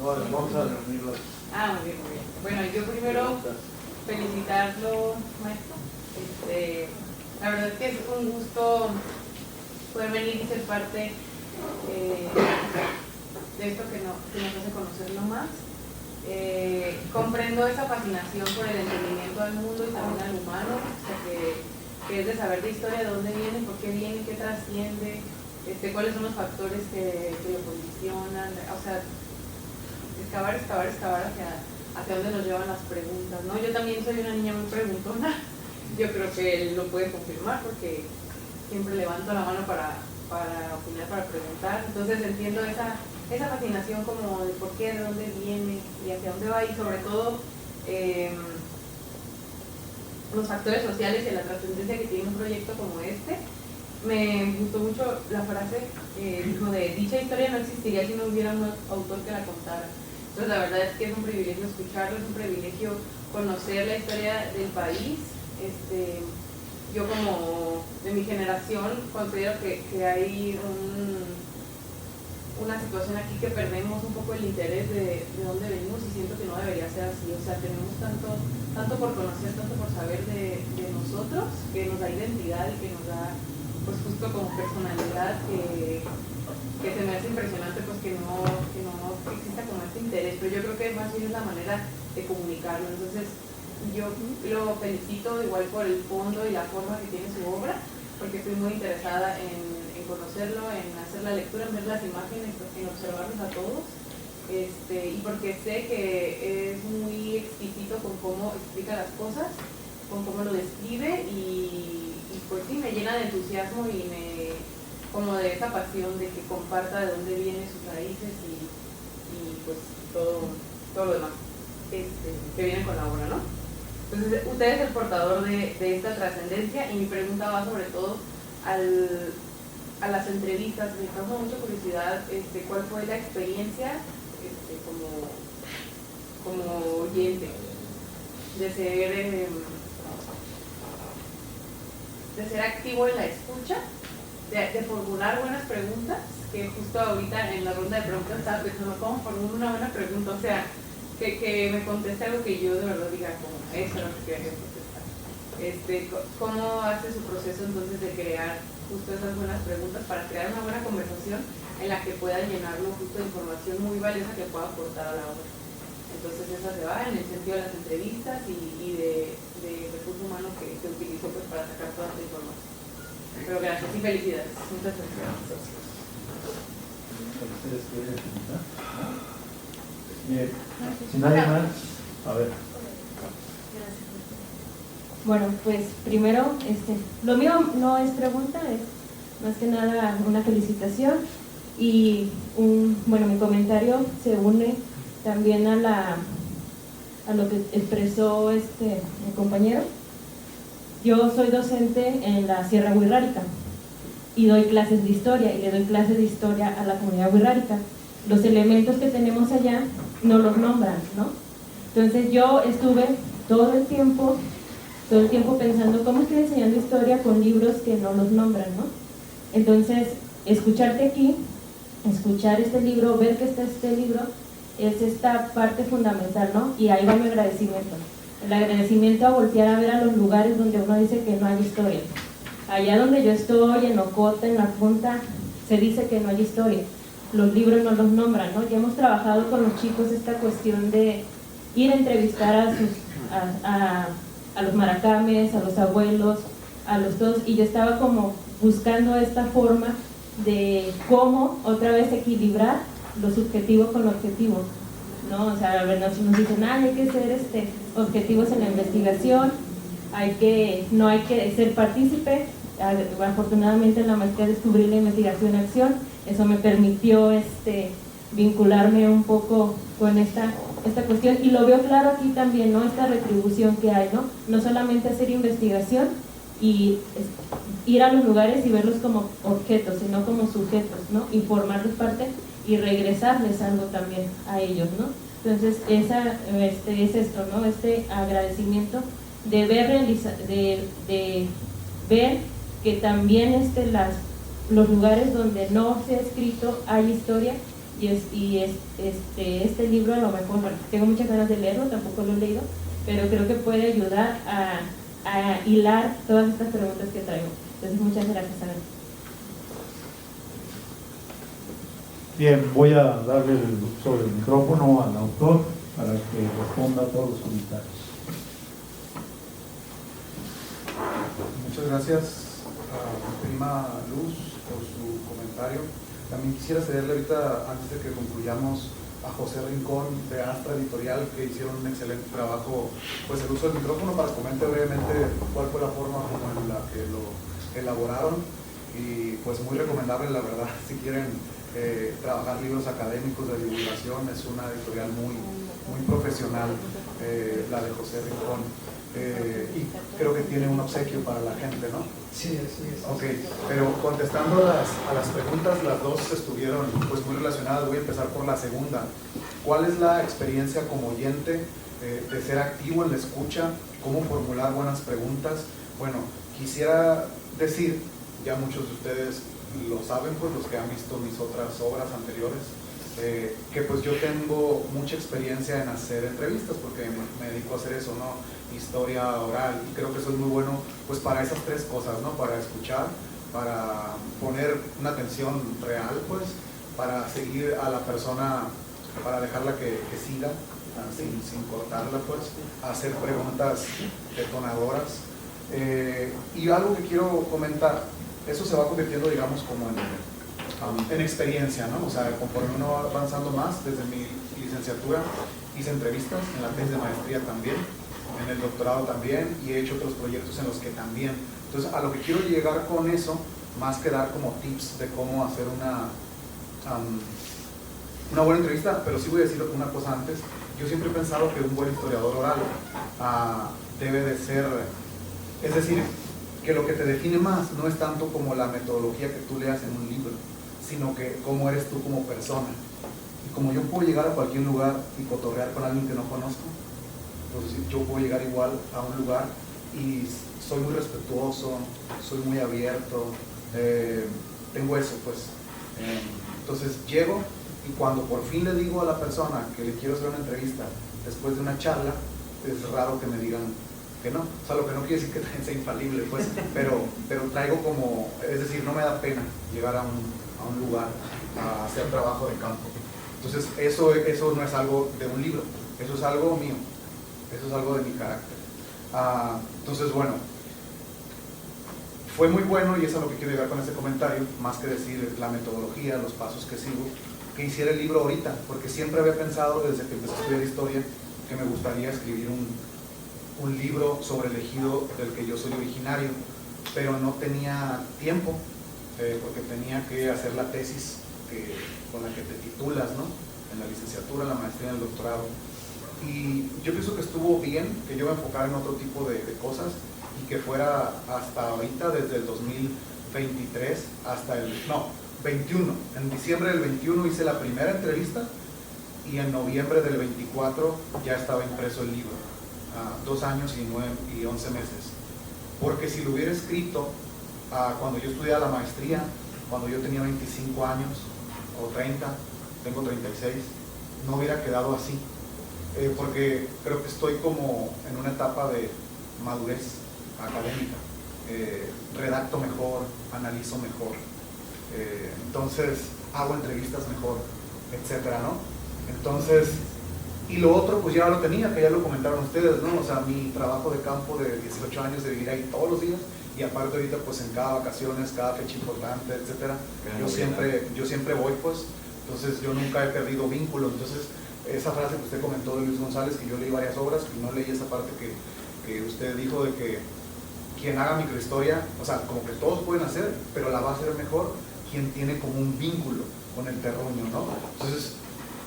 No, vamos a reunirlo. Muy bien, muy bien. Bueno, yo primero felicitarlo, maestro. La verdad es que es un gusto poder venir y ser parte de esto que nos hace conocerlo más. Comprendo esa fascinación por el entendimiento del mundo y también al humano, o sea, que es de saber de historia, de dónde viene, por qué viene, qué trasciende, cuáles son los factores que lo condicionan, o sea, excavar hacia dónde nos llevan las preguntas, ¿no? Yo también soy una niña muy preguntona, yo creo que él lo puede confirmar porque siempre levanto la mano para opinar, para preguntar. Entonces entiendo esa fascinación como de por qué, de dónde viene y hacia dónde va, y sobre todo los factores sociales y la trascendencia que tiene un proyecto como este. Me gustó mucho la frase que dijo de dicha historia no existiría si no hubiera un autor que la contara. Entonces la verdad es que es un privilegio escucharlo, es un privilegio conocer la historia del país. Yo como de mi generación considero que hay una situación aquí que perdemos un poco el interés de dónde venimos, y siento que no debería ser así. O sea, tenemos tanto por conocer, tanto por saber de nosotros, que nos da identidad y que nos da, pues, justo como personalidad, que se me hace impresionante, pues, que no exista como este interés. Pero yo creo que más bien es la manera de comunicarlo. Entonces yo lo felicito igual por el fondo y la forma que tiene su obra, porque estoy muy interesada en conocerlo, en hacer la lectura, en ver las imágenes, en observarlos a todos, y porque sé que es muy exquisito con cómo explica las cosas, con cómo lo describe, y pues sí, me llena de entusiasmo y como de esa pasión de que comparta de dónde vienen sus raíces y pues todo lo demás que viene con la obra, ¿no? Entonces, usted es el portador de esta trascendencia, y mi pregunta va sobre todo a las entrevistas. Me causa mucha curiosidad cuál fue la experiencia como oyente de ser activo en la escucha, de formular buenas preguntas, que justo ahorita en la ronda de preguntas estaba pensando cómo formular una buena pregunta, o sea, que me conteste algo que yo de verdad diga como eso es lo que quería contestar. ¿Cómo hace su proceso entonces de crear justo esas buenas preguntas para crear una buena conversación en la que puedan llenarlo justo de información muy valiosa que pueda aportar a la obra. Entonces esa se va en el sentido de las entrevistas y de recurso humano que se utilizó pues para sacar toda esta información. Pero gracias y felicidades. Muchas gracias. ¿Ustedes quieren preguntar? Bien, si nadie más, a ver. Bueno, pues primero, lo mío no es pregunta, es más que nada una felicitación y mi comentario se une también a lo que expresó mi compañero. Yo soy docente en la Sierra Wixárika y doy clases de historia y le doy clases de historia a la comunidad wixárika. Los elementos que tenemos allá no los nombran, ¿no? Entonces yo estuve todo el tiempo pensando cómo estoy enseñando historia con libros que no los nombran, ¿no? Entonces, escucharte aquí, escuchar este libro, ver que está este libro, es esta parte fundamental, ¿no? Y ahí va mi agradecimiento. El agradecimiento a voltear a ver a los lugares donde uno dice que no hay historia. Allá donde yo estoy, en Ocota, en la punta, se dice que no hay historia. Los libros no los nombran, ¿no? Ya hemos trabajado con los chicos esta cuestión de ir a entrevistar a los maracames, a los abuelos, a los todos, y yo estaba como buscando esta forma de cómo otra vez equilibrar lo subjetivo con lo objetivo, ¿no? O sea, nos dicen, hay que ser objetivos en la investigación, no hay que ser partícipe. Afortunadamente en la maestría descubrí la investigación en acción, eso me permitió vincularme un poco con esta cuestión, y lo veo claro aquí también, ¿no? Esta retribución que hay, ¿no? No solamente hacer investigación y ir a los lugares y verlos como objetos, sino como sujetos, ¿no? Informarles parte y regresarles algo también a ellos, ¿no? Entonces es esto, ¿no? Este agradecimiento de ver que también los lugares donde no se ha escrito hay historia, y este libro a lo mejor, bueno, tengo muchas ganas de leerlo, tampoco lo he leído, pero creo que puede ayudar a hilar todas estas preguntas que traigo. Entonces muchas gracias, Ana. Bien, voy a darle el micrófono al autor para que responda a todos los comentarios. Muchas gracias a mi prima Luz por su comentario. También quisiera cederle ahorita, antes de que concluyamos, a José Rincón de Astra Editorial, que hicieron un excelente trabajo, pues el uso del micrófono, para comentar brevemente cuál fue la forma como en la que lo elaboraron, y pues muy recomendable, la verdad. Si quieren trabajar libros académicos de divulgación, es una editorial muy profesional, la de José Rincón. Y creo que tiene un obsequio para la gente, ¿no? Sí, así es. Ok, pero contestando a las preguntas, las dos estuvieron pues muy relacionadas. Voy a empezar por la segunda. ¿Cuál es la experiencia como oyente de ser activo en la escucha? ¿Cómo formular buenas preguntas? Bueno, quisiera decir, ya muchos de ustedes lo saben, pues los que han visto mis otras obras anteriores, que pues yo tengo mucha experiencia en hacer entrevistas, porque me dedico a hacer eso, ¿no? Historia oral, y creo que soy muy bueno pues para esas tres cosas, ¿no? Para escuchar, para poner una atención real, pues, para seguir a la persona, para dejarla que siga sin cortarla, pues, hacer preguntas detonadoras, y algo que quiero comentar, eso se va convirtiendo, digamos, como en experiencia, ¿no? O sea, conforme uno va avanzando más, desde mi licenciatura hice entrevistas, en la tesis de maestría también, en el doctorado también, y he hecho otros proyectos en los que también. Entonces, a lo que quiero llegar con eso, más que dar como tips de cómo hacer una buena entrevista, pero sí voy a decir una cosa antes. Yo siempre he pensado que un buen historiador oral debe de ser, es decir, que lo que te define más no es tanto como la metodología que tú leas en un libro, sino que cómo eres tú como persona. Y como yo puedo llegar a cualquier lugar y cotorrear con alguien que no conozco, entonces yo puedo llegar igual a un lugar y soy muy respetuoso, soy muy abierto, tengo eso, pues. Entonces llego, y cuando por fin le digo a la persona que le quiero hacer una entrevista después de una charla, es raro que me digan que no. O sea, lo que no quiere decir que sea infalible, pues, pero traigo como, es decir, no me da pena llegar a un lugar a hacer trabajo de campo. Entonces, eso no es algo de un libro, eso es algo mío, eso es algo de mi carácter. Entonces, bueno, fue muy bueno, y eso es a lo que quiero llegar con este comentario, más que decir la metodología, los pasos que sigo, que hiciera el libro ahorita, porque siempre había pensado desde que empecé a estudiar historia que me gustaría escribir un libro sobre el ejido del que yo soy originario, pero no tenía tiempo, porque tenía que hacer la tesis con la que te titulas, ¿no? En la licenciatura, en la maestría, en el doctorado. Y yo pienso que estuvo bien que yo me enfocara en otro tipo de cosas y que fuera hasta ahorita, desde el 2023 hasta 21. En diciembre del 21 hice la primera entrevista y en noviembre del 24 ya estaba impreso el libro. 2 años y 11 meses. Porque si lo hubiera escrito cuando yo estudiaba la maestría, cuando yo tenía 25 años o 30, tengo 36, no hubiera quedado así. Porque creo que estoy como en una etapa de madurez académica. Redacto mejor, analizo mejor, entonces hago entrevistas mejor, etcétera, ¿no? Entonces, y lo otro pues ya lo tenía, que ya lo comentaron ustedes, ¿no? O sea, mi trabajo de campo de 18 años de vivir ahí todos los días, y aparte ahorita pues en cada vacaciones, cada fecha importante, etcétera, yo siempre voy, pues, entonces yo nunca he perdido vínculo. Entonces esa frase que usted comentó de Luis González, que yo leí varias obras y no leí esa parte que usted dijo de que quien haga microhistoria, o sea, como que todos pueden hacer, pero la va a hacer mejor quien tiene como un vínculo con el terruño, ¿no? Entonces,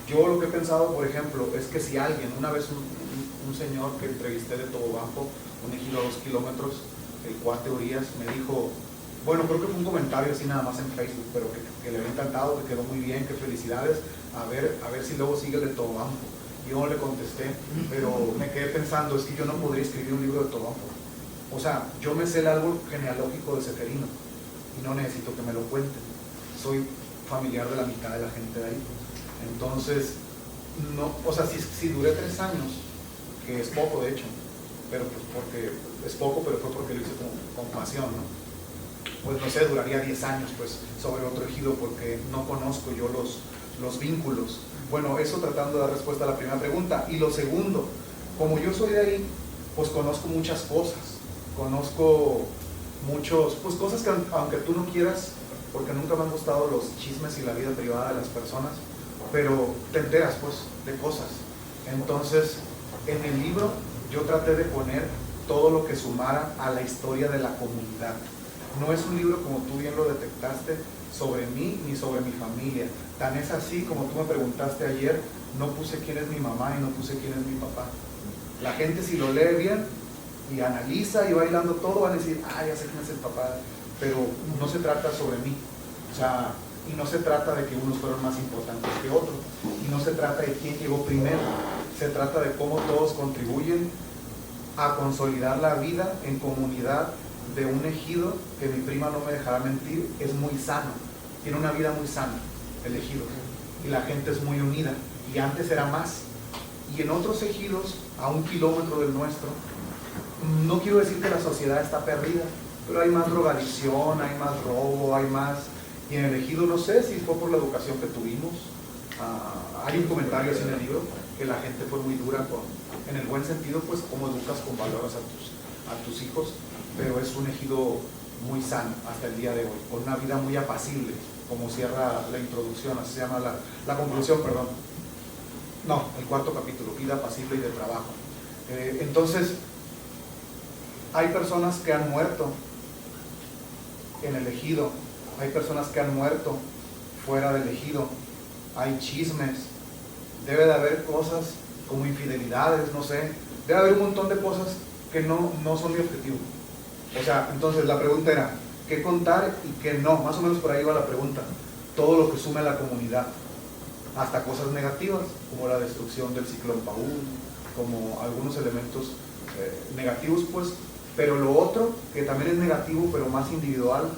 yo lo que he pensado, por ejemplo, es que si alguien, una vez un señor que entrevisté de Tobobampo, un ejido a 2 kilómetros, el cuate Urias, me dijo, bueno, creo que fue un comentario así nada más en Facebook, pero que le había encantado, que quedó muy bien, que felicidades, a ver si luego sigue el de Tobobampo. Yo no le contesté, pero me quedé pensando, es que yo no podría escribir un libro de Tobobampo. O sea, yo me sé el árbol genealógico de Ceferino y no necesito que me lo cuenten. Soy familiar de la mitad de la gente de ahí. Entonces, no, o sea, si duré 3 años, que es poco de hecho, pero pues porque es poco, pero fue porque lo hice con pasión, ¿no? Pues no sé, duraría 10 años pues sobre otro ejido, porque no conozco yo los vínculos. Bueno, eso tratando de dar respuesta a la primera pregunta. Y lo segundo, como yo soy de ahí, pues conozco muchas cosas. Conozco pues cosas que aunque tú no quieras, porque nunca me han gustado los chismes y la vida privada de las personas, pero te enteras pues de cosas. Entonces, en el libro yo traté de poner todo lo que sumara a la historia de la comunidad. No es un libro, como tú bien lo detectaste, sobre mí ni sobre mi familia. Tan es así, como tú me preguntaste ayer, no puse quién es mi mamá y no puse quién es mi papá. La gente, si lo lee bien y analiza y va hilando todo, van a decir, ya sé quién es el papá, pero no se trata sobre mí. O sea, y no se trata de que unos fueron más importantes que otros, y no se trata de quién llegó primero, se trata de cómo todos contribuyen a consolidar la vida en comunidad de un ejido que mi prima no me dejará mentir, es muy sano, tiene una vida muy sana el ejido, y la gente es muy unida, y antes era más. Y en otros ejidos, a 1 kilómetro del nuestro, no quiero decir que la sociedad está perdida, pero hay más drogadicción, hay más robo, hay más. Y en el ejido, no sé si fue por la educación que tuvimos, hay un comentario así en el libro, que la gente fue muy dura en el buen sentido, pues cómo educas con valores a tus hijos, pero es un ejido muy sano hasta el día de hoy, con una vida muy apacible, como cierra la introducción, así se llama la conclusión, perdón. No, el 4º capítulo, vida apacible y de trabajo. Entonces, hay personas que han muerto en el ejido, hay personas que han muerto fuera del ejido, hay chismes, debe de haber cosas como infidelidades, no sé, debe haber un montón de cosas que no son mi objetivo. O sea, entonces la pregunta era, ¿qué contar y qué no? Más o menos por ahí va la pregunta. Todo lo que sume a la comunidad, hasta cosas negativas, como la destrucción del ciclón Paúl, como algunos elementos negativos, pues, pero lo otro, que también es negativo, pero más individual,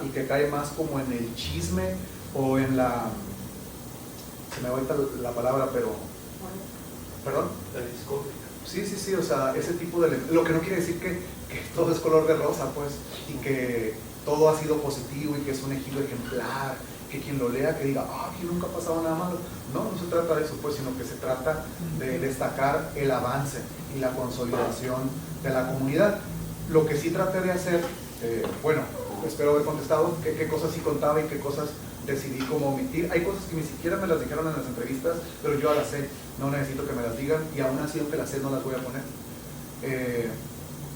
y que cae más como en el chisme o en la, se me va la palabra, pero, perdón, Sí, o sea, ese tipo de... Lo que no quiere decir que todo es color de rosa, pues, y que todo ha sido positivo y que es un ejido ejemplar, que quien lo lea que diga, aquí nunca ha pasado nada malo. No se trata de eso, pues, sino que se trata de destacar el avance y la consolidación de la comunidad. Lo que sí traté de hacer, bueno, espero haber contestado qué cosas sí contaba y qué cosas decidí como omitir. Hay cosas que ni siquiera me las dijeron en las entrevistas, pero yo las sé, no necesito que me las digan, y aún así aunque las sé no las voy a poner.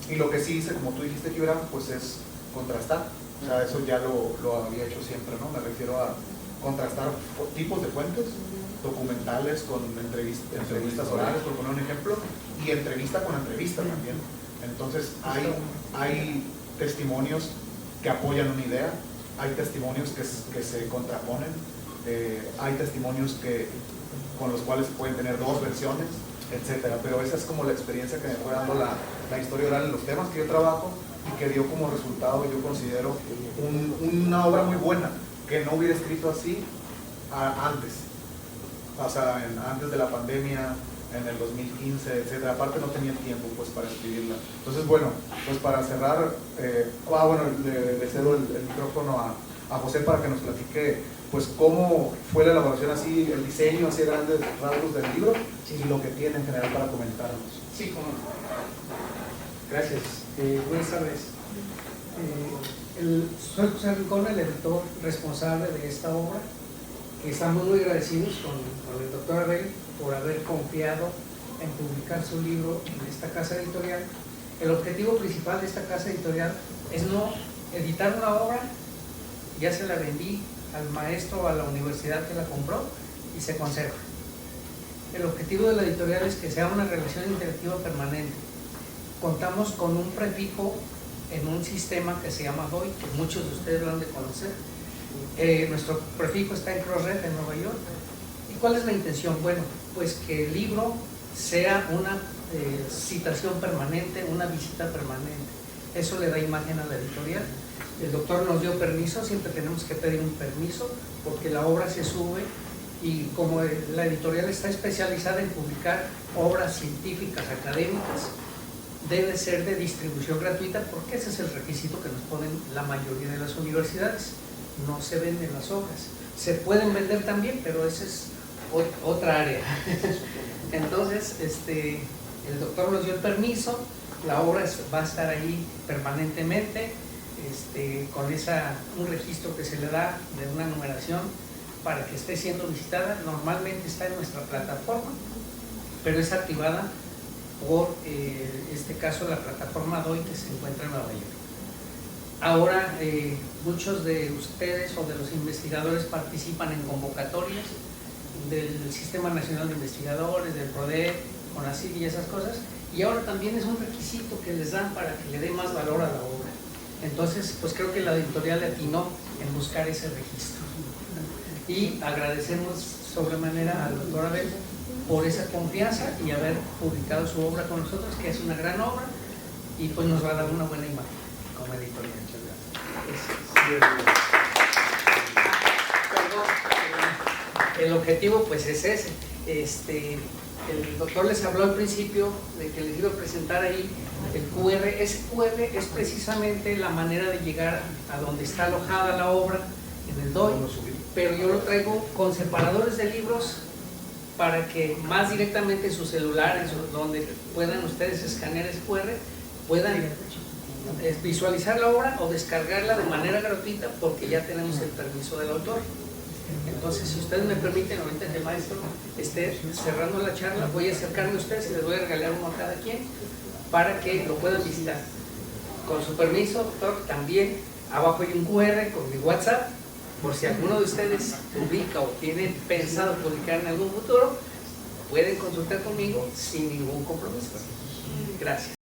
Y lo que sí hice, como tú dijiste, Kibra, pues es contrastar. O sea, eso ya lo había hecho siempre, ¿no? Me refiero a contrastar tipos de fuentes, documentales con entrevistas orales, por poner un ejemplo, y entrevista con entrevista también. Entonces hay testimonios que apoyan una idea, hay testimonios que se contraponen, hay testimonios con los cuales pueden tener dos versiones, etcétera. Pero esa es como la experiencia que me fue dando la historia oral en los temas que yo trabajo, y que dio como resultado, yo considero, una obra muy buena, que no hubiera escrito así antes, o sea, antes de la pandemia, en el 2015, etcétera. Aparte no tenía tiempo pues para escribirla. Entonces, bueno, pues para cerrar, le cedo el micrófono a José para que nos platique pues cómo fue la elaboración, así el diseño, así de grandes rasgos del libro, y lo que tiene en general para comentarnos. Sí, cómo no. Gracias. Buenas tardes. Soy José Rincón, el editor responsable de esta obra, que estamos muy agradecidos con el doctor Abel por haber confiado en publicar su libro en esta casa editorial. El objetivo principal de esta casa editorial es no editar una obra, ya se la vendí al maestro o a la universidad que la compró y se conserva. El objetivo de la editorial es que sea una relación interactiva permanente. Contamos con un prefijo en un sistema que se llama DOI, que muchos de ustedes lo han de conocer. Nuestro prefijo está en Crossref, en Nueva York. ¿Y cuál es la intención? Bueno, pues que el libro sea una citación permanente, una visita permanente. Eso le da imagen a la editorial. El doctor nos dio permiso, siempre tenemos que pedir un permiso, porque la obra se sube, y como la editorial está especializada en publicar obras científicas, académicas, debe ser de distribución gratuita, porque ese es el requisito que nos ponen la mayoría de las universidades. No se venden las obras, se pueden vender también, pero esa es otra área. Entonces, el doctor nos dio el permiso, la obra va a estar ahí permanentemente, con un registro que se le da de una numeración para que esté siendo visitada. Normalmente está en nuestra plataforma, pero es activada por, este caso, la plataforma DOI, que se encuentra en Nueva York. Ahora, muchos de ustedes o de los investigadores participan en convocatorias del Sistema Nacional de Investigadores, del PRODEP, CONACYT y esas cosas, y ahora también es un requisito que les dan para que le dé más valor a la obra. Entonces, pues creo que la editorial atinó en buscar ese registro. Y agradecemos sobremanera al doctor Abel por esa confianza y haber publicado su obra con nosotros, que es una gran obra, y pues nos va a dar una buena imagen como editorial. El objetivo pues es ese. El doctor les habló al principio de que les iba a presentar ahí el QR. Ese QR es precisamente la manera de llegar a donde está alojada la obra en el DOI, pero yo lo traigo con separadores de libros para que más directamente en su celular, donde puedan ustedes escanear ese QR, puedan visualizar la obra o descargarla de manera gratuita, porque ya tenemos el permiso del autor. Entonces, si ustedes me permiten, ahorita que el maestro esté cerrando la charla, voy a acercarme a ustedes y les voy a regalar uno a cada quien para que lo puedan visitar. Con su permiso, doctor, también abajo hay un QR con mi WhatsApp, por si alguno de ustedes publica o tiene pensado publicar en algún futuro, pueden consultar conmigo sin ningún compromiso. Gracias.